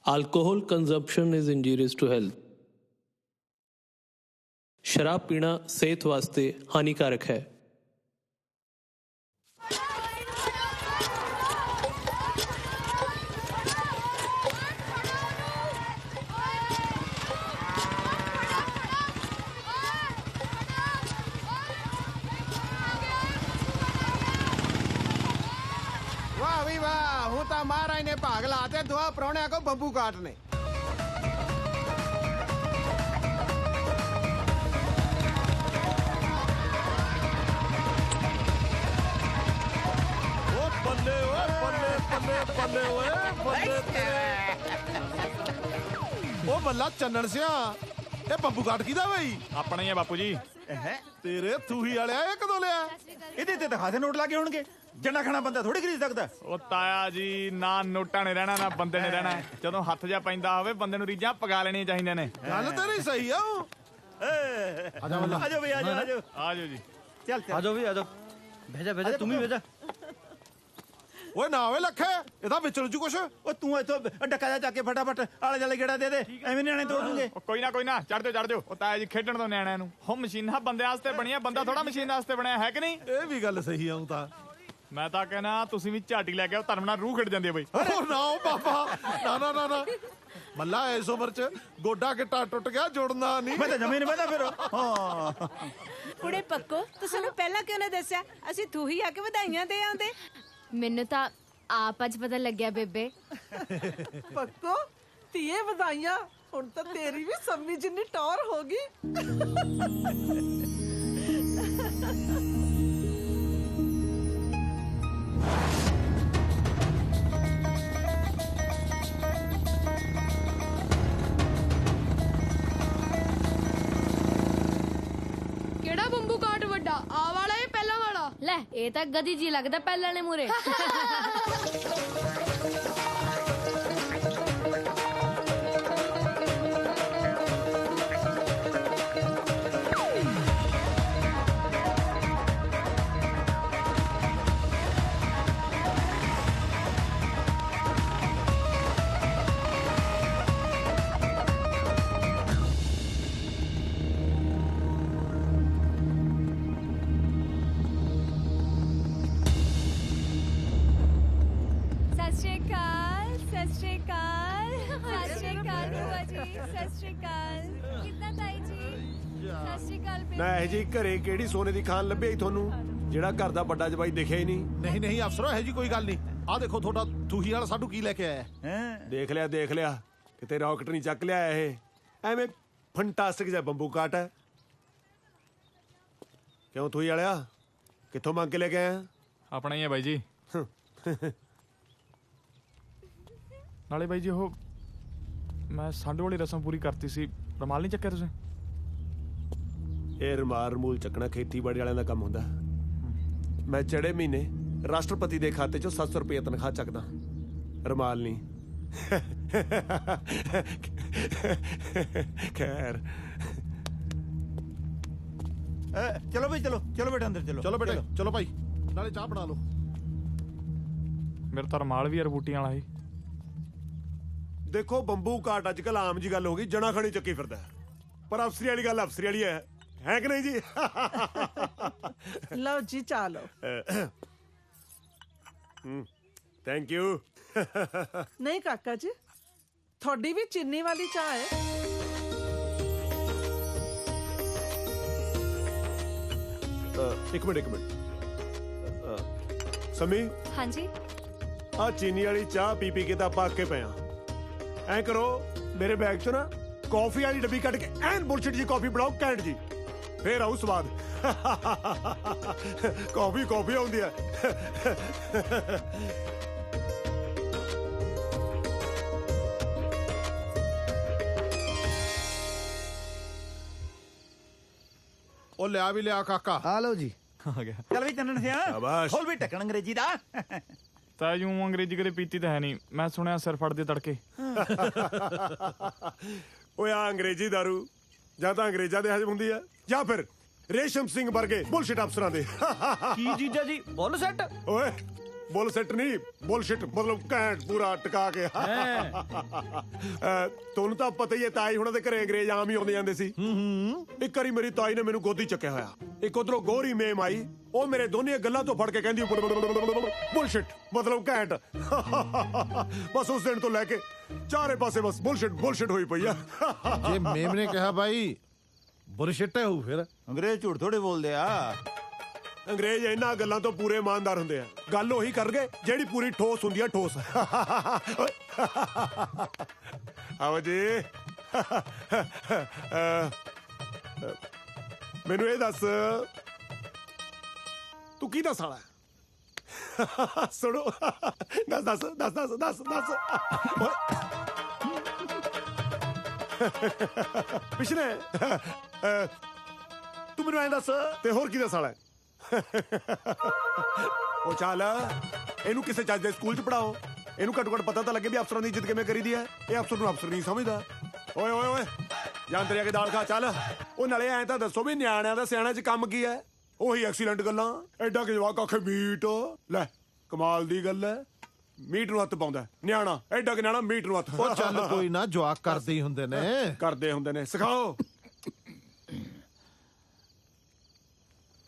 Alcohol consumption is injurious to health. शराब पीना सेहत वास्ते हानिकारक है।
वाह भी वाह, हूं तो महाराज ने भाग लाते दुआ परौने को बंबू काटने।
ਉਹ ਬੱਲਾ ਚੰਨਣ ਸਿਆ ਇਹ ਬੰਬੂ ਕਾਟ ਕਿਹਦਾ ਬਈ?
ਆਪਣਾ ਹੀ ਆ ਬਾਪੂ ਜੀ।
ਤੇਰੇ ਥੂਹੀ ਵਾਲਿਆ ਇਹ ਕਦੋਂ ਲਿਆ?
ਇਹਦੇ ਤੇ ਤਾਂ ਖਾਸੇ ਨੋਟ ਲੱਗੇ ਹੋਣਗੇ। ਜੰਨਾ ਖਾਣਾ ਬੰਦਾ ਥੋੜੀ ਖਰੀਦ ਸਕਦਾ।
ਉਹ ਤਾਇਆ ਜੀ ਨਾ ਨੋਟਾਂ ਨੇ ਰਹਿਣਾ ਨਾ ਬੰਦੇ ਨੇ ਰਹਿਣਾ। ਜਦੋਂ ਹੱਥ ਜਾ ਪੈਂਦਾ ਹੋਵੇ ਬੰਦੇ ਨੂੰ ਰੀਝਾਂ ਪਗਾ ਲੈਣੀਆਂ ਚਾਹੀਦੀਆਂ ਨੇ।
ਗੱਲ ਤੇਰੀ ਸਹੀ ਆ।
ਆਜੋ ਬਈ ਆਜੋ
ਆਜੋ ਜੀ।
ਚੱਲ
ਆਜੋ ਵੀ ਆਜੋ। ਭੇਜਾ ਤੂੰ ਵੀ ਭੇਜਾ।
ਓਏ ਨਾ ਓਏ ਲੱਖੇ ਇਹਦਾ ਵਿੱਚ ਰੁੱਜੂ ਕੁਛ।
ਉਹ ਤੂੰ ਇੱਥੋਂ ਡੱਕਾ ਜਾ ਚੱਕ ਕੇ ਫਟਾਫਟ ਆਲੇ ਜਾਲੇ ਗੇੜਾ ਦੇ ਦੇ। ਐਵੇਂ ਨਿਆਣੇ ਤੋੜ ਦੂੰਗੇ।
ਕੋਈ ਨਾ ਚੜ ਦਿਓ। ਉਹ ਤਾਇਆ ਜੀ ਖੇਡਣ ਤੋਂ ਨਿਆਣਿਆਂ ਨੂੰ। ਉਹ ਮਸ਼ੀਨਾਂ ਬੰਦਿਆਂ ਵਾਸਤੇ ਬਣੀਆਂ, ਬੰਦਾ ਥੋੜਾ ਮਸ਼ੀਨ ਵਾਸਤੇ ਬਣਿਆ ਹੈ ਕਿ ਨਹੀਂ?
ਇਹ ਵੀ ਗੱਲ ਸਹੀ ਆਉਂ ਤਾਂ।
ਮੈਂ ਤਾਂ ਕਹਿਣਾ ਤੁਸੀਂ ਵੀ ਝਾਟੀ ਲੈ ਕੇ ਆਓ, ਧਰਮ ਨਾਲ ਰੂਹ ਖਿੜ ਜਾਂਦੀ ਹੈ ਬਈ।
ਨਾ ਬਾਬਾ ਨਾ ਮੱਲਾ ਇਸ ਉਮਰ ਚ ਗੋਡਾ ਗਿੱਟਾ ਟੁੱਟ ਗਿਆ ਜੁੜਨਾ ਨਹੀਂ।
ਮੈਂ ਤਾਂ ਜਮੇ ਨਹੀਂ ਬੈਠਾ ਫਿਰ।
ਹਾਂ ਕੁੜੇ ਪੱਕੋ ਤੂੰ ਸਾਨੂੰ ਪਹਿਲਾਂ ਕਿਉਂ ਨਾ ਦੱਸਿਆ? ਅਸੀਂ ਤੂੰ ਹੀ ਆ ਕੇ ਵਧਾਈਆਂ ਦੇ ਆਉਂਦੇ।
ਮੈਨੂੰ ਤਾਂ ਆਪ ਅੱਜ ਪਤਾ ਲੱਗਿਆ ਬੇਬੇ।
ਪੱਕੋ ਧੀਏ ਵਧਾਈਆਂ। ਹੁਣ ਤਾਂ ਤੇਰੀ ਵੀ ਸੰਮੀ ਜਿੰਨੀ ਟੌਰ ਹੋ ਗਈ।
ਕਿਹੜਾ ਬੰਬੂ ਕਾਟ ਵੱਡਾ, ਆ ਵਾਲਾ ਇਹ ਪਹਿਲਾਂ ਵਾਲਾ?
ਲੈ ਇਹ ਤਾਂ ਗਦੀ ਜੀ ਲੱਗਦਾ ਪਹਿਲਾਂ ਨੇ ਮੂਰੇ।
ਨਾ ਇਹ ਜੀ ਘਰੇ ਕਿਹੜੀ ਸੋਨੇ ਦੀ ਖਾਨ ਲੱਭੀ ਤੁਹਾਨੂੰ ਜਿਹੜਾ ਘਰ ਦਾ ਵੱਡਾ ਜਵਾਈ ਦਿਖਿਆ ਹੀ ਨਹੀਂ।
ਨਹੀਂ ਅਫਸਰੋ ਇਹ ਜੀ ਕੋਈ ਗੱਲ ਨਹੀਂ। ਆਹ ਦੇਖੋ ਤੁਹਾਡਾ ਥੂਹੀ ਵਾਲਾ ਸਾਡੂ ਕੀ ਲੈ ਕੇ ਆਇਆ ਹੈ।
ਦੇਖ ਲਿਆ ਕਿਤੇ ਰਾਕਟ ਨਹੀਂ ਚੱਕ ਲਿਆ ਇਹ। ਐਵੇਂ ਫੰਟਾਸਟਿਕ ਜਿਹਾ ਬੰਬੂ ਕਾਟ ਹੈ। ਕਿਉਂ ਥੂਈ ਵਾਲਿਆ, ਕਿੱਥੋਂ ਮੰਗ ਕੇ ਲੈ ਕੇ ਆਇਆ?
ਆਪਣਾ ਹੀ ਹੈ ਬਾਈ ਜੀ। ਨਾਲੇ ਬਾਈ ਜੀ ਉਹ ਮੈਂ ਸੰਡ ਵਾਲੀ ਰਸਮ ਪੂਰੀ ਕਰਤੀ ਸੀ, ਰਮਾਲ ਨਹੀਂ ਚੱਕਿਆ ਤੁਸੀਂ?
ਇਹ ਰਮਾਲ ਰਮੂਲ ਚੱਕਣਾ ਖੇਤੀਬਾੜੀ ਵਾਲਿਆਂ ਦਾ ਕੰਮ ਹੁੰਦਾ। ਮੈਂ ਚੜੇ ਮਹੀਨੇ ਰਾਸ਼ਟਰਪਤੀ ਦੇ ਖਾਤੇ 'ਚੋਂ 700 ਰੁਪਏ ਤਨਖਾਹ ਚੱਕਦਾ, ਰਮਾਲ ਨਹੀਂ। ਖੈਰ
ਚਲੋ ਬਈ, ਚਲੋ ਚਲੋ ਬੇਟਾ ਅੰਦਰ ਚਲੋ।
ਚਲੋ ਬੇਟੇ ਚਲੋ ਭਾਈ, ਨਾਲੇ ਚਾਹ ਬਣਾ ਲਓ।
ਮੇਰਾ ਤਾਂ ਰਮਾਲ ਵੀ ਯਾਰ ਬੂਟੀਆਂ ਵਾਲਾ ਸੀ।
ਦੇਖੋ ਬੰਬੂ ਕਾਟ ਅੱਜ ਕੱਲ ਆਮ ਜੀ ਗੱਲ ਹੋ ਗਈ, ਜਣਾ ਖਣੀ ਚੱਕੀ ਫਿਰਦਾ, ਪਰ ਅਫਸਰੀ ਵਾਲੀ ਗੱਲ ਅਫਸਰੀ ਵਾਲੀ ਹੈ ਕਿ ਨਹੀਂ ਜੀ?
ਲਓ ਜੀ ਚਾਹ ਲਓ।
Thank you.
ਨਹੀਂ ਕਾਕਾ ਜੀ, ਤੁਹਾਡੀ ਵੀ ਚੀਨੀ ਵਾਲੀ ਚਾਹ ਹੈ।
ਇੱਕ ਮਿੰਟ ਸਮੀ,
ਹਾਂਜੀ
ਆ ਚੀਨੀ ਵਾਲੀ ਚਾਹ ਪੀ ਕੇ ਤਾਂ ਆਪਾਂ ਅੱਕੇ ਪਏ ਆ। ਐ ਕਰੋ, ਮੇਰੇ ਬੈਗ ਚੋਂ ਨਾ ਕਾਫੀ ਵਾਲੀ ਡੱਬੀ ਕੱਢ ਕੇ ਐਨ ਬੁਲਸ਼ਿਟ ਜੀ ਕਾਫੀ ਬਣਾਓ, ਕੈਂਟ ਜੀ, ਫੇਰ ਆਉ ਸਵਾਦ। ਕਾਫੀ ਆਉਂਦੀ ਹੈ।
ਉਹ ਲਿਆ ਵੀ ਲਿਆ ਕਾਕਾ।
ਆ ਲਓ ਜੀ।
ਆ ਗਿਆ।
ਚੱਲ ਵੀ ਚੰਨਣ ਸਿਆ, ਖੋਲ ਵੀ ਢੱਕਣ ਅੰਗਰੇਜ਼ੀ ਦਾ।
ਤਾਂ ਜੂੰ ਅੰਗਰੇਜ਼ੀ ਕਦੇ ਪੀਤੀ ਤਾਂ ਹੈ ਨਹੀਂ, ਮੈਂ ਸੁਣਿਆ ਸਿਰ ਫੜਦੇ ਤੜਕੇ।
ਓਏ ਆ ਅੰਗਰੇਜ਼ੀ ਦਾਰੂ ਜਾਂ ਤਾਂ ਅੰਗਰੇਜ਼ਾਂ ਦੇ ਹਜਮ ਹੁੰਦੀ ਹੈ, ਜਾਂ ਫਿਰ ਰੇਸ਼ਮ ਸਿੰਘ ਵਰਗੇ ਬੁਲਸ਼ਿਟ ਅਫਸਰਾਂ ਦੇ।
ਕੀ ਜੀਜਾ ਜੀ, ਬੁੱਲ ਸੈੱਟ?
ਓਏ ਬੁਲਸ਼ਿਟ ਨਹੀਂ, ਬੁਲਸ਼ਿਟ ਮਤਲਬ ਘੈਂਟ ਪੂਰਾ ਟਿਕਾ ਕੇ। ਤੁਹਾਨੂੰ ਤਾਂ ਪਤਾ ਹੀ ਹੈ, ਤਾਈ ਹੁਣਾਂ ਦੇ ਘਰੇ ਅੰਗਰੇਜ਼ ਆਮ ਹੀ ਆਉਂਦੇ ਜਾਂਦੇ ਸੀ। ਇੱਕ ਵਾਰੀ ਮੇਰੀ ਤਾਈ ਨੇ ਮੈਨੂੰ ਗੋਦੀ ਚੱਕਿਆ ਹੋਇਆ, ਇੱਕ ਉਧਰੋਂ ਗੋਰੀ ਮੇਮ ਆਈ, ਉਹ ਮੇਰੇ ਦੋਨੇ ਗੱਲਾਂ ਤੋਂ ਫੜ ਕੇ ਕਹਿੰਦੀ ਬੁਲਸ਼ਿਟ ਮਤਲਬ ਘੈਂਟ। ਬਸ ਉਸ ਦਿਨ ਤੋਂ ਲੈ ਕੇ ਚਾਰੇ ਪਾਸੇ ਬਸ ਬੁਲਸ਼ਿਟ ਹੋਈ ਪਈ ਆ।
ਜੇ ਮੇਮ ਨੇ ਕਿਹਾ ਬਾਈ ਬੁਲਸ਼ਿਟ ਹੋਊ, ਫਿਰ
ਅੰਗਰੇਜ਼ ਝੂਠ ਥੋੜੇ ਬੋਲਦੇ ਆ।
ਅੰਗਰੇਜ਼ ਇਹਨਾਂ ਗੱਲਾਂ ਤੋਂ ਪੂਰੇ ਇਮਾਨਦਾਰ ਹੁੰਦੇ ਆ, ਗੱਲ ਉਹੀ ਕਰਨਗੇ ਜਿਹੜੀ ਪੂਰੀ ਠੋਸ ਹੁੰਦੀ ਆ, ਠੋਸ। ਆਓ ਜੀ, ਮੈਨੂੰ ਇਹ ਦੱਸ, ਤੂੰ ਕਿਹਦਾ ਸਾਲਾ ਹੈ? ਸੁਣੋ, ਦੱਸ। ਪਿਛਲੇ ਤੂੰ ਮੈਨੂੰ ਐਂ ਦੱਸ, ਤੇ ਹੋਰ ਕਿਹਦਾ ਸਾਲਾ ਹੈ? ਉਹ ਚੱਲ, ਇਹਨੂੰ ਕਿਸੇ ਚੱਜ ਦੇ ਸਕੂਲ 'ਚ ਪੜਾਓ, ਇਹਨੂੰ ਘੱਟੋ ਘੱਟ ਪਤਾ ਤਾਂ ਲੱਗੇ ਵੀ ਅਫਸਰਾਂ ਦੀ ਇੱਜ਼ਤ ਕਿਵੇਂ ਕਰੀਦੀ ਹੈ। ਇਹ ਅਫਸਰ ਨੂੰ ਅਫਸਰ ਨਹੀਂ ਸਮਝਦਾ। ਓਏ ਜਾਂ ਅੰਦਰ ਆ ਕੇ ਦਾਲ ਖਾ ਚੱਲ। ਉਹ ਨਾਲੇ ਐਂ ਤਾਂ ਦੱਸੋ ਵੀ ਨਿਆਣਿਆਂ ਦਾ ਸਿਆਣਿਆਂ 'ਚ ਕੰਮ ਕੀ ਹੈ? ਉਹੀ ਐਕਸੀਡੈਂਟ ਗੱਲਾਂ। ਐਡਾ ਕਿ ਜਵਾਕ ਆਖੇ ਮੀਟ, ਲੈ ਕਮਾਲ ਦੀ ਗੱਲ ਹੈ, ਮੀਟ ਨੂੰ ਹੱਥ ਪਾਉਂਦਾ ਨਿਆਣਾ, ਐਡਾ ਕਿ ਨਿਆਣਾ ਮੀਟ ਨੂੰ ਹੱਥ।
ਉਹ ਚੱਲ ਕੋਈ ਨਾ, ਜਵਾਕ ਕਰਦੇ ਹੀ ਹੁੰਦੇ ਨੇ, ਸਿਖਾਓ।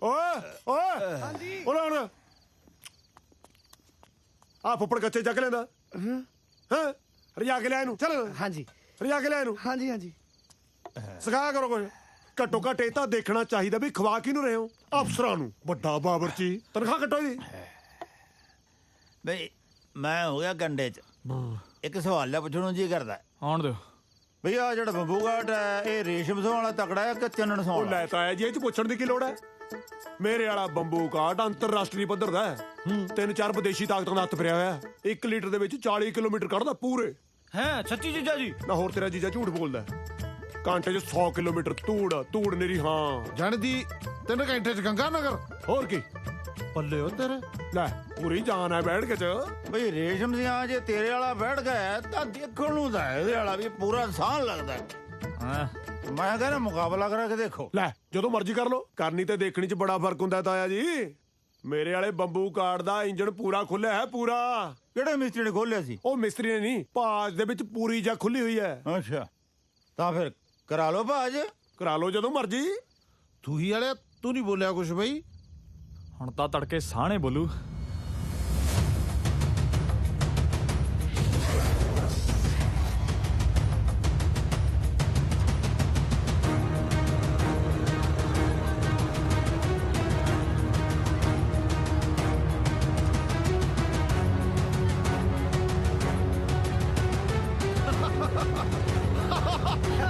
ਓਏ ਹਾਂਜੀ, ਹੁਣ ਆ ਫੁੱਫੜ ਕੱਚੇ ਚੱਕ ਲੈਂਦਾ। ਹਾਂ, ਰਜਾ ਕੇ ਲੈ ਇਹਨੂੰ, ਚੱਲ। ਹਾਂਜੀ, ਰਜਾ ਕੇ ਲੈ ਇਹਨੂੰ। ਹਾਂਜੀ, ਸਿਖਾ ਕਰੋ ਕੁਝ। ਘੱਟੋ ਘੱਟ ਇਹ ਤਾਂ ਦੇਖਣਾ ਚਾਹੀਦਾ ਵੀ ਖਵਾ ਕਿਹਨੂੰ ਰਹੇ ਹੋ? ਅਫਸਰਾਂ ਨੂੰ। ਵੱਡਾ ਬਾਬਰਚੀ, ਤਨਖਾਹ ਕੱਟੋ ਇਹਦੀ।
ਬਈ ਮੈਂ ਹੋ ਗਿਆ ਗੰਡੇ 'ਚ। ਇੱਕ ਸਵਾਲ ਲਿਆ ਪੁੱਛਣ ਨੂੰ ਜੀ ਕਰਦਾ।
ਆਉਣ ਦਿਓ
ਬਈ, ਆ ਜਿਹੜਾ ਬੰਬੂ ਕਾਟ ਹੈ, ਇਹ ਰੇਸ਼ਮ ਸੌਣ ਵਾਲਾ ਤਕੜਾ ਹੈ ਕਿ ਚੰਨਣ ਸੌਣ ਵਾਲਾ?
ਲੈ ਤਾਂ ਆਇਆ ਜੀ, ਇਹ 'ਚ ਪੁੱਛਣ ਦੀ ਕੀ ਲੋੜ ਹੈ? ਮੇਰੇ ਵਾਲਾ ਬੰਬੂ ਕਾਟ ਅੰਤਰਰਾਸ਼ਟਰੀ ਪੱਧਰ ਦਾ ਹੈ। 3-4 ਵਿਦੇਸ਼ੀ ਤਾਕਤਾਂ ਦਾ ਹੱਥ ਫਿਰਿਆ ਹੋਇਆ। 1 ਲੀਟਰ ਦੇ ਵਿੱਚ 40 ਕਿਲੋਮੀਟਰ ਕੱਢਦਾ ਪੂਰੇ।
ਹੈ ਸੱਚੀ ਜੀਜਾ ਜੀ?
ਨਾ ਹੋਰ ਤੇਰਾ ਜੀਜਾ ਝੂਠ ਬੋਲਦਾ। ਘੰਟੇ 'ਚ 100 ਕਿਲੋਮੀਟਰ ਤੂੜ ਨੇਰੀ। ਹਾਂ,
ਜਾਣਦੀ 3 ਘੰਟੇ 'ਚ ਗੰਗਾ ਨਗਰ।
ਹੋਰ ਕੀ
ਪੱਲੇ ਹੋ ਤੇਰੇ।
ਲੈ ਪੂਰੀ ਜਾਨ ਹੈ ਬੈਠ ਕੇ 'ਚ।
ਬਈ ਰੇਸ਼ਮ ਦੀਆਂ ਜੇ ਤੇਰੇ ਵਾਲਾ ਬੈਠ ਗਿਆ ਤਾਂ ਦੇਖਣ ਨੂੰ ਤਾਂ ਇਹਦੇ ਵਾਲਾ ਵੀ ਪੂਰਾ ਸਾਹ ਲੱਗਦਾ। ਮੈਂ ਕਹਿੰਦਾ ਮੁਕਾਬਲਾ ਕਰਾ ਕੇ ਦੇਖੋ।
ਲੈ ਜਦੋਂ ਮਰਜ਼ੀ ਕਰ ਲੋ, ਕਰਨੀ ਤੇ ਦੇਖਣੀ 'ਚ ਬੜਾ ਫਰਕ ਹੁੰਦਾ ਤਾਇਆ ਜੀ। ਮੇਰੇ ਵਾਲੇ ਬੰਬੂ ਕਾਟ ਦਾ ਇੰਜਣ ਪੂਰਾ ਖੁੱਲਿਆ ਹੈ, ਪੂਰਾ।
ਕਿਹੜੇ ਮਿਸਤਰੀ ਨੇ ਖੋਲਿਆ ਸੀ?
ਉਹ ਮਿਸਤਰੀ ਨੇ ਨਹੀਂ, ਭਾਜ ਦੇ ਵਿੱਚ ਪੂਰੀ ਜਾ ਖੁੱਲੀ ਹੋਈ ਹੈ।
ਅੱਛਾ, ਤਾਂ ਫਿਰ ਕਰਾ ਲਓ ਭਾਜ।
ਕਰਾ ਲਓ ਜਦੋਂ ਮਰਜ਼ੀ।
ਤੂੰ ਹੀ ਵਾਲਿਆ, ਤੂੰ ਨਹੀਂ ਬੋਲਿਆ ਕੁਛ ਬਈ?
ਹੁਣ ਤਾਂ ਤੜਕੇ ਸਾਹਣੇ ਬੋਲੂ।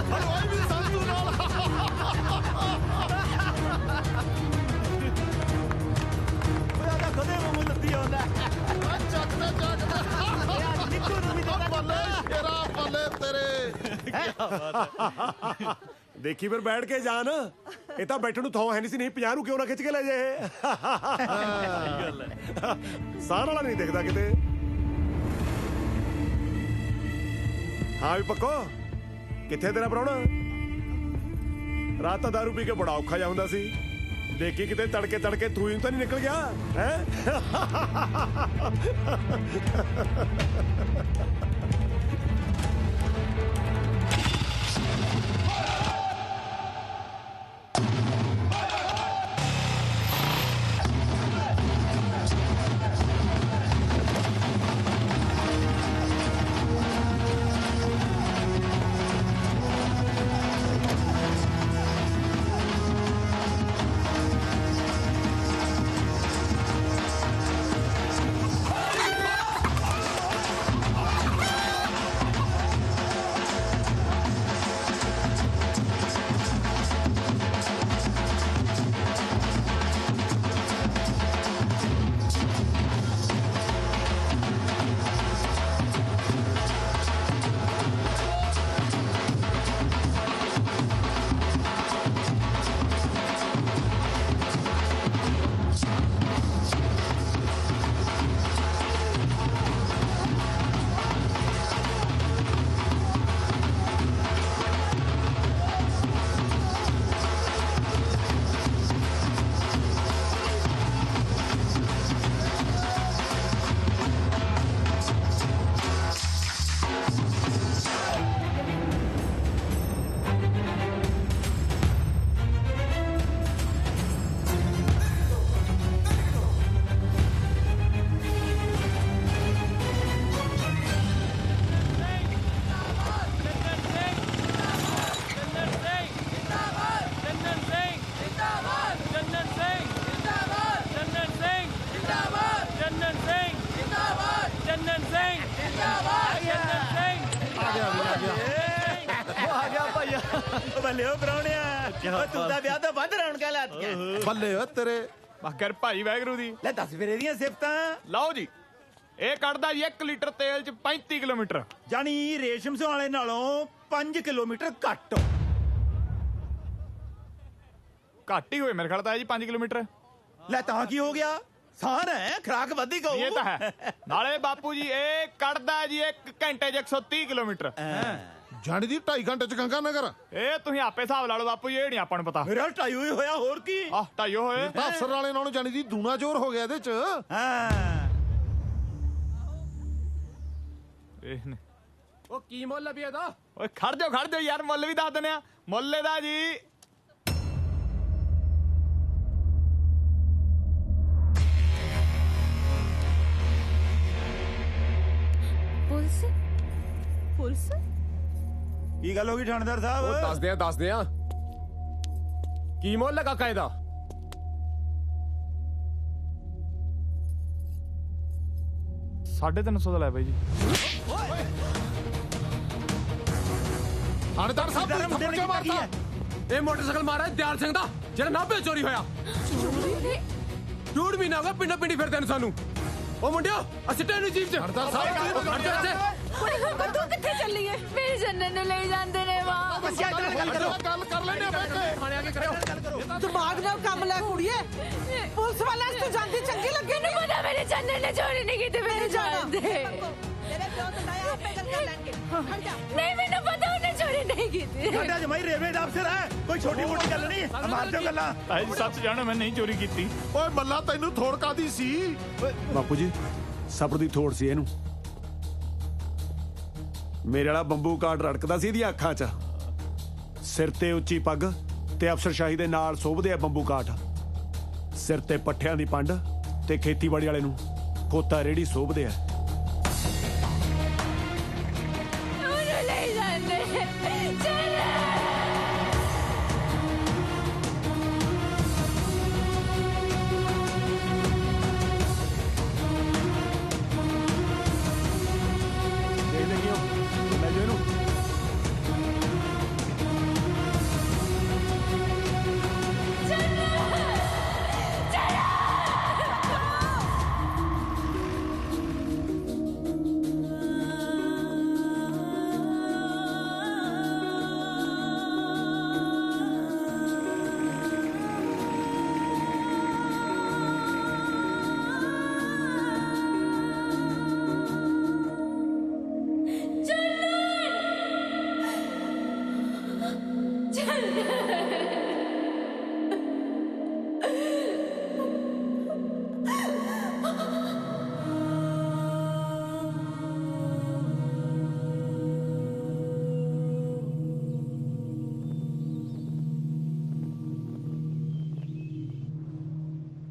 ਹਲਵਾਈ ਵੀ ਸੰਤੂ ਨਾ ਦੇਖੀ ਫਿਰ ਬੈਠ ਕੇ ਜਾਨ ਇਹ ਤਾਂ ਬੈਠਣ ਨੂੰ ਥਾਂ ਹੈ ਨਹੀਂ ਸੀ ਨਹੀਂ 50 ਨੂੰ ਕਿਉਂ ਨਾ ਖਿੱਚ ਕੇ ਲੈ ਜਾਏ
ਸਹੀ ਗੱਲ ਹੈ
ਸਾਹ ਵਾਲਾ ਨਹੀਂ ਦਿਖਦਾ ਕਿਤੇ ਹਾਂ ਵੀ ਪੱਕੋ ਕਿੱਥੇ ਤੇਰਾ ਪ੍ਰਾਹੁਣਾ ਰਾਤ ਤਾਂ ਦਾਰੂ ਪੀ ਕੇ ਬੜਾ ਔਖਾ ਜਾ ਹੁੰਦਾ ਸੀ ਦੇਖੀ ਕਿਤੇ ਤੜਕੇ ਤੂੰ ਹੀ ਤਾਂ ਨਹੀਂ ਨਿਕਲ ਗਿਆ ਹੈ
ਬੱਲੇ ਓ ਪ੍ਰਾਹੁਣਿਆ ਤੂੰ ਤਾਂ ਵਿਆਹ ਤੋਂ ਵੱਧ ਰੌਣਕਾਂ ਲਾਤੀਆਂ
ਬੱਲੇ ਓ ਤੇਰੇ ਮਗਰ ਭਾਈ ਵੈਗਰੂ ਦੀ
ਲੈ ਦੱਸ ਫਿਰ ਇਹਦੀਆਂ ਸਿਫਤਾਂ
ਲਓ ਜੀ ਇਹ ਕੱਢਦਾ ਜੀ 1 ਲੀਟਰ ਤੇਲ ਚ 35 ਕਿਲੋਮੀਟਰ
ਜਾਨੀ ਰੇਸ਼ਮ ਸਿੰਘ ਵਾਲੇ ਨਾਲੋਂ 5 ਕਿਲੋਮੀਟਰ ਘੱਟ
ਘੱਟ ਹੀ ਹੋਏ ਮੇਰੇ ਖਿਆਲ ਤਾਂ ਜੀ 5 ਕਿਲੋਮੀਟਰ
ਲੈ ਤਾਂ ਕੀ ਹੋ ਗਿਆ ਸਾਨ ਹੈ ਖਰਾਕ ਵਧੀ ਕਹੂ
ਇਹ ਤਾਂ ਹੈ ਨਾਲੇ ਬਾਪੂ ਜੀ ਇਹ ਕੱਢਦਾ ਜੀ 1 ਘੰਟੇ ਚ 130 ਕਿਲੋਮੀਟਰ
ਜਾਣੀ ਦੀ 2.5 ਘੰਟੇ ਚ ਗੰਗਾ ਨਗਰ
ਇਹ ਤੁਸੀਂ ਆਪੇ ਹਿਸਾਬ ਲਾ ਲਓ ਬਾਪੂ ਜੀ ਇਹ ਨਹੀਂ ਆਪਾਂ ਨੂੰ ਪਤਾ
ਮੇਰਾ 2.5 ਹੋਏ ਹੋਇਆ ਹੋਰ ਕੀ
ਆਹ 2.5 ਹੋਏ
ਤਾਂ ਅਫਸਰ ਵਾਲੇ ਨਾਲੋਂ ਜਾਣੀ ਦੀ ਦੂਣਾ ਜ਼ੋਰ ਹੋ ਗਿਆ ਇਹਦੇ ਚ
ਉਹ ਕੀ ਮੁੱਲ ਵੀ ਇਹਦਾ
ਓਏ ਖੜ ਜਾਓ ਯਾਰ ਮੁੱਲ ਵੀ ਦੱਸ ਦਿੰਦੇ ਆ ਮੁੱਲ ਇਹਦਾ ਜੀ
ਪੁਲਿਸ
ਕੀ ਗੱਲ ਹੋ ਗਈ ਥਾਣੇਦਾਰ ਸਾਹਿਬ
ਉਹ ਦੱਸਦੇ ਆ ਕੀ ਮੁੱਲ ਹੈ ਕਾਕਾ ਇਹਦਾ
$350 ਦਾ ਲੈ ਬਾਈ ਜੀ
ਥਾਣੇਦਾਰ ਸਾਹਿਬ ਤੁਸੀਂ ਥੱਪੜ ਕਿਉਂ ਮਾਰਤਾ
ਇਹ ਮੋਟਰਸਾਈਕਲ ਮਾਰਿਆ ਦਿਆਲ ਸਿੰਘ ਦਾ ਜਿਹੜਾ ਨਾਭੇ ਚੋਰੀ ਹੋਇਆ ਡੂੜ ਮਹੀਨਾ ਹੋ ਗਿਆ ਪਿੰਡੋਂ ਪਿੰਡੀ ਫਿਰਦੇ ਨੇ ਸਾਨੂੰ ਉਹ ਮੁੰਡਿਓ ਅਸੀਂ ਤੈਨੂੰ ਜੀਪ ਚ
ਥਾਣੇਦਾਰ ਸਾਹਿਬ
ਤੂੰ ਕਿੱਥੇ ਚੱਲੀ ਏ
ਮੇਰੇ ਜੰਨਨ ਨੂੰ ਲੈ ਜਾਂਦੇ ਨੇ ਮਾਂ
ਗੱਲ ਕਰ ਲੈਣੇ ਬੈਠ ਕੇ
ਥਾਣੇ ਆ ਕੇ ਕਰਿਓ
ਦਿਮਾਗ ਨਾਲ ਕੰਮ ਲੈ ਕੁੜੀਏ ਪੁਲਿਸ ਵਾਲਿਆਂ ਨੂੰ ਜਾਂਦੀ ਚੰਗੀ ਲੱਗੀ
ਮੈਨੂੰ ਪਤਾ ਮੇਰੇ ਜੰਨਨ ਨੇ ਚੋਰੀ ਨਹੀਂ ਕੀਤੀ ਮੇਰੇ ਜਾਣ ਦੇ
ਤੇਰੇ ਪਿਓ ਤੋਂ ਲਾਇਆ ਆਪੇ ਗੱਲ ਕਰ ਲੈਣਗੇ
ਨਹੀਂ ਮੈਨੂੰ ਪਤਾ ਉਹਨੇ ਚੋਰੀ ਨਹੀਂ ਕੀਤੀ
ਸਾਡਾ ਜਮਾਈ ਰੇਲਵੇ ਦਾ ਅਫਸਰ ਹੈ ਕੋਈ ਛੋਟੀ ਮੋਟੀ ਗੱਲ ਨਹੀਂ ਮਾਰ ਦਿਓ ਗੱਲਾਂ
ਭਾਈ ਸੱਚ ਜਾਣੋ ਮੈਂ ਨਹੀਂ ਚੋਰੀ ਕੀਤੀ
ਓਏ ਮੱਲਾ ਤੈਨੂੰ ਥੋੜ ਕਾਦੀ ਸੀ
ਬਾਪੂ ਜੀ ਸਬਰ ਦੀ ਥੋੜ ਸੀ ਇਹਨੂੰ ਮੇਰੇ ਵਾਲਾ ਬੰਬੂ ਕਾਰਡ ਰੜਕਦਾ ਸੀ ਇਹਦੀਆਂ ਅੱਖਾਂ 'ਚ ਸਿਰ ਤੇ ਉੱਚੀ ਪੱਗ ਤੇ ਅਫਸਰਸ਼ਾਹੀ ਦੇ ਨਾਲ ਸੋਭਦੇ ਆ ਬੰਬੂ ਕਾਟ ਸਿਰ ਤੇ ਪੱਠਿਆਂ ਦੀ ਪੰਡ ਤੇ ਖੇਤੀਬਾੜੀ ਵਾਲੇ ਨੂੰ ਖੋਤਾ ਰੇੜੀ ਸੋਭਦੇ ਆ
ਉਹਨੂੰ ਲੈ ਜਾਂਦੇ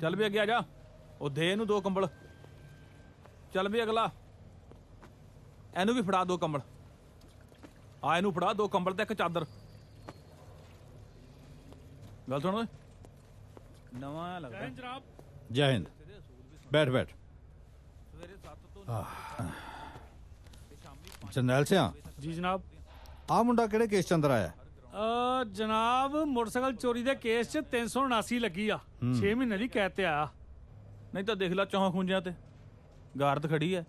ਚੱਲ ਵੀ ਅੱਗੇ ਆ ਜਾ। ਉਹ ਦੇ ਇਹਨੂੰ 2 ਕੰਬਲ। ਚੱਲ ਵੀ ਅਗਲਾ, ਇਹਨੂੰ ਵੀ ਫੜਾ 2 ਕੰਬਲ। ਆ ਇਹਨੂੰ ਫੜਾ 2 ਕੰਬਲ ਤੇ 1 ਚਾਦਰ। ਗੱਲ ਸੁਣ ਓਏ, ਨਵਾਂ ਲੱਗਦਾ।
ਜਨਾਬ।
ਜੈ ਹਿੰਦ। ਬੈਠ ਬੈਠ। ਜਰਨੈਲ ਸਿਆ
ਜੀ ਜਨਾਬ।
ਆ ਮੁੰਡਾ ਕਿਹੜੇ ਕੇਸ ਚ ਅੰਦਰ ਆਇਆ?
ਜਨਾਬ ਮੋਟਰਸਾਈਕਲ ਚੋਰੀ ਦੇ ਕੇਸ 'ਚ 379 ਲੱਗੀ ਆ। 6 ਮਹੀਨੇ ਦੀ ਕੈਦ ਤੇ ਆਇਆ।
ਨਹੀਂ ਤਾਂ ਦੇਖ ਲੈ ਚੌਹਾਂ ਖੁੰਝਿਆਂ ਤੇ ਗਾਰਦ ਖੜੀ ਐ।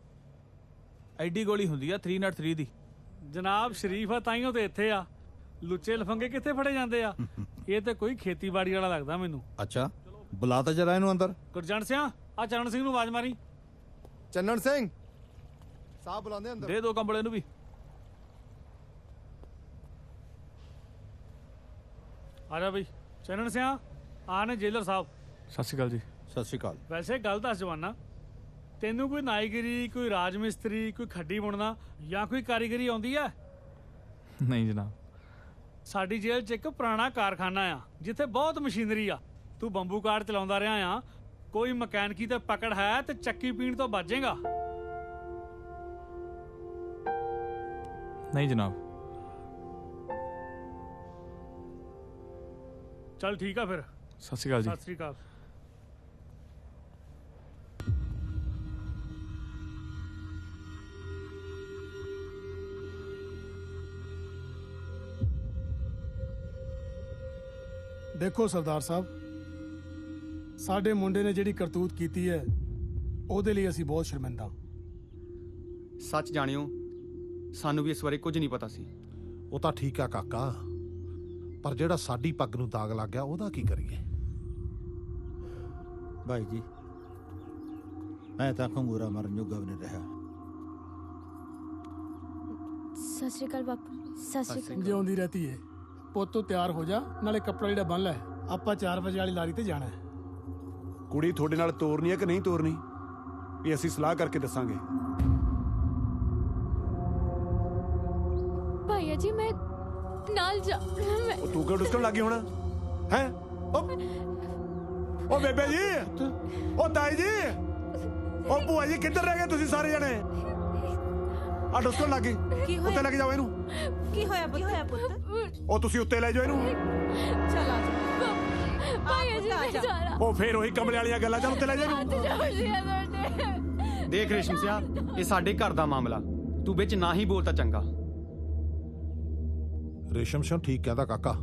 ਐਡੀ ਗੋਲੀ ਹੁੰਦੀ ਆ 303 ਦੀ।
ਜਨਾਬ ਸ਼ਰੀਫ ਆ ਤਾਈਓ ਤੇ ਇੱਥੇ ਆ। ਲੁੱਚੇ ਲਫੰਗੇ ਕਿੱਥੇ ਫੜੇ ਜਾਂਦੇ ਆ? ਇਹ ਤੇ ਕੋਈ ਖੇਤੀਬਾੜੀ ਵਾਲਾ ਲੱਗਦਾ ਮੈਨੂੰ।
ਅੱਛਾ, ਬੁਲਾ ਤਾਂ ਜਰਾ ਇਹਨੂੰ ਅੰਦਰ।
ਗੁਰਜੰਟ ਸਿਆ, ਆ ਚਰਨ ਸਿੰਘ ਨੂੰ ਆਵਾਜ਼ ਮਾਰੀ।
ਚੰਨਣ ਸਿੰਘ ਸਾਹਿਬ ਬੁਲਾਉਂਦੇ ਅੰਦਰ।
ਦੇ 2 ਕੰਬਲ ਇਹਨੂੰ ਵੀ।
ਆ ਜਾ ਬਈ। ਚੰਨਣ ਸਿਆ, ਆ ਨੇ ਜੇਲਰ ਸਾਹਿਬ।
ਸਤਿ ਸ਼੍ਰੀ ਅਕਾਲ ਜੀ।
ਸਤਿ ਸ਼੍ਰੀ ਅਕਾਲ।
ਵੈਸੇ ਗੱਲ ਦੱਸ ਜਵਾਨਾ, ਤੈਨੂੰ ਕੋਈ ਨਾਈਗਿਰੀ, ਕੋਈ ਰਾਜ ਮਿਸਤਰੀ, ਕੋਈ ਖੱਡੀ ਬੁਣਨਾ ਜਾਂ ਕੋਈ ਕਾਰੀਗਰੀ ਆਉਂਦੀ ਆ?
ਨਹੀਂ ਜਨਾਬ।
ਸਾਡੀ ਜੇਲ੍ਹ 'ਚ ਇੱਕ ਪੁਰਾਣਾ ਕਾਰਖਾਨਾ ਆ ਜਿੱਥੇ ਬਹੁਤ ਮਸ਼ੀਨਰੀ ਆ। ਤੂੰ ਬੰਬੂ ਕਾਰਡ ਚਲਾਉਂਦਾ ਰਿਹਾ ਆ। ਕੋਈ ਮਕੈਨਿਕੀ ਤੇ ਪਕੜ ਹੈ ਤੇ ਚੱਕੀ ਪੀਣ ਤੋਂ ਬਚੇਗਾ।
ਨਹੀਂ ਜਨਾਬ।
ਚੱਲ ਠੀਕ ਆ ਫਿਰ।
ਸਤਿ ਸ਼੍ਰੀ ਅਕਾਲ ਜੀ।
ਸਤਿ ਸ਼੍ਰੀ ਅਕਾਲ।
ਦੇਖੋ ਸਰਦਾਰ ਸਾਹਿਬ, ਸਾਡੇ ਮੁੰਡੇ ਨੇ ਜਿਹੜੀ ਕਰਤੂਤ ਕੀਤੀ ਹੈ ਉਹਦੇ ਲਈ ਅਸੀਂ ਬਹੁਤ ਸ਼ਰਮਿੰਦਾ।
ਸੱਚ ਜਾਣਿਓ, ਸਾਨੂੰ ਵੀ ਇਸ ਬਾਰੇ ਕੁਝ ਨਹੀਂ ਪਤਾ ਸੀ।
ਉਹ ਤਾਂ ਠੀਕ ਆ ਕਾਕਾ, ਪਰ ਜਿਹੜਾ ਸਾਡੀ ਪੱਗ ਨੂੰ ਦਾਗ ਲੱਗ ਗਿਆ ਉਹਦਾ ਕੀ ਕਰੀਏ?
ਭਾਈ ਜੀ, ਮੈਂ ਤਾਂ ਖੰਗੂਰਾ ਮਾਰਨ ਜੋਗਾ ਵੀ ਨਹੀਂ ਰਿਹਾ।
ਸਤਿ ਸ਼੍ਰੀ ਅਕਾਲ ਬਾਪੂ। ਸਤਿ ਸ਼੍ਰੀ ਅਕਾਲ।
ਜਿਉਂਦੀ ਰਹਤੀ ਏ। ਪੁੱਤ ਤੂੰ ਤਿਆਰ ਹੋ ਜਾ, ਨਾਲੇ ਕੱਪੜਾ ਜਿਹੜਾ ਬੰਨ ਲੈ। ਆਪਾਂ 4 ਵਜੇ ਵਾਲੀ ਲਾਰੀ ਤੇ ਜਾਣਾ ਹੈ।
ਕੁੜੀ ਤੁਹਾਡੇ ਨਾਲ ਤੋਰਨੀ ਹੈ ਕਿ ਨਹੀਂ ਤੋਰਨੀ, ਇਹ ਅਸੀਂ ਸਲਾਹ ਕਰਕੇ ਦੱਸਾਂਗੇ।
ਭਾਈਆ ਜੀ ਮੈਂ ਨਾਲ ਜਾ।
ਉਹ ਤੂੰ ਕਿਉਂ ਡੁਸਕਣ ਲੱਗੀ ਹੋਣਾ ਹੈ? ਉਹ ਬੇਬੇ ਜੀ, ਉਹ ਤਾਈ ਜੀ, ਉਹ ਭੂਆ ਜੀ, ਕਿੱਧਰ ਰਹਿ ਗਏ ਤੁਸੀਂ ਸਾਰੇ ਜਣੇ? ਆ ਡੁਸਕਣ ਲੱਗੀ। ਉੱਤੇ ਲੈ ਕੇ ਜਾਓ ਇਹਨੂੰ।
ਕੀ ਹੋਇਆ ਪੁੱਤ?
ਉਹ ਤੁਸੀਂ ਉੱਤੇ ਲੈ ਜਾਓ ਇਹਨੂੰ।
ਚਲ ਆ ਜਾ
ਭਾਈਆ ਜੀ ਮੈਂ ਜਾਣਾ।
ਉਹ ਫੇਰ ਉਹੀ ਕਮਲੇ ਵਾਲੀਆਂ ਗੱਲਾਂ। ਚੱਲ ਉੱਤੇ ਲੈ ਜਾਓ ਇਹਨੂੰ।
ਦੇਖ ਰੇਸ਼ਮ ਸਿਆ, ਇਹ ਸਾਡੇ ਘਰ ਦਾ ਮਾਮਲਾ, ਤੂੰ ਵਿੱਚ ਨਾ ਹੀ ਬੋਲ ਤਾਂ ਚੰਗਾ।
ਰੇਸ਼ਮ ਸਿੰਘ ਠੀਕ ਕਹਿੰਦਾ ਕਾਕਾ,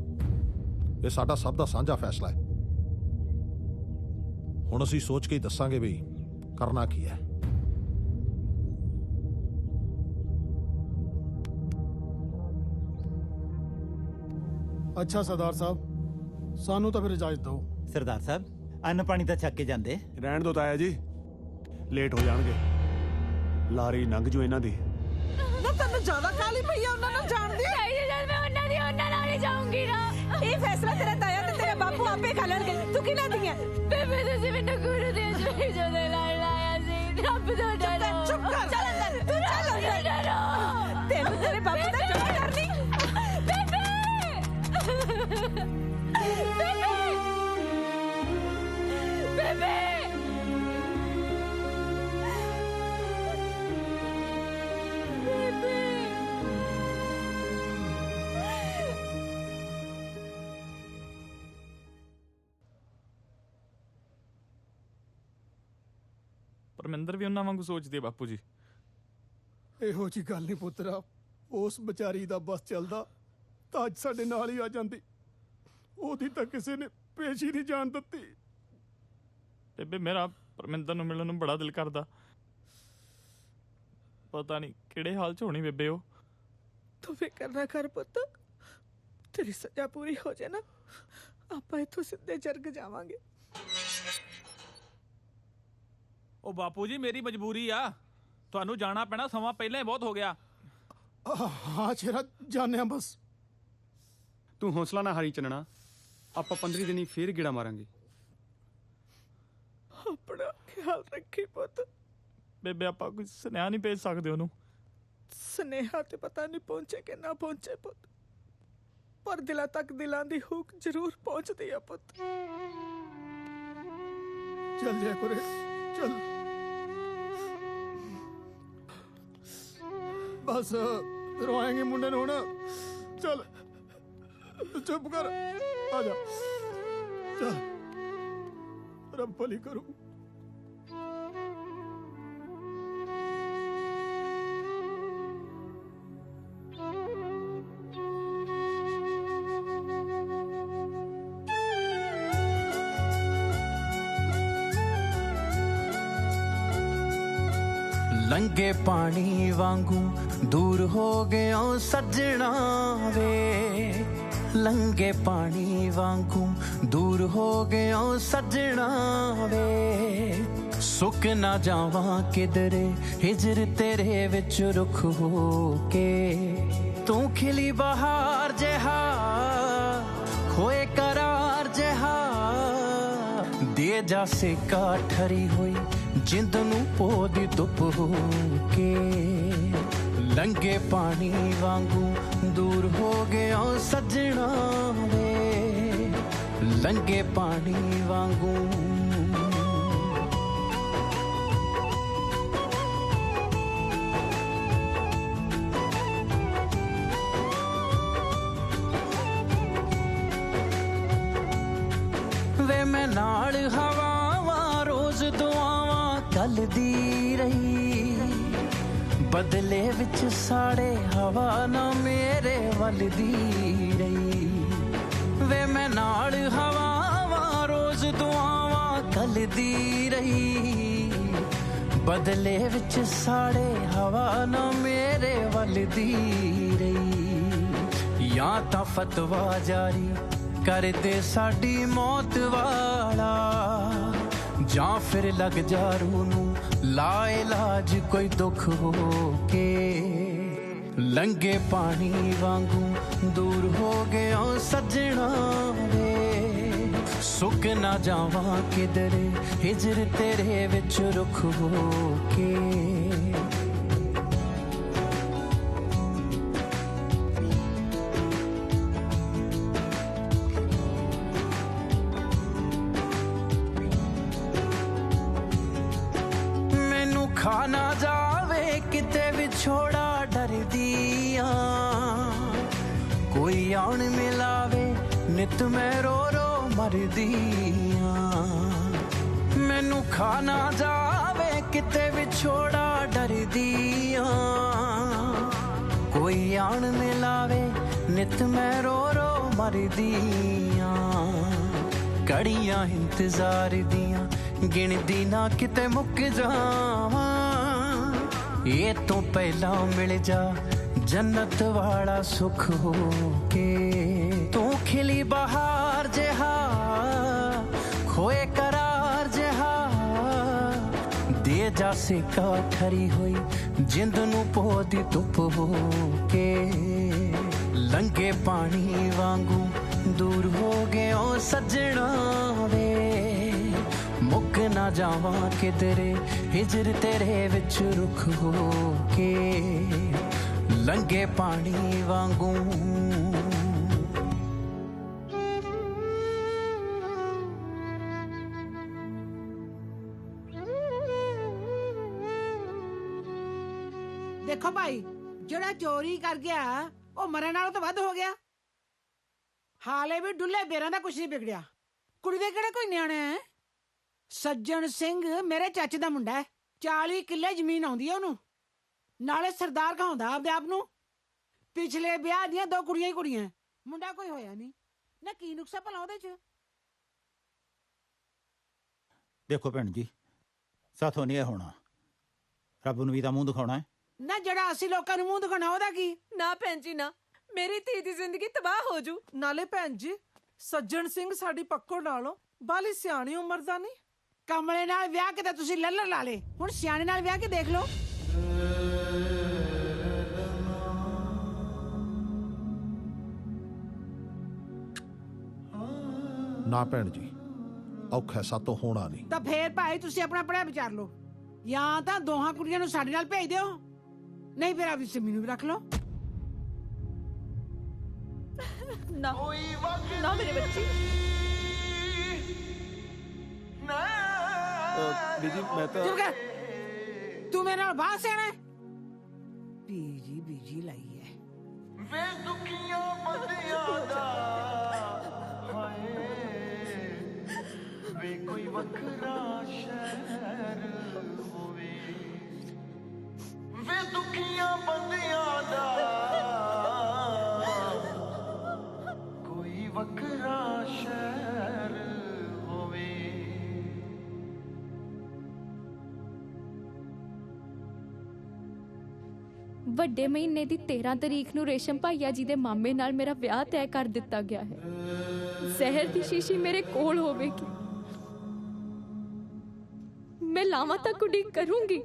ਇਹ ਸਾਡਾ ਸਭ ਦਾ ਸਾਂਝਾ ਫੈਸਲਾ ਹੈ। ਹੁਣ ਅਸੀਂ ਸੋਚ ਕੇ ਹੀ ਦੱਸਾਂਗੇ ਵੀ ਕਰਨਾ ਕੀ ਹੈ।
ਅੱਛਾ ਸਰਦਾਰ ਸਾਹਿਬ, ਸਾਨੂੰ ਤਾਂ ਫਿਰ ਇਜਾਜ਼ਤ ਦਿਓ।
ਸਰਦਾਰ ਸਾਹਿਬ, ਅੰਨ ਪਾਣੀ ਤਾਂ ਛੱਕ ਕੇ ਜਾਂਦੇ।
ਰਹਿਣ ਦੋ ਤਾਇਆ ਜੀ, ਲੇਟ ਹੋ ਜਾਣਗੇ। ਲਾਰੀ ਲੰਘ ਜੂ ਇਹਨਾਂ ਦੀ।
ਨਾ ਤੈਨੂੰ ਜ਼ਿਆਦਾ ਕਾਲੀ ਪਈ ਆ ਉਹਨਾਂ ਨੂੰ ਜਾਣਦੀ?
ਮੈਂ ਉਹਨਾਂ ਨਾਲ ਹੀ ਜਾਊਂਗੀ ਨਾ।
ਇਹ ਫੈਸਲਾ ਤੇਰਾ ਤਾਇਆ ਤੇ ਤੇਰੇ ਬਾਪੂ ਆਪੇ ਕਰ ਲੈਣਗੇ। ਤੂੰ ਕੀ ਲੈਂਦੀ ਹੈ?
ਬੇਬੇ ਤੁਸੀਂ ਮੈਨੂੰ ਗੁਰੂ ਦੇ ਜੋਈ ਜਦੋਂ ਲੜ ਲਾਇਆ ਸੀ। ਰੱਬ ਤੋਂ ਡਰੋ।
ਚੁੱਪ ਕਰ। ਚੱਲ ਅੰਦਰ। ਤੂੰ ਚੱਲ ਅੰਦਰ।
ਡਰੋ।
ਤੈਨੂੰ ਤੇਰੇ ਬਾਪੂ ਦਾ ਚੁੱਪ ਕਰਨੀ।
ਬੇਬੇ।
ਪਰਮਿੰਦਰ ਵੀ ਉਹਨਾਂ ਵਾਂਗੂ ਸੋਚਦੀ ਹੈ ਬਾਪੂ ਜੀ।
ਇਹੋ ਜੀ ਗੱਲ ਨਹੀਂ ਪੁੱਤਰਾ। ਉਸ ਵਿਚਾਰੀ ਦਾ ਬਸ ਚੱਲਦਾ ਤਾਂ ਅੱਜ ਸਾਡੇ ਨਾਲ ਹੀ ਆ ਜਾਂਦੀ। ਉਹਦੀ ਤਾਂ ਕਿਸੇ ਨੇ ਪੇਸ਼ ਹੀ ਨਹੀਂ ਜਾਣ ਦਿੱਤੀ।
ਬੇਬੇ ਮੇਰਾ ਪਰਮਿੰਦਰ ਨੂੰ ਮਿਲਣ ਨੂੰ ਬੜਾ ਦਿਲ ਕਰਦਾ। ਪਤਾ ਨਹੀਂ ਕਿਹੜੇ ਹਾਲ 'ਚ ਹੋਣੀ ਬੇਬੇ ਉਹ।
ਤੂੰ ਫਿਕਰ ਨਾ ਕਰ ਪੁੱਤ, ਤੇਰੀ ਸਜ਼ਾ ਪੂਰੀ ਹੋ ਜਾਏ ਨਾ, ਆਪਾਂ ਇੱਥੋਂ ਸਿੱਧੇ ਜਰਗ ਜਾਵਾਂਗੇ।
ਉਹ ਬਾਪੂ ਜੀ, ਮੇਰੀ ਮਜਬੂਰੀ ਆ, ਤੁਹਾਨੂੰ ਜਾਣਾ ਪੈਣਾ। ਸਮਾਂ ਪਹਿਲਾਂ ਹੀ ਬਹੁਤ ਹੋ ਗਿਆ।
ਹਾਂ ਸ਼ੇਰਾ, ਜਾਣੇ ਆ ਬਸ।
ਤੂੰ ਹੌਸਲਾ ਨਾ ਹਾਰੀ ਚੰਨਣਾ, ਆਪਾਂ 15 ਦਿਨੀ ਫੇਰ ਗੇੜਾ ਮਾਰਾਂਗੇ।
ਆਪਣਾ ਖਿਆਲ ਰੱਖੀ ਪੁੱਤ।
ਬੇਬੇ ਆਪਾਂ ਕੋਈ ਸੁਨੇਹਾ ਨਹੀਂ ਭੇਜ ਸਕਦੇ ਉਹਨੂੰ?
ਸੁਨੇਹਾ ਤੇ ਪਤਾ ਨਹੀਂ ਪਹੁੰਚੇ ਕਿ ਨਾ ਪਹੁੰਚੇ ਪੁੱਤ, ਪਰ ਦਿਲਾਂ ਤੱਕ ਦਿਲਾਂ ਦੀ ਹੂਕ ਜ਼ਰੂਰ ਪਹੁੰਚਦੀ ਆ ਪੁੱਤ।
ਚੱਲ ਜਾ ਕੁਰੇ ਚੱਲ ਬਸ ਰੋਏਂਗੇ ਮੁੰਡੇ ਨੂੰ ਹੁਣ ਚੱਲ ਚੁੱਪ ਕਰ ਆ ਜਾ ਚੱਲ ਰੱਬ ਭਲੀ ਕਰੂ
लंगे पानी वांगू दूर हो गया सजना वे लंगे पानी वांगू दूर हो गया सजना वे सुक ना जावा किधरे हिजर तेरे विच रुख हो के तू खिली बहार जहा खोए करार जहा दे जा सेका ठरी हुई जिंद नू पोदी धुप हो के लंगे पानी वांगू दूर हो गया सजना वे लंगे पानी वांगू वे मैं नाल हवावा रोज दुआवा कलदी रही बदले विच साड़े हवा ना मेरे वलदी रही वे मैं नाल हवावा रोज दुआवा कलदी रही बदले विच साड़े हवा ना मेरे वलदी रही या तां फतवा जारी कर दे साडी मौत वाला ਜਾਂ ਫਿਰ ਲੱਗ ਜਾ ਰੂ ਨੂੰ ਲਾ ਇਲਾਜ ਕੋਈ ਦੁੱਖ ਹੋ ਕੇ ਲੰਗੇ ਪਾਣੀ ਵਾਂਗੂ ਦੂਰ ਹੋ ਗਿਆ ਸੱਜਣਾ ਵੇ ਸੁੱਕ ਨਾ ਜਾਵਾਂ ਕਿਧਰੇ ਹਿਜਰ ਤੇਰੇ ਵਿੱਚ ਰੁੱਖ ਹੋ ਕੇ खा ना जावे किते विछोड़ा डरदिया कोई आन मिलावे नित मैं रो रो मरदिया मैनू खा ना जावे किते विछोड़ा डरदिया कोई आन मिलावे नित मैं रो रो मरदिया कड़ियां इंतजार दियां गिनदी ना किते मुक जावां ये तो पहला मिल जा जन्नत वाला सुख हो के तू खिली बहार जहा खोए करार जहा दे जा सेका ठरी हुई जिंद नू पोदी धुप हो के लंगे पानी वांगू दूर हो गया सजना वे मुक ना जावा किधरे हिजर तेरे विच रुख हो के लंगे पानी वांगू
देखो भाई जड़ा चोरी कर गया वो मरे नालों तो वध हो गया हाले भी डुल्ले बेरां दा कुछ नहीं बिगड़िया कुड़ी दे किहड़े कोई न्याणे है सज्जन सिंह मेरे चाचे दा मुंडा है 40 किले जमीन आउंदी है ओनू नाले सरदार कहाउंदा आपदे आप नू पिछले ब्याह दियां 2 कुड़ियां ही कुड़ियां मुंडा कोई होया नहीं ना की नुक्सा भला ओदे च
देखो भैन जी साथों नहीं होना रब नूं भी तां मूंह दिखाउणा है
ना जड़ा असि लोकां नूं मूंह दिखाउणा ओदा की
ना भैन जी ना मेरी धी दी जिंदगी तबाह हो जू
नाले भैन जी सज्जन सिंह साडी पक्को नालों बाली सियाणी उम्र दा नहीं
कमले नाल विआह के तां तुसीं लल्लर ला ले हुण सियाणे नाल विआह के देख लो
ਨਾ ਭੈਣ ਜੀ ਔਖਾ ਸਾਤੋਂ ਹੋਣਾ ਨਹੀਂ
ਤਾਂ ਫੇਰ ਭਾਈ ਤੁਸੀਂ ਆਪਣਾ ਪੜਿਆ ਵਿਚਾਰ ਲਓ ਜਾਂ ਤਾਂ ਦੋਹਾਂ ਕੁੜੀਆਂ ਨੂੰ ਸਾਡੇ ਨਾਲ ਭੇਜ ਦਿਓ ਨਹੀਂ ਫਿਰ ਆਪਦੀ ਸਿੰਮੀ ਨੂੰ ਵੀ ਰੱਖ ਲਓ
ना ना मेरे बच्चे
बीजी मैं तो
चुप कर तू मेरे नाल बाहर से आना है बीजी बीजी लाई है
वे दुखियां बंदियां दा हाय वे कोई वखरा शहर होवे वे दुखियां बंदियां दा कोई वखरा शहर होवे
ਵੱਡੇ ਮਹੀਨੇ ਦੀ 13 ਤਰੀਕ ਨੂੰ ਰੇਸ਼ਮ ਭਾਈਆ ਜੀ ਦੇ ਮਾਮੇ ਨਾਲ ਮੇਰਾ ਵਿਆਹ ਤੈਅ ਕਰ ਦਿੱਤਾ ਗਿਆ ਹੈ ਜ਼ਹਿਰ ਦੀ ਸ਼ੀਸ਼ੀ ਮੇਰੇ ਕੋਲ ਹੋਵੇਗੀ ਮੈਂ ਲਾਵਾਂ ਤੱਕ ਉਡੀਕ ਕਰੂੰਗੀ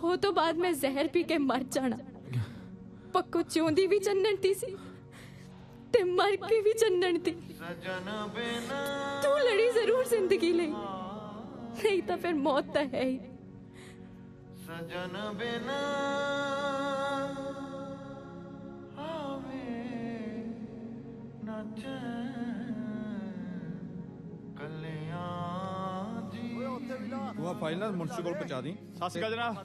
ਉਹ ਤੋਂ ਬਾਅਦ ਮੈਂ ਜ਼ਹਿਰ ਪੀ ਕੇ ਮਰ ਜਾਣਾ ਪੱਕੋ ਜਿਉਂਦੀ ਵੀ ਚੰਨਣ ਦੀ ਸੀ ਤੇ ਮਰ ਕੇ ਵੀ ਚੰਨਣ ਦੀ ਤੂੰ ਲੜੀ ਜ਼ਰੂਰ ਜ਼ਿੰਦਗੀ ਲਈ ਨਹੀਂ ਤਾਂ ਫਿਰ ਮੌਤ ਤਾਂ ਹੈ ਹੀ
सजन बिना आवे न कलियां जी
वो फाइल ना मुंशी को पहुंचा दी
सत श्री अकाल जनाब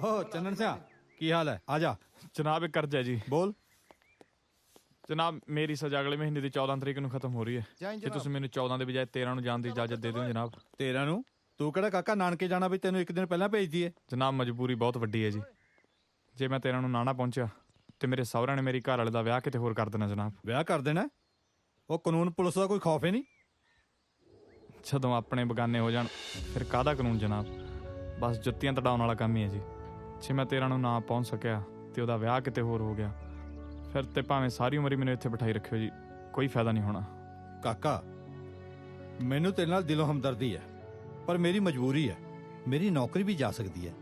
ओ चन्नन सिंह की हाल है आजा
जनाब एक कर्ज है जी
बोल
जनाब मेरी सजा अगले महीने की 14 तरीक ਨੂੰ ਖਤਮ ਹੋ ਰਹੀ ਹੈ ਜੇ ਤੁਸੀਂ ਮੈਨੂੰ 14 ਦੇ ਬਜਾਏ 13 ਨੂੰ ਜਾਣ ਦੀ ਇਜਾਜ਼ਤ ਦੇ ਦਿਓ ਜਨਾਬ
13 ਨੂੰ ਤੂੰ ਕਿਹੜਾ ਕਾਕਾ ਨਾਨਕੇ ਜਾਣਾ ਵੀ ਤੈਨੂੰ ਇੱਕ ਦਿਨ ਪਹਿਲਾਂ ਭੇਜ ਦਈਏ
ਜਨਾਬ ਮਜਬੂਰੀ ਬਹੁਤ ਵੱਡੀ ਹੈ ਜੀ ਜੇ ਮੈਂ 13 ਨੂੰ ਨਾ ਪਹੁੰਚਿਆ ਤੇ ਮੇਰੇ ਸਹੁਰਿਆਂ ਨੇ ਮੇਰੀ ਘਰ ਵਾਲੇ ਦਾ ਵਿਆਹ ਕਿਤੇ ਹੋਰ ਕਰ ਦੇਣਾ ਜਨਾਬ
ਵਿਆਹ ਕਰ ਦੇਣਾ ਉਹ ਕਾਨੂੰਨ ਪੁਲਿਸ ਦਾ ਕੋਈ ਖੌਫ ਹੀ ਨਹੀਂ
ਜਦੋਂ ਆਪਣੇ ਬਗਾਨੇ ਹੋ ਜਾਣ ਫਿਰ ਕਾਹਦਾ ਕਾਨੂੰਨ ਜਨਾਬ ਬਸ ਜੁੱਤੀਆਂ ਤੜਾਉਣ ਵਾਲਾ ਕੰਮ ਹੀ ਹੈ ਜੀ ਜੇ ਮੈਂ 13 ਨੂੰ ਨਾ ਪਹੁੰਚ ਸਕਿਆ ਤੇ ਉਹਦਾ ਵਿਆਹ ਕਿਤੇ ਹੋਰ ਹੋ ਗਿਆ ਫਿਰ ਤੇ ਭਾਵੇਂ ਸਾਰੀ ਉਮਰ ਹੀ ਮੈਨੂੰ ਇੱਥੇ ਬਿਠਾਈ ਰੱਖਿਓ ਜੀ ਕੋਈ ਫਾਇਦਾ ਨਹੀਂ ਹੋਣਾ
ਕਾਕਾ ਮੈਨੂੰ ਤੇਰੇ ਨਾਲ ਦਿਲੋਂ ਹਮਦਰਦੀ ਹੈ ਪਰ ਮੇਰੀ ਮਜਬੂਰੀ ਹੈ ਮੇਰੀ ਨੌਕਰੀ ਵੀ ਜਾ ਸਕਦੀ ਹੈ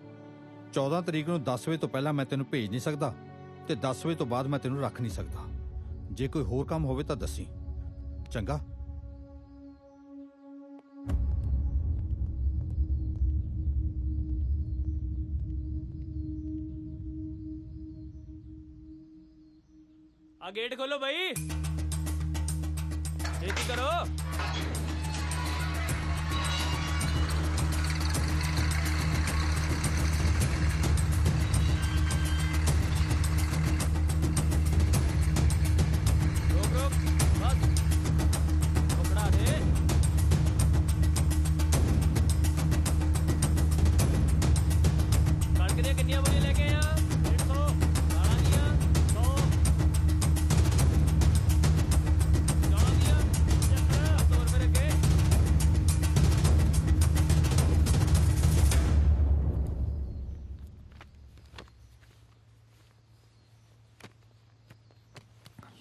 14 ਤਰੀਕ ਨੂੰ 10 ਵਜੇ ਤੋਂ ਪਹਿਲਾਂ ਮੈਂ ਤੈਨੂੰ ਭੇਜ ਨਹੀਂ ਸਕਦਾ ਤੇ 10 ਵਜੇ ਤੋਂ ਬਾਅਦ ਮੈਂ ਤੈਨੂੰ ਰੱਖ ਨਹੀਂ ਸਕਦਾ ਜੇ ਕੋਈ ਹੋਰ ਕੰਮ ਹੋਵੇ ਤਾਂ ਦੱਸੀ ਚੰਗਾ
आ गेट खोलो भाई छेती करो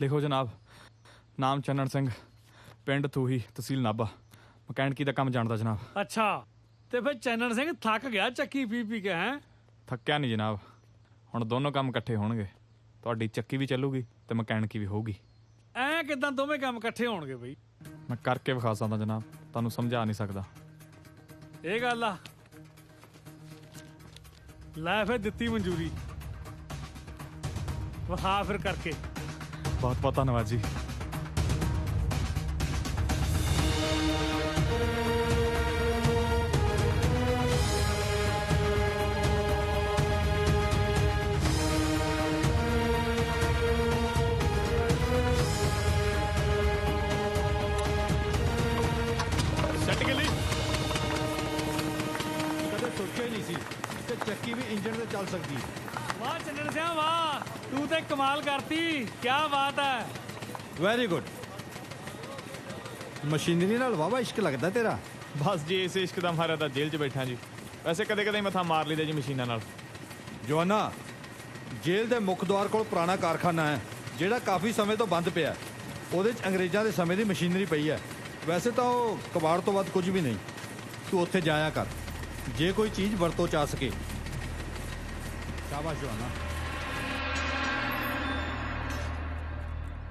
ਲਿਖੋ ਜਨਾਬ ਨਾਮ ਚੰਨਣ ਸਿੰਘ ਪਿੰਡ ਥੂਹੀ ਤਹਿਸੀਲ ਨਾਭਾ ਮਕੈਨਿਕੀ ਦਾ ਕੰਮ ਜਾਣਦਾ ਜਨਾਬ
ਅੱਛਾ ਤੇ ਫਿਰ ਚੰਨਣ ਸਿੰਘ ਥੱਕ ਗਿਆ ਚੱਕੀ ਪੀ ਪੀ ਕੇ ਹੈ
ਥੱਕਿਆ ਨਹੀਂ ਜਨਾਬ ਹੁਣ ਦੋਨੋਂ ਕੰਮ ਇਕੱਠੇ ਹੋਣਗੇ ਤੁਹਾਡੀ ਚੱਕੀ ਵੀ ਚੱਲੂਗੀ ਤੇ ਮਕੈਨਿਕੀ ਵੀ ਹੋਊਗੀ
ਐ ਕਿਦਾਂ ਦੋਵੇਂ ਕੰਮ ਇਕੱਠੇ ਹੋਣਗੇ ਬਈ
ਮੈਂ ਕਰਕੇ ਵਿਖਾ ਸਕਦਾ ਜਨਾਬ ਤੁਹਾਨੂੰ ਸਮਝਾ ਨਹੀਂ ਸਕਦਾ
ਇਹ ਗੱਲ ਆ ਲੈ ਫਿਰ ਦਿੱਤੀ ਮਨਜ਼ੂਰੀ ਵਿਖਾ ਫਿਰ ਕਰਕੇ
ਬਹੁਤ ਬਹੁਤ ਧੰਨਵਾਦ ਜੀ
ਸੱਟ ਗਈ ਕਦੇ ਸੋਚਿਆ ਹੀ ਨਹੀਂ ਸੀ ਕਿ ਚੱਕੀ ਵੀ ਇੰਜਣ ਤੇ ਚੱਲ ਸਕਦੀ
ਵਾਹ ਚੰਨਣ ਸਿੰਘ ਵਾਹ ਤੂੰ ਤੇ ਕਮਾਲ ਕਰਤੀ ਕੀ ਬਾਤ ਹੈ
ਵੈਰੀ ਗੁੱਡ ਮਸ਼ੀਨਰੀ ਨਾਲ ਵਾਵਾ ਇਸ਼ਕ ਲੱਗਦਾ ਤੇਰਾ
ਬਸ ਜੀ ਇਸ ਇਸ਼ਕ ਦਾ ਮਾਰਿਆ ਤਾਂ ਜੇਲ੍ਹ 'ਚ ਬੈਠਾ ਜੀ ਵੈਸੇ ਕਦੇ ਕਦੇ ਮੱਥਾ ਮਾਰ ਲਈਦਾ ਜੀ ਮਸ਼ੀਨਾਂ ਨਾਲ
ਜਵਾਨਾ ਜੇਲ੍ਹ ਦੇ ਮੁੱਖ ਦੁਆਰ ਕੋਲ ਪੁਰਾਣਾ ਕਾਰਖਾਨਾ ਹੈ ਜਿਹੜਾ ਕਾਫੀ ਸਮੇਂ ਤੋਂ ਬੰਦ ਪਿਆ ਉਹਦੇ 'ਚ ਅੰਗਰੇਜ਼ਾਂ ਦੇ ਸਮੇਂ ਦੀ ਮਸ਼ੀਨਰੀ ਪਈ ਹੈ ਵੈਸੇ ਤਾਂ ਉਹ ਕਬਾੜ ਤੋਂ ਵੱਧ ਕੁਝ ਵੀ ਨਹੀਂ ਤੂੰ ਉੱਥੇ ਜਾਇਆ ਕਰ ਜੇ ਕੋਈ ਚੀਜ਼ ਵਰਤੋਂ ਚ ਆ ਸਕੇ ਸ਼ਾਬਾਸ਼ ਜਵਾਨਾ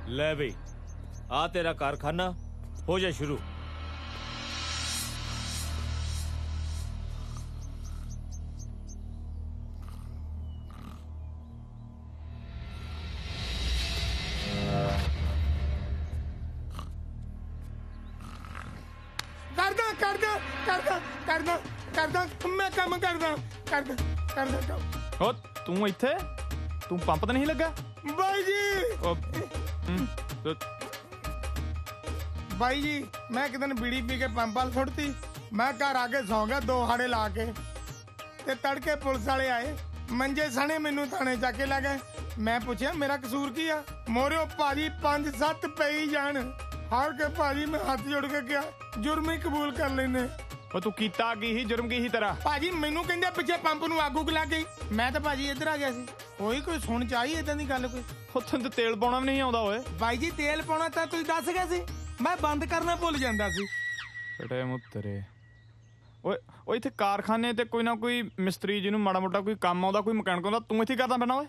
ਲੈ ਬਈ ਆ ਤੇਰਾ ਕਾਰਖਾਨਾ ਹੋ ਜਾ ਸ਼ੁਰੂ
ਕਰਦਾ ਕਰਦਾ ਕਰਦਾ ਕਰਦਾ ਕਰਦਾ ਮੈਂ ਕੰਮ ਕਰਦਾ ਕਰਦਾ ਕਰਦਾ ਕੰਮ।
ਓ ਤੂੰ ਇੱਥੇ ਤੂੰ ਪੰਪ ਤੇ ਨਹੀਂ ਲੱਗਾ
ਬਾਈ ਜੀ? ਬਾਈ ਜੀ ਮੈਂ ਇੱਕ ਦਿਨ ਬੀੜੀ ਪੀ ਕੇ ਪੰਪ ਵਾਲ ਸੁੱਟਤੀ, ਮੈਂ ਘਰ ਆ ਕੇ ਸੌਂ ਗਿਆ 2 ਹਾੜੇ ਲਾ ਕੇ, ਤੇ ਤੜਕੇ ਪੁਲਿਸ ਵਾਲੇ ਆਏ, ਮੰਜੇ ਸਣੇ ਮੈਨੂੰ ਥਾਣੇ ਜਾ ਕੇ ਲੈ ਗਏ। ਮੈਂ ਪੁੱਛਿਆ ਮੇਰਾ ਕਸੂਰ ਕੀ ਆ? ਮੋਰਿਓ ਭਾਜੀ 5-7 ਪਈ ਜਾਣ, ਹਾਰ ਕੇ ਭਾਜੀ ਮੈਂ ਹੱਥ ਜੋੜ ਕੇ ਕਿਹਾ ਜੁਰਮ ਹੀ ਕਬੂਲ ਕਰ ਲੈਨੇ।
ਓ ਤੂੰ ਕੀਤਾ ਕੀ ਸੀ? ਜੁਰਮ ਕੀ ਸੀ ਤੇਰਾ?
ਭਾਜੀ ਮੈਨੂੰ ਕਹਿੰਦੇ ਪਿੱਛੇ ਪੰਪ ਨੂੰ ਅੱਗ ਲੱਗ ਗਈ, ਮੈਂ ਤਾਂ ਭਾਜੀ ਇੱਧਰ ਆ ਗਿਆ ਸੀ। ਕੋਈ ਸੁਣ ਚ ਆਈ ਏਦਾਂ ਦੀ ਗੱਲ ਕੋਈ?
ਉੱਥੇ ਤੇ ਤੇਲ ਪਾਉਣਾ ਵੀ ਨਹੀਂ ਆਉਂਦਾ ਓਏ।
ਬਾਈ ਜੀ ਤੇਲ ਪਾਉਣਾ ਤਾਂ ਤੁਸੀਂ ਦੱਸ ਗਏ ਸੀ, ਮੈਂ ਬੰਦ ਕਰਨਾ ਭੁੱਲ ਜਾਂਦਾ ਸੀ।
ਬੇਟੇ ਮੁੱਤਰੇ ਓਏ ਓਏ ਇੱਥੇ ਕਾਰਖਾਨੇ ਤੇ ਕੋਈ ਨਾ ਕੋਈ ਮਿਸਤਰੀ ਜਿਹਨੂੰ ਮਾੜਾ ਮੋਟਾ ਕੋਈ ਕੰਮ ਆਉਂਦਾ, ਕੋਈ ਮਕੈਨਿਕ ਆਉਂਦਾ, ਤੂੰ ਇੱਥੇ ਕਰਦਾ ਪੈਣਾ ਓਏ।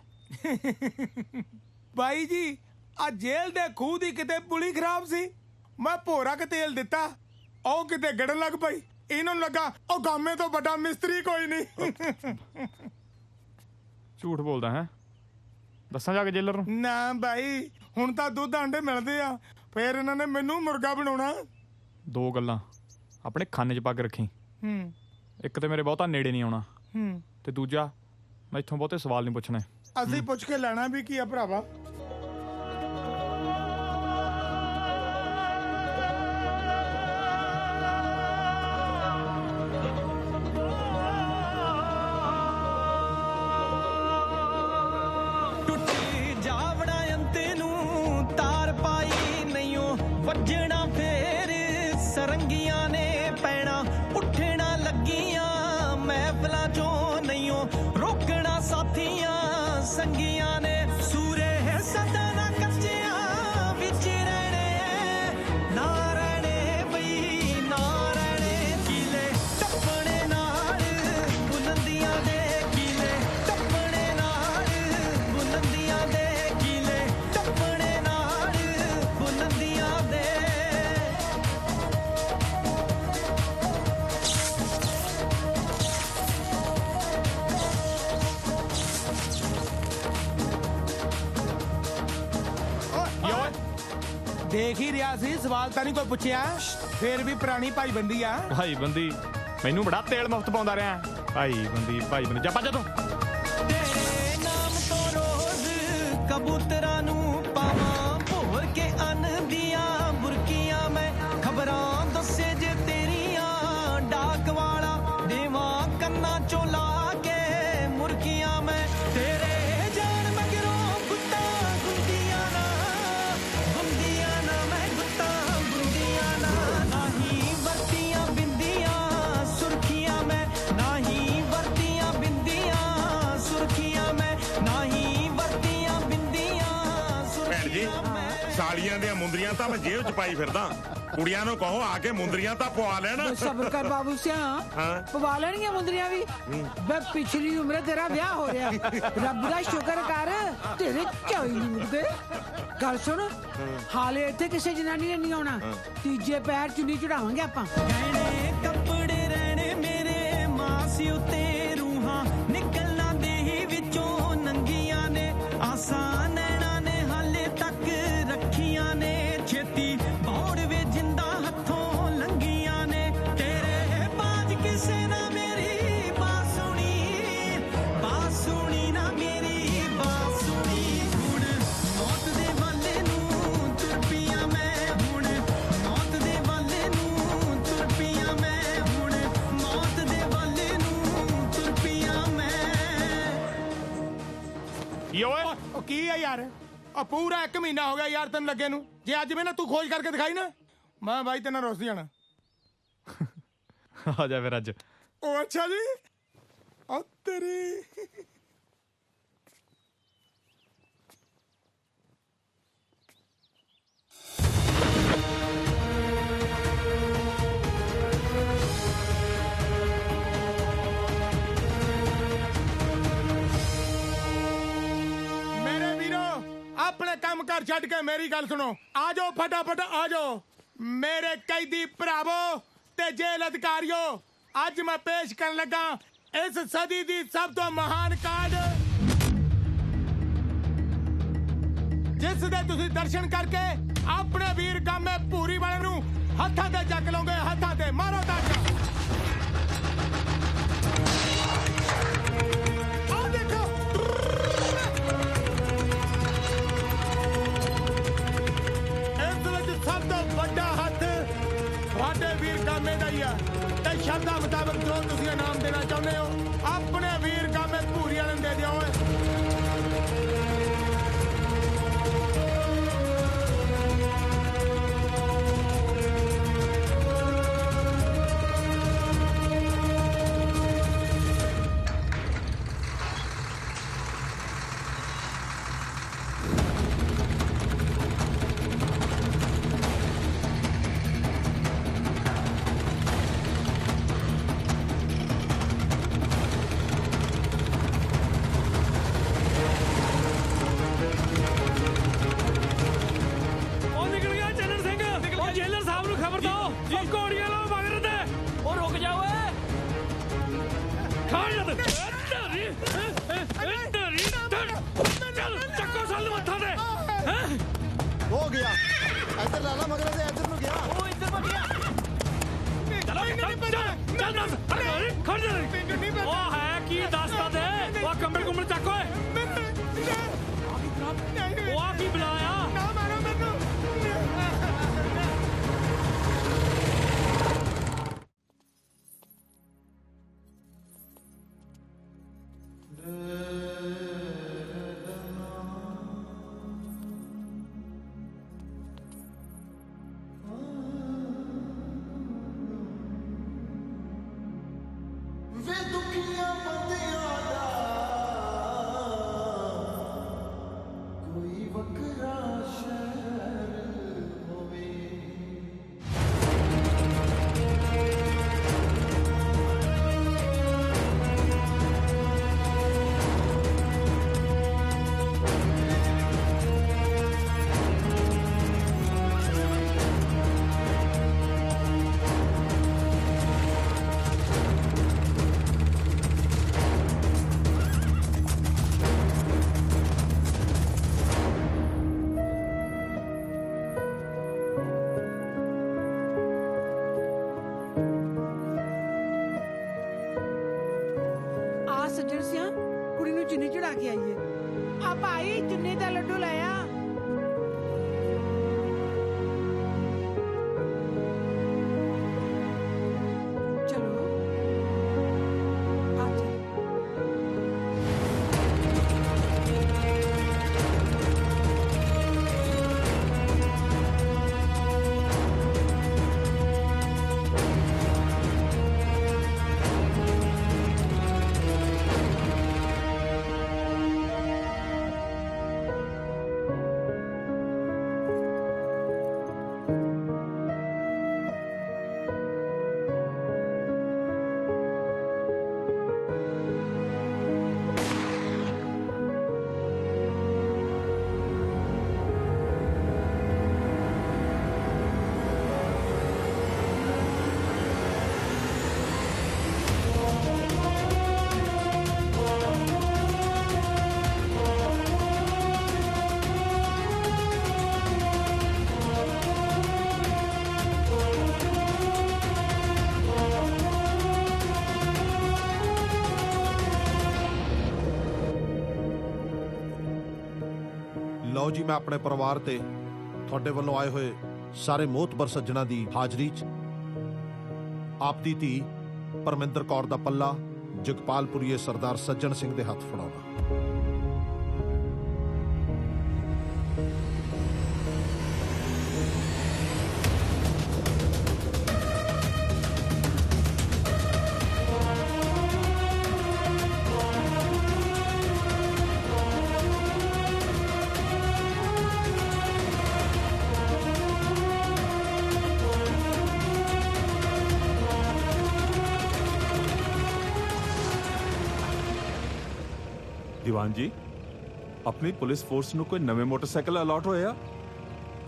ਬਾਈ ਜੀ ਆ ਜੇਲ੍ਹ ਦੇ ਖੂਹ ਦੀ ਕਿਤੇ ਪੁਲੀ ਖਰਾਬ ਸੀ, ਮੈਂ ਭੋਰਾ ਕੇ ਤੇਲ ਦਿੱਤਾ, ਉਹ ਕਿਤੇ ਗੜਨ ਲੱਗ ਪਈ, ਇਹਨਾਂ ਨੂੰ ਲੱਗਾ ਉਹ ਗਾਮੇ ਤੋਂ ਵੱਡਾ ਮਿਸਤਰੀ ਕੋਈ ਨਹੀਂ।
ਝੂਠ ਬੋਲਦਾ ਹੈ? ਦੱਸਾਂ ਜਾ ਕੇ ਜੇਲਰ ਨੂੰ?
ਨਾ ਬਾਈ ਹੁਣ ਤਾਂ ਦੁੱਧ ਆਂਡੇ ਮਿਲਦੇ ਆ, ਫੇਰ ਇਹਨਾਂ ਨੇ ਮੈਨੂੰ ਮੁਰਗਾ ਬਣਾਉਣਾ।
2 ਗੱਲਾਂ ਆਪਣੇ ਖਾਨੇ 'ਚ ਪਾ ਕੇ ਰੱਖੀ, ਇੱਕ ਤੇ ਮੇਰੇ ਬਹੁਤਾ ਨੇੜੇ ਨਹੀਂ ਆਉਣਾ, ਤੇ ਦੂਜਾ ਮੈਂ ਇੱਥੋਂ ਬਹੁਤੇ ਸਵਾਲ ਨਹੀਂ ਪੁੱਛਣੇ।
ਅਸੀਂ ਪੁੱਛ ਕੇ ਲੈਣਾ ਵੀ ਕੀ ਆ ਭਰਾਵਾ।
ਟੁੱਟੀ ਜਾਵੜਾ ਅੰਤੇ ਨੂੰ ਤਾਰ ਪਾਈ ਨਹੀਂਓ ਵੱਜਣਾ, ਫੇਰ ਸਰੰਗੀਆਂ ਨੇ ਪੈਣਾ, ਉੱਠਣਾ ਲੱਗੀਆਂ ਮਹਿਫਲਾਂ ਚੋਂ ਨਹੀਂਓ ਰੋਕਣਾ, ਸਾਥੀਆਂ ਸੰਗੀਆਂ ਨੇ ਸੂਰੇ ਸਦਾ ਨਾ ਕੱਚਿਆਂ ਵਿੱਚ ਰਹਿਣੇ, ਨਾ ਰਹਿਣੇ ਬਈ ਨਾ ਰਹਿਣੇ, ਕਿਲੇ ਟੱਪਣੇ ਨਾਲ ਬੁਲੰਦੀਆਂ ਦੇ, ਕਿਲੇ ਟੱਪਣੇ ਨਾਲ ਬੁਲੰਦੀਆਂ ਦੇ, ਕਿਲੇ ਟੱਪਣੇ ਨਾਲ ਬੁਲੰਦੀਆਂ ਦੇ।
ਦੇਖ ਹੀ ਰਿਹਾ ਸੀ, ਸਵਾਲ ਤਾਂ ਨਹੀਂ ਕੋਈ ਪੁੱਛਿਆ, ਫੇਰ ਵੀ ਪੁਰਾਣੀ ਭਾਈ ਬੰਦੀ ਆ।
ਭਾਈ ਬੰਦੀ ਮੈਨੂੰ ਬੜਾ ਤੇਲ ਮੁਫਤ ਪਾਉਂਦਾ ਰਿਹਾ। ਭਾਈ ਬੰਦੀ ਜਾ ਭੱਜ ਤੂੰ।
ਤੇਰੇ ਨਾਮ ਤੋਂ ਰੋਜ਼ ਕਬੂਤਰਾਂ ਨੂੰ ਪਾਵਾਂ ਭੋਰ ਕੇ ਅੰਨ ਦੀਆਂ ਬੁਰਕੀਆਂ, ਮੈਂ ਖਬਰਾਂ ਦੱਸੇ ਜੇ ਤੇਰੀਆਂ ਡਾਕ ਵਾਲਾ ਦੇਵਾਂ ਕੰਨਾਂ ਚੋਂ ਲਾ ਕੇ ਮੁਰਕੀਆਂ, ਮੈਂ ਤੇਰੇ ਜਾਨ ਮਗਰੋਂ ਗੁੱਤਾਂ ਗੁੰਦੀਆਂ ਨਾ, ਗੁੰਦੀਆਂ ਨਾ ਮੈਂ ਗੁੱਤਾਂ ਗੁੰਦੀਆਂ ਨਾ, ਨਹੀਂ ਵਰਤੀਆਂ ਬਿੰਦੀਆਂ ਸੁਰਖੀਆਂ, ਮੈਂ ਨਹੀਂ ਵਰਤੀਆਂ ਬਿੰਦੀਆਂ ਸੁਰਖੀਆਂ, ਮੈਂ ਨਹੀਂ ਵਰਤੀਆਂ ਬਿੰਦੀਆਂ ਸੁਰਖੀਆਂ।
ਸਾਲੀਆਂ ਦੀਆਂ ਮੁੰਦਰੀਆਂ ਤਾਂ ਮੈਂ ਜੇਬ 'ਚ ਪਾਈ ਫਿਰਦਾ, ਕੁੜੀਆਂ ਨੂੰ ਕਹੋ ਆ ਕੇ ਮੁੰਦਰੀਆਂ ਤਾਂ ਪਵਾ ਲੈਣ।
ਸਬਰ ਕਰ ਬਾਬੂ ਸਿਆ, ਪਵਾ ਲੈਣਗੀਆਂ ਮੁੰਦਰੀਆਂ ਵੀ। ਬੇ ਪਿਛਲੀ ਉਮਰੇ ਤੇਰਾ ਵਿਆਹ ਹੋ ਰਿਹਾ, ਰੱਬ ਦਾ ਸ਼ੁਕਰ ਕਰ ਤੇਰੇ ਝੋਈ ਨਹੀਂ ਮੁੜਦੇ। ਗੱਲ ਸੁਣ, ਹਾਲੇ ਇੱਥੇ ਕਿਸੇ ਜਨਾਨੀ ਨੇ ਨਹੀਂ ਆਉਣਾ, ਤੀਜੇ ਪੈਰ ਚੁੰਨੀ ਚੜਾਵਾਂਗੇ ਆਪਾਂ।
ਗਹਿਣੇ ਕੱਪੜੇ ਰਹਿਣੇ ਮੇਰੇ ਮਾਸੀ ਉੱਤੇ, ਰੂਹਾਂ ਨਿਕਲਣਾ ਦੇਹੀ ਵਿੱਚੋਂ ਨੰਗੀਆਂ ਨੇ, ਆਸਾਂ ਨੈਣਾ ਨੇ ਹਾਲੇ ਤੱਕ ਰੱਖੀਆਂ ਨੇ, ਛੇਤੀ ਬੌੜ ਵੇ ਜਿੰਦਾ ਹੱਥੋਂ ਲੰਗੀਆਂ ਨੇ, ਤੇਰੇ ਬਾਜ ਕਿਸੇ ਨਾ ਮੇਰੀ ਬਾਸੁਣੀ, ਬਾਸੁਣੀ ਨਾ ਮੇਰੀ ਬਾਸੁਣੀ, ਹੁਣ ਮੌਤ ਦੇ ਵਾਲੇ ਨੂੰ ਤੁਰ ਪਈਆਂ ਮੈਂ, ਹੁਣ ਮੌਤ ਦੇ ਵਾਲੇ ਨੂੰ ਤੁਰ ਪਈਆਂ ਮੈਂ, ਹੁਣ ਮੌਤ ਦੇ ਵਾਲੇ ਨੂੰ ਤੁਰ ਪਈਆਂ ਮੈਂ।
ਓਏ ਉਹ ਕੀ ਆ ਯਾਰ, ਆ ਪੂਰਾ 1 ਮਹੀਨਾ ਹੋ ਗਿਆ ਯਾਰ ਤੈਨੂੰ ਲੱਗੇ ਨੂੰ, ਜੇ ਅੱਜ ਮੈਂ ਨਾ ਤੂੰ ਖੋਜ ਕਰਕੇ ਦਿਖਾਈ ਨਾ, ਮੈਂ ਬਾਈ ਤੇਨਾਂ ਰੁੱਸ ਜਾਣਾ।
ਆ ਜਾ ਫਿਰ ਅੱਜ।
ਉਹ ਅੱਛਾ ਜੀ, ਆ ਤੇਰੀ ਆਪਣੇ ਕੰਮ ਕਰ ਛੱਡ ਕੇ ਮੇਰੀ ਗੱਲ ਸੁਣੋ, ਆ ਜਾਓ ਫਟਾਫਟ ਆ ਜਾਓ ਮੇਰੇ ਕੈਦੀ ਭਰਾਵੋ ਤੇ ਜੇਲ੍ਹ ਅਧਿਕਾਰੀਓ। ਅੱਜ ਮੈਂ ਪੇਸ਼ ਕਰਨ ਲੱਗਾ ਇਸ ਸਦੀ ਦੀ ਸਭ ਤੋਂ ਮਹਾਨ ਕਾਢ, ਜਿਸ ਦੇ ਤੁਸੀਂ ਦਰਸ਼ਨ ਕਰਕੇ ਆਪਣੇ ਵੀਰ ਗਾਮੇ ਭੂਰੀ ਵਾਲੇ ਨੂੰ ਹੱਥਾਂ ਤੇ ਚੱਕ ਲਓਗੇ, ਹੱਥਾਂ ਤੇ ਮਾਰ ਕਾਮੇ ਦਾ ਹੀ ਆ ਤੇ ਸ਼ਰਧਾ ਮੁਤਾਬਕ ਜੋ ਤੁਸੀਂ ਇਨਾਮ ਦੇਣਾ ਚਾਹੁੰਦੇ ਹੋ ਆਪਣੇ ਵੀਰ ਕਾਮੇ ਭੂਰੀ ਵਾਲੇ ਨੂੰ ਦੇ ਦਿਓ ਓਏ
हो गया इधर लाला मगर से इधर नु गया
वो इधर को गया
चलो चल खड़ जा ओ है की दास्ता दे ओ कंबल कुंबल चक ओए ओ की बुलाया ना मारो मेनू
कुड़ी नूं चुन्नी चढ़ा के आईए आ भाई चुन्नी दा लड्डू लाया
ਲਓ ਜੀ ਮੈਂ ਆਪਣੇ ਪਰਿਵਾਰ ਤੇ ਤੁਹਾਡੇ ਵੱਲੋਂ ਆਏ ਹੋਏ ਸਾਰੇ ਮੋਹਤਬਰ ਸੱਜਣਾ ਦੀ ਹਾਜ਼ਰੀ 'ਚ ਆਪ ਦੀ ਧੀ ਪਰਮਿੰਦਰ ਕੌਰ ਦਾ ਪੱਲਾ ਜਗਪਾਲਪੁਰੀਏ ਸਰਦਾਰ ਸੱਜਣ ਸਿੰਘ ਦੇ ਹੱਥ ਫੜਾਉਣਾ।
ਦੀਵਾਨ ਜੀ ਆਪਣੀ ਪੁਲਿਸ ਫੋਰਸ ਨੂੰ ਕੋਈ ਨਵੇਂ ਮੋਟਰਸਾਈਕਲ ਅਲਾਟ ਹੋਇਆ?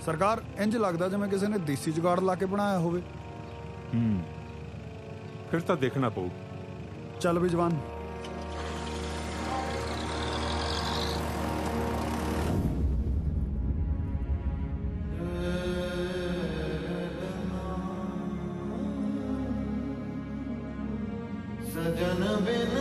ਸਰਕਾਰ ਇੰਜ ਲੱਗਦਾ ਜਿਵੇਂ ਕਿਸੇ ਨੇ ਦੇਸੀ ਜੁਗਾੜ ਲਾ ਕੇ ਬਣਾਇਆ ਹੋਵੇ।
ਫਿਰ ਤਾਂ ਦੇਖਣਾ ਪਊ।
ਚੱਲ ਵੀ ਜਵਾਨ।
सजन बिन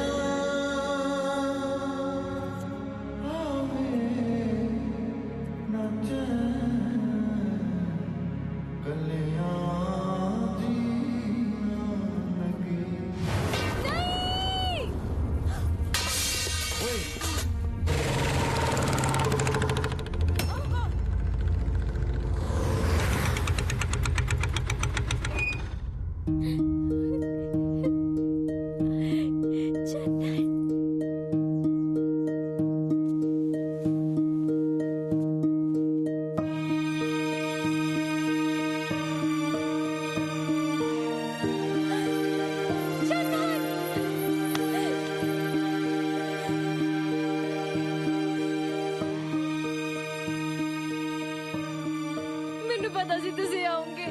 ਮੈਨੂੰ ਪਤਾ ਸੀ ਤੁਸੀਂ ਆਉਂਗੇ।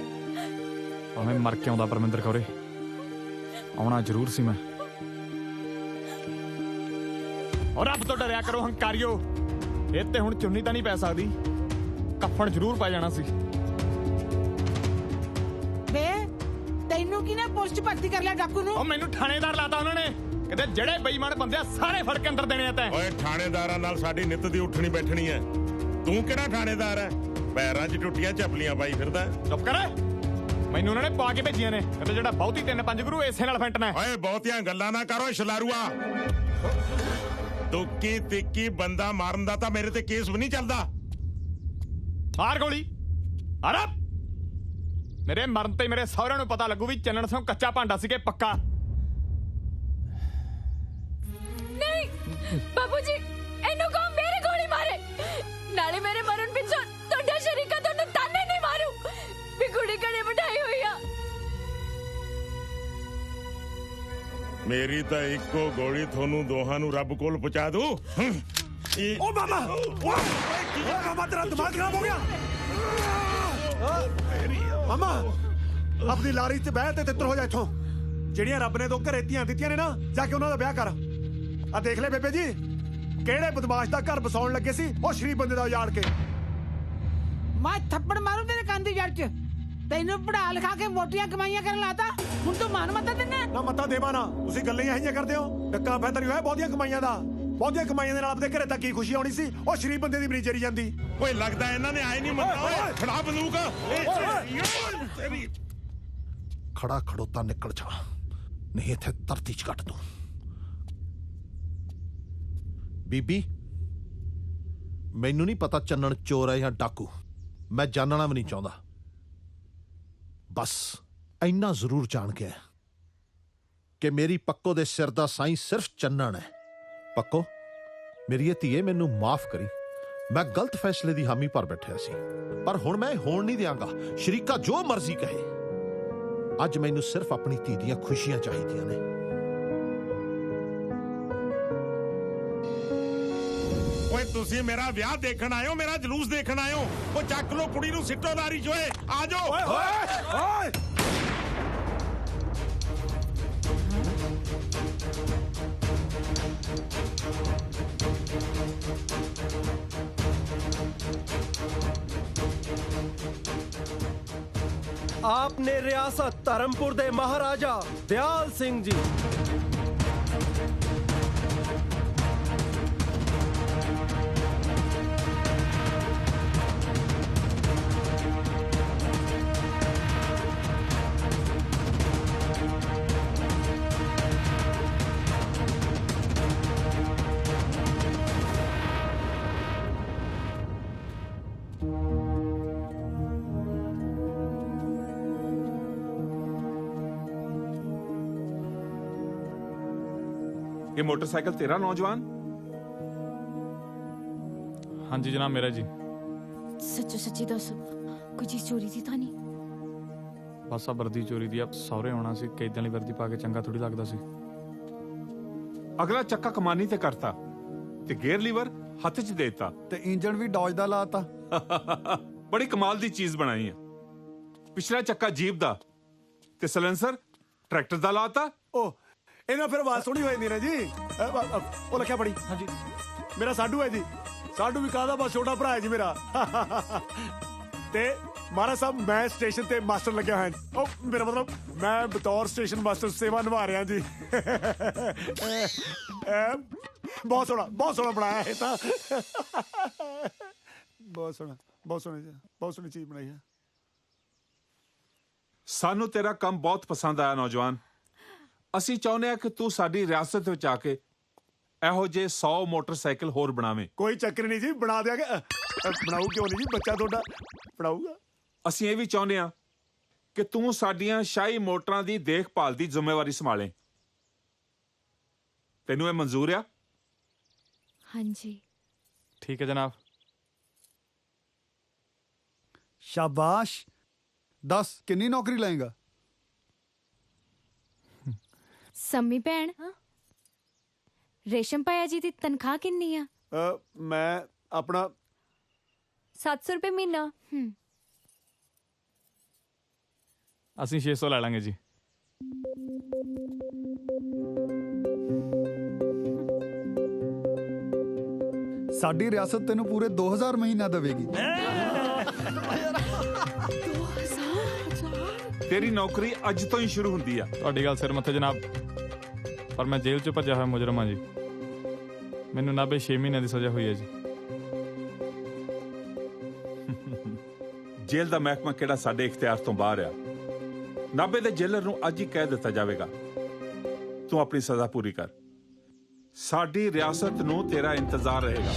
ਭਾਵੇਂ ਮਰ ਕੇ ਆਉਂਦਾ ਪਰਮਿੰਦਰ ਕੌਰੇ, ਆਉਣਾ ਜ਼ਰੂਰ ਸੀ ਮੈਂ।
ਔਰ ਰੱਬ ਤੋਂ ਡਰਿਆ ਕਰੋ ਹੰਕਾਰਿਓ, ਇਹ ਤੇ ਹੁਣ ਚੁੰਨੀ ਤਾਂ ਨਹੀਂ ਪੈ ਸਕਦੀ, ਕੱਫਣ ਜ਼ਰੂਰ ਪੈ ਜਾਣਾ ਸੀ।
ਬੇ ਤੈਨੂੰ ਕਿਹਨੇ ਪੋਸਟ ਭਰਤੀ ਕਰ ਲਿਆ ਡਾਕੂ ਨੂੰ?
ਉਹ ਮੈਨੂੰ ਥਾਣੇਦਾਰ ਲਾਤਾ ਉਹਨਾਂ ਨੇ, ਕਹਿੰਦੇ ਜਿਹੜੇ ਬੇਈਮਾਨ ਬੰਦੇ ਆ ਸਾਰੇ ਫੜ ਕੇ ਅੰਦਰ ਦੇਣੇ ਆ ਤੈਂ।
ਓਏ ਥਾਣੇਦਾਰਾਂ ਨਾਲ ਸਾਡੀ ਨਿੱਤ ਦੀ ਉੱਠਣੀ ਬੈਠਣੀ ਐ, ਤੂੰ ਕਿਹੜਾ ਥਾਣੇਦਾਰ ਐ? ਪੈਰਾਂ 'ਚ ਟੁੱਟੀਆਂ ਚੱਪਲੀਆਂ ਪਾਈ ਫਿਰਦਾ।
ਚੁੱਪ ਕਰ, ਮੈਨੂੰ ਉਹਨਾਂ ਨੇ ਪਾ ਕੇ ਭੇਜੀਆਂ ਨੇ, ਕਹਿੰਦੇ ਜਿਹੜਾ ਬਹੁਤੀ 3-5 ਗੁਰੂ ਇਸੇ ਨਾਲ ਫੈਂਟਣਾ।
ਓਏ ਬਹੁਤੀਆਂ ਗੱਲਾਂ ਨਾ ਕਰੋ ਸ਼ਲਾਰੂਆ, ਤੁੱਕੀ ਤਿੱਕੀ ਬੰਦਾ ਮਾਰਨ ਦਾ ਤਾਂ ਮੇਰੇ ਤੇ ਕੇਸ ਵੀ ਨਹੀਂ ਚੱਲਦਾ।
ਮਾਰ ਗੋਲੀ ਅਰੇ ਮੇਰੇ ਮਰਨ ਤੇ ਮੇਰੇ ਸਹੁਰਿਆਂ ਨੂੰ ਪਤਾ ਲੱਗੂ ਵੀ ਚੰਨਣ ਸਿੰਘ ਕੱਚਾ ਭਾਂਡਾ ਸੀ ਕਿ ਪੱਕਾ।
ਨਹੀਂ ਬਾਬੂ ਜੀ, ਇਹਨੂੰ ਕਹੋ ਮੇਰੇ ਗੋਲੀ ਮਾਰੇ, ਨਾਲੇ ਮੇਰੇ ਮਰਨ ਪਿੱਛੋਂ ਤੁਹਾਡਾ ਸ਼ਰੀਕਾ ਤੁਹਾਨੂੰ ਤਾਨੇ ਨਹੀਂ ਮਾਰੂ ਵੀ ਕੁੜੀ ਕੜੇ ਬਿਠਾਈ ਹੋਈ ਆ।
ਮੇਰੀ ਤਾਂ ਇੱਕੋ ਗੋਲੀ ਤੁਹਾਨੂੰ ਦੋਹਾਂ ਨੂੰ ਰੱਬ ਕੋਲ ਪਹੁੰਚਾ ਦੂ।
ਓ ਮਾਮਾ, ਓਏ ਮਾਮਾ ਤੇਰਾ ਦਿਮਾਗ ਖਰਾਬ ਹੋ ਗਿਆ। ਮਾਮਾ ਆਪਣੀ ਲਾਰੀ 'ਚ ਬਹਿ ਤੇ ਤਿੱਤਰ ਹੋ ਜਾ ਇੱਥੋਂ। ਜਿਹੜੀਆਂ ਰੱਬ ਨੇ 2 ਘਰੇ ਧੀਆਂ ਦਿੱਤੀਆਂ ਨੇ ਨਾ, ਜਾ ਕੇ ਉਹਨਾਂ ਦਾ ਵਿਆਹ ਕਰ। ਆ ਦੇਖ ਲੈ ਬੇਬੇ ਜੀ, ਕਿਹੜੇ ਬਦਮਾਸ਼ ਦਾ ਘਰ ਬਸਾਉਣ ਲੱਗੇ ਸੀ, ਉਹ ਸ਼ਰੀਫ ਬੰਦੇ ਦਾ ਉਜਾੜ ਕੇ।
ਮੈਂ ਥੱਪੜ ਮਾਰੂ ਤੇਰੇ ਕੰਨ ਦੀ ਜੜ 'ਚ। ਤੈਨੂੰ ਪੜਾ ਲਿਖਾ ਕੇ ਮੋਟੀਆਂ ਕਮਾਈਆਂ ਕਰਨ ਲਾਤਾ, ਹੁਣ ਤੂੰ ਮਾਨ ਮੱਤਾ ਦਿੰਨਾ
ਨਾ। ਮੱਤਾ ਦੇਵਾ ਨਾ, ਤੁਸੀਂ ਗੱਲਾਂ ਹੀ ਇਹੀਆਂ ਕਰਦੇ ਹੋ। ਡੱਕਾ ਫੈਤਰ ਹੋਇਆ ਬਹੁਤੀਆਂ ਕਮਾਈਆਂ ਦਾ, ਬਹੁਤੀਆਂ ਕਮਾਈਆਂ ਦੇ ਨਾਲ ਆਪਣੇ ਘਰੇ ਤੱਕ ਕੀ ਖੁਸ਼ੀ ਆਉਣੀ ਸੀ, ਉਹ ਸ਼ਰੀਫ ਬੰਦੇ ਦੀ ਮਰੀਜ਼ ਚਰੀ ਜਾਂਦੀ।
ਓਏ ਲੱਗਦਾ ਇਹਨਾਂ ਨੇ ਆਏ ਨਹੀਂ ਮੰਨਣਾ। ਓਏ ਖੜਾ ਬੰਦੂਕ
ਖੜਾ ਖੜੋਤਾ ਨਿਕਲ ਜਾ, ਨਹੀਂ ਇੱਥੇ ਧਰਤੀ 'ਚ ਕੱਟ ਦੂੰ। ਬੀਬੀ ਮੈਨੂੰ ਨਹੀਂ ਪਤਾ ਚੰਨਣ ਚੋਰ ਹੈ ਜਾਂ ਡਾਕੂ, ਮੈਂ ਜਾਣਨਾ ਵੀ ਨਹੀਂ ਚਾਹੁੰਦਾ। ਬਸ ਇੰਨਾ ਜ਼ਰੂਰ ਜਾਣ ਗਿਆ ਕਿ ਮੇਰੀ ਪੱਕੋ ਦੇ ਸਿਰ ਦਾ ਸਾਈਂ ਸਿਰਫ ਚੰਨਣ ਹੈ। ਪੱਕੋ ਮੇਰੀ ਇਹ ਧੀਏ, ਮੈਨੂੰ ਮਾਫ ਕਰੀ, ਮੈਂ ਗਲਤ ਫੈਸਲੇ ਦੀ ਹਾਮੀ ਭਰ ਬੈਠਿਆ ਸੀ, ਪਰ ਹੁਣ ਮੈਂ ਹੋਣ ਨਹੀਂ ਦਿਆਂਗਾ। ਸ਼ਰੀਕਾ ਜੋ ਮਰਜ਼ੀ ਕਹੇ, ਅੱਜ ਮੈਨੂੰ ਸਿਰਫ ਆਪਣੀ ਧੀ ਦੀਆਂ ਖੁਸ਼ੀਆਂ ਚਾਹੀਦੀਆਂ ਨੇ।
ਓਏ ਤੁਸੀਂ ਮੇਰਾ ਵਿਆਹ ਦੇਖਣ ਆਇਓ, ਮੇਰਾ ਜਲੂਸ ਦੇਖਣ ਆਇਓ? ਉਹ ਚੱਕ ਲੋ ਕੁੜੀ ਨੂੰ, ਸਿੱਟੋ ਲਾਰੀ 'ਚ। ਓਏ ਆ ਜਾਓ। ਓਏ
ਆਪ ਨੇ ਰਿਆਸਤ ਧਰਮਪੁਰ ਦੇ ਮਹਾਰਾਜਾ ਦਿਆਲ ਸਿੰਘ ਜੀ।
ये मोटरसाइकिल तेरा नौजवान?
हाँ जी जनाब, मेरा जी।
सच्चो सच्ची दसो, कोई चीज चोरी थी था नहीं?
बस आ वर्दी चोरी दी, अब सौरे होना सी, कई दिन वर्दी पा के चंगा थोड़ी लगदा सी।
अगला चक्का कमानी ते करता ते गेयर लीवर हथ च देता
ਤੇ ਇੰਜਣ ਵੀ ਡੌਜ ਦਾ ਲਾਤਾ।
बड़ी कमाल दी चीज बनाई है। पिछला चक्का जीप दा ते सलेंसर ट्रैक्टर दा लाता।
ओ ਇਹਨਾਂ ਫਿਰ ਆਵਾਜ਼ ਸੋਹਣੀ ਹੋ ਜਾਂਦੀ ਨਾ ਜੀ। ਉਹ ਲਿਖਿਆ ਪੜੀ। ਹਾਂਜੀ ਮੇਰਾ ਸਾਡੂ ਹੈ ਜੀ। ਸਾਡੂ ਵੀ ਕਾਹਦਾ ਬਸ ਛੋਟਾ ਭਰਾ ਹੈ ਜੀ ਮੇਰਾ। ਤੇ ਮਹਾਰਾਜ ਸਾਹਿਬ ਮੈਂ ਸਟੇਸ਼ਨ ਤੇ ਮਾਸਟਰ ਲੱਗਿਆ ਹੋਇਆ। ਉਹ ਮੇਰਾ ਮਤਲਬ ਮੈਂ ਬਤੌਰ ਸਟੇਸ਼ਨ ਮਾਸਟਰ ਸੇਵਾ ਨਿਭਾ ਰਿਹਾ ਜੀ। ਬਹੁਤ ਸੋਹਣਾ ਬਣਾਇਆ ਇਹ ਤਾਂ। ਬਹੁਤ ਸੋਹਣੀ ਚੀਜ਼ ਬਣਾਈ ਹੈ।
ਸਾਨੂੰ ਤੇਰਾ ਕੰਮ ਬਹੁਤ ਪਸੰਦ ਆਇਆ ਨੌਜਵਾਨ। ਅਸੀਂ ਚਾਹੁੰਦੇ ਆ ਕਿ ਤੂੰ ਸਾਡੀ ਰਿਆਸਤ ਵਿੱਚ ਆ ਕੇ ਇਹੋ ਜਿਹੇ 100 ਮੋਟਰਸਾਈਕਲ ਹੋਰ ਬਣਾਵੇਂ।
ਕੋਈ ਚੱਕਰ ਨਹੀਂ ਜੀ, ਬਣਾ ਦਿਆਂਗੇ। ਬਣਾਉ ਕਿਉਂ ਨਹੀਂ ਜੀ, ਬੱਚਾ ਤੁਹਾਡਾ ਬਣਾਊਗਾ।
ਅਸੀਂ ਇਹ ਵੀ ਚਾਹੁੰਦੇ ਆ ਕਿ ਤੂੰ ਸਾਡੀਆਂ ਸ਼ਾਹੀ ਮੋਟਰਾਂ ਦੀ ਦੇਖਭਾਲ ਦੀ ਜ਼ਿੰਮੇਵਾਰੀ ਸੰਭਾਲੇ। ਤੈਨੂੰ ਇਹ ਮਨਜ਼ੂਰ ਆ?
ਹਾਂਜੀ
ਠੀਕ ਹੈ ਜਨਾਬ।
शाबाश। 10 किन्नी नौकरी लाएगा?
ਸੰਮੀ ਭੈਣ ਰੇਸ਼ਮ ਪਾਇਆ ਜੀ ਦੀ ਤਨਖਾਹ ਕਿੰਨੀ ਆ?
मैं अपना
700 ਰੁਪਏ ਮਹੀਨਾ।
ਅਸੀਂ 600 ਲੈ ਲਾਂਗੇ ਜੀ।
साडी रियासत तेनू पूरे 2000 महीना देवेगी।
ਤੇਰੀ ਨੌਕਰੀ ਅੱਜ ਤੋਂ ਹੀ ਸ਼ੁਰੂ ਹੁੰਦੀ ਆ।
ਤੁਹਾਡੀ ਗੱਲ ਸਿਰ ਮੱਥੇ ਜਨਾਬ, ਪਰ ਮੈਂ ਜੇਲ੍ਹ 'ਚ ਭੱਜਿਆ ਹੋਇਆ ਮੁਜਰਮ ਹਾਂ ਜੀ। ਮੈਨੂੰ 96 ਮਹੀਨਿਆਂ ਦੀ ਸਜ਼ਾ ਹੋਈ ਹੈ ਜੀ।
ਜੇਲ੍ਹ ਦਾ ਮਹਿਕਮਾ ਕਿਹੜਾ ਸਾਡੇ ਇਖਤਿਆਰ ਤੋਂ ਬਾਹਰ ਆ। 90 ਦੇ ਜੇਲਰ ਨੂੰ ਅੱਜ ਹੀ ਕਹਿ ਦਿੱਤਾ ਜਾਵੇਗਾ ਤੂੰ ਆਪਣੀ ਸਜ਼ਾ ਪੂਰੀ ਕਰ। ਸਾਡੀ ਰਿਆਸਤ ਨੂੰ ਤੇਰਾ ਇੰਤਜ਼ਾਰ ਰਹੇਗਾ।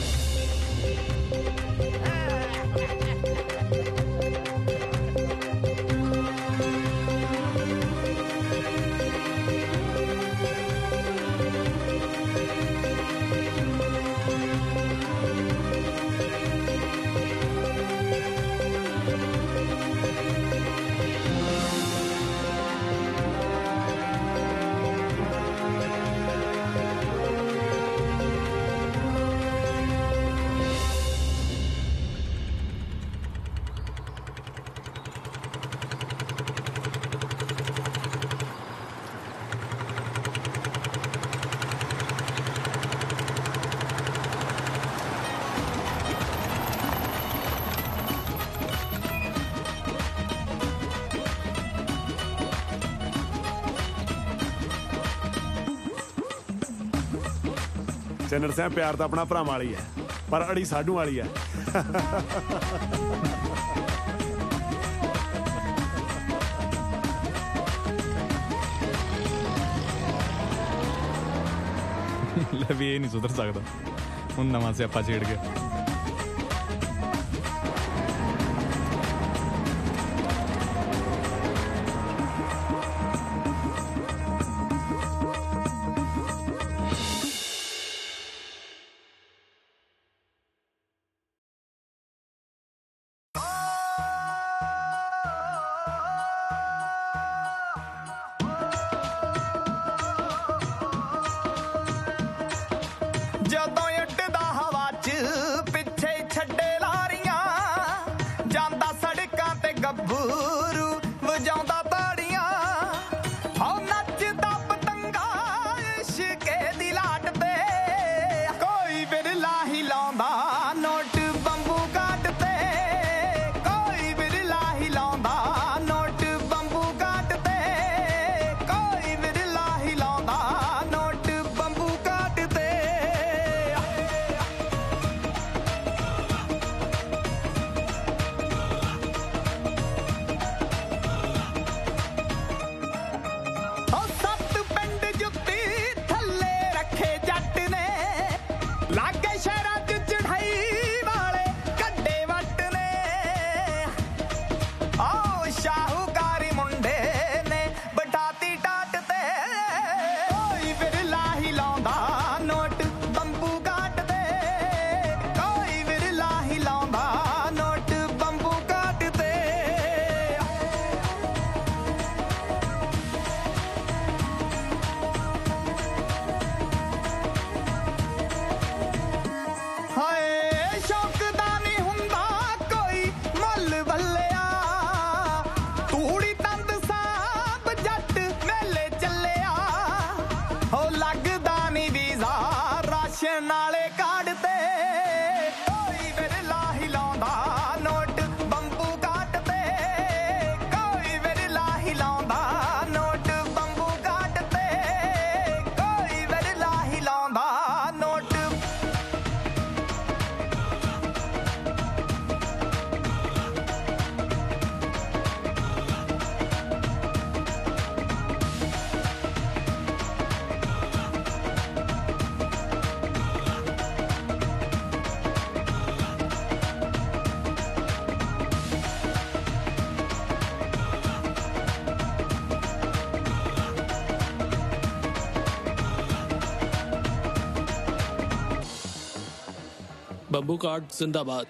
ਚੰਨਣ ਸਿੰਘ ਪਿਆਰ ਤਾਂ ਆਪਣਾ ਭਰਾਵਾਂ ਵਾਲੀ ਹੈ, ਪਰ ਅੜੀ ਸਾਡੂ ਵਾਲੀ ਹੈ।
ਲੈ ਵੀ ਇਹ ਨਹੀਂ ਸੁਧਰ ਸਕਦਾ, ਹੁਣ ਨਵਾਂ ਸਿਆਪਾ ਛੇੜ ਗਿਆ।
ਜਦੋਂ ਉੱਡਦਾ ਹਵਾ 'ਚ
बम्बू कार्ड जिंदाबाद।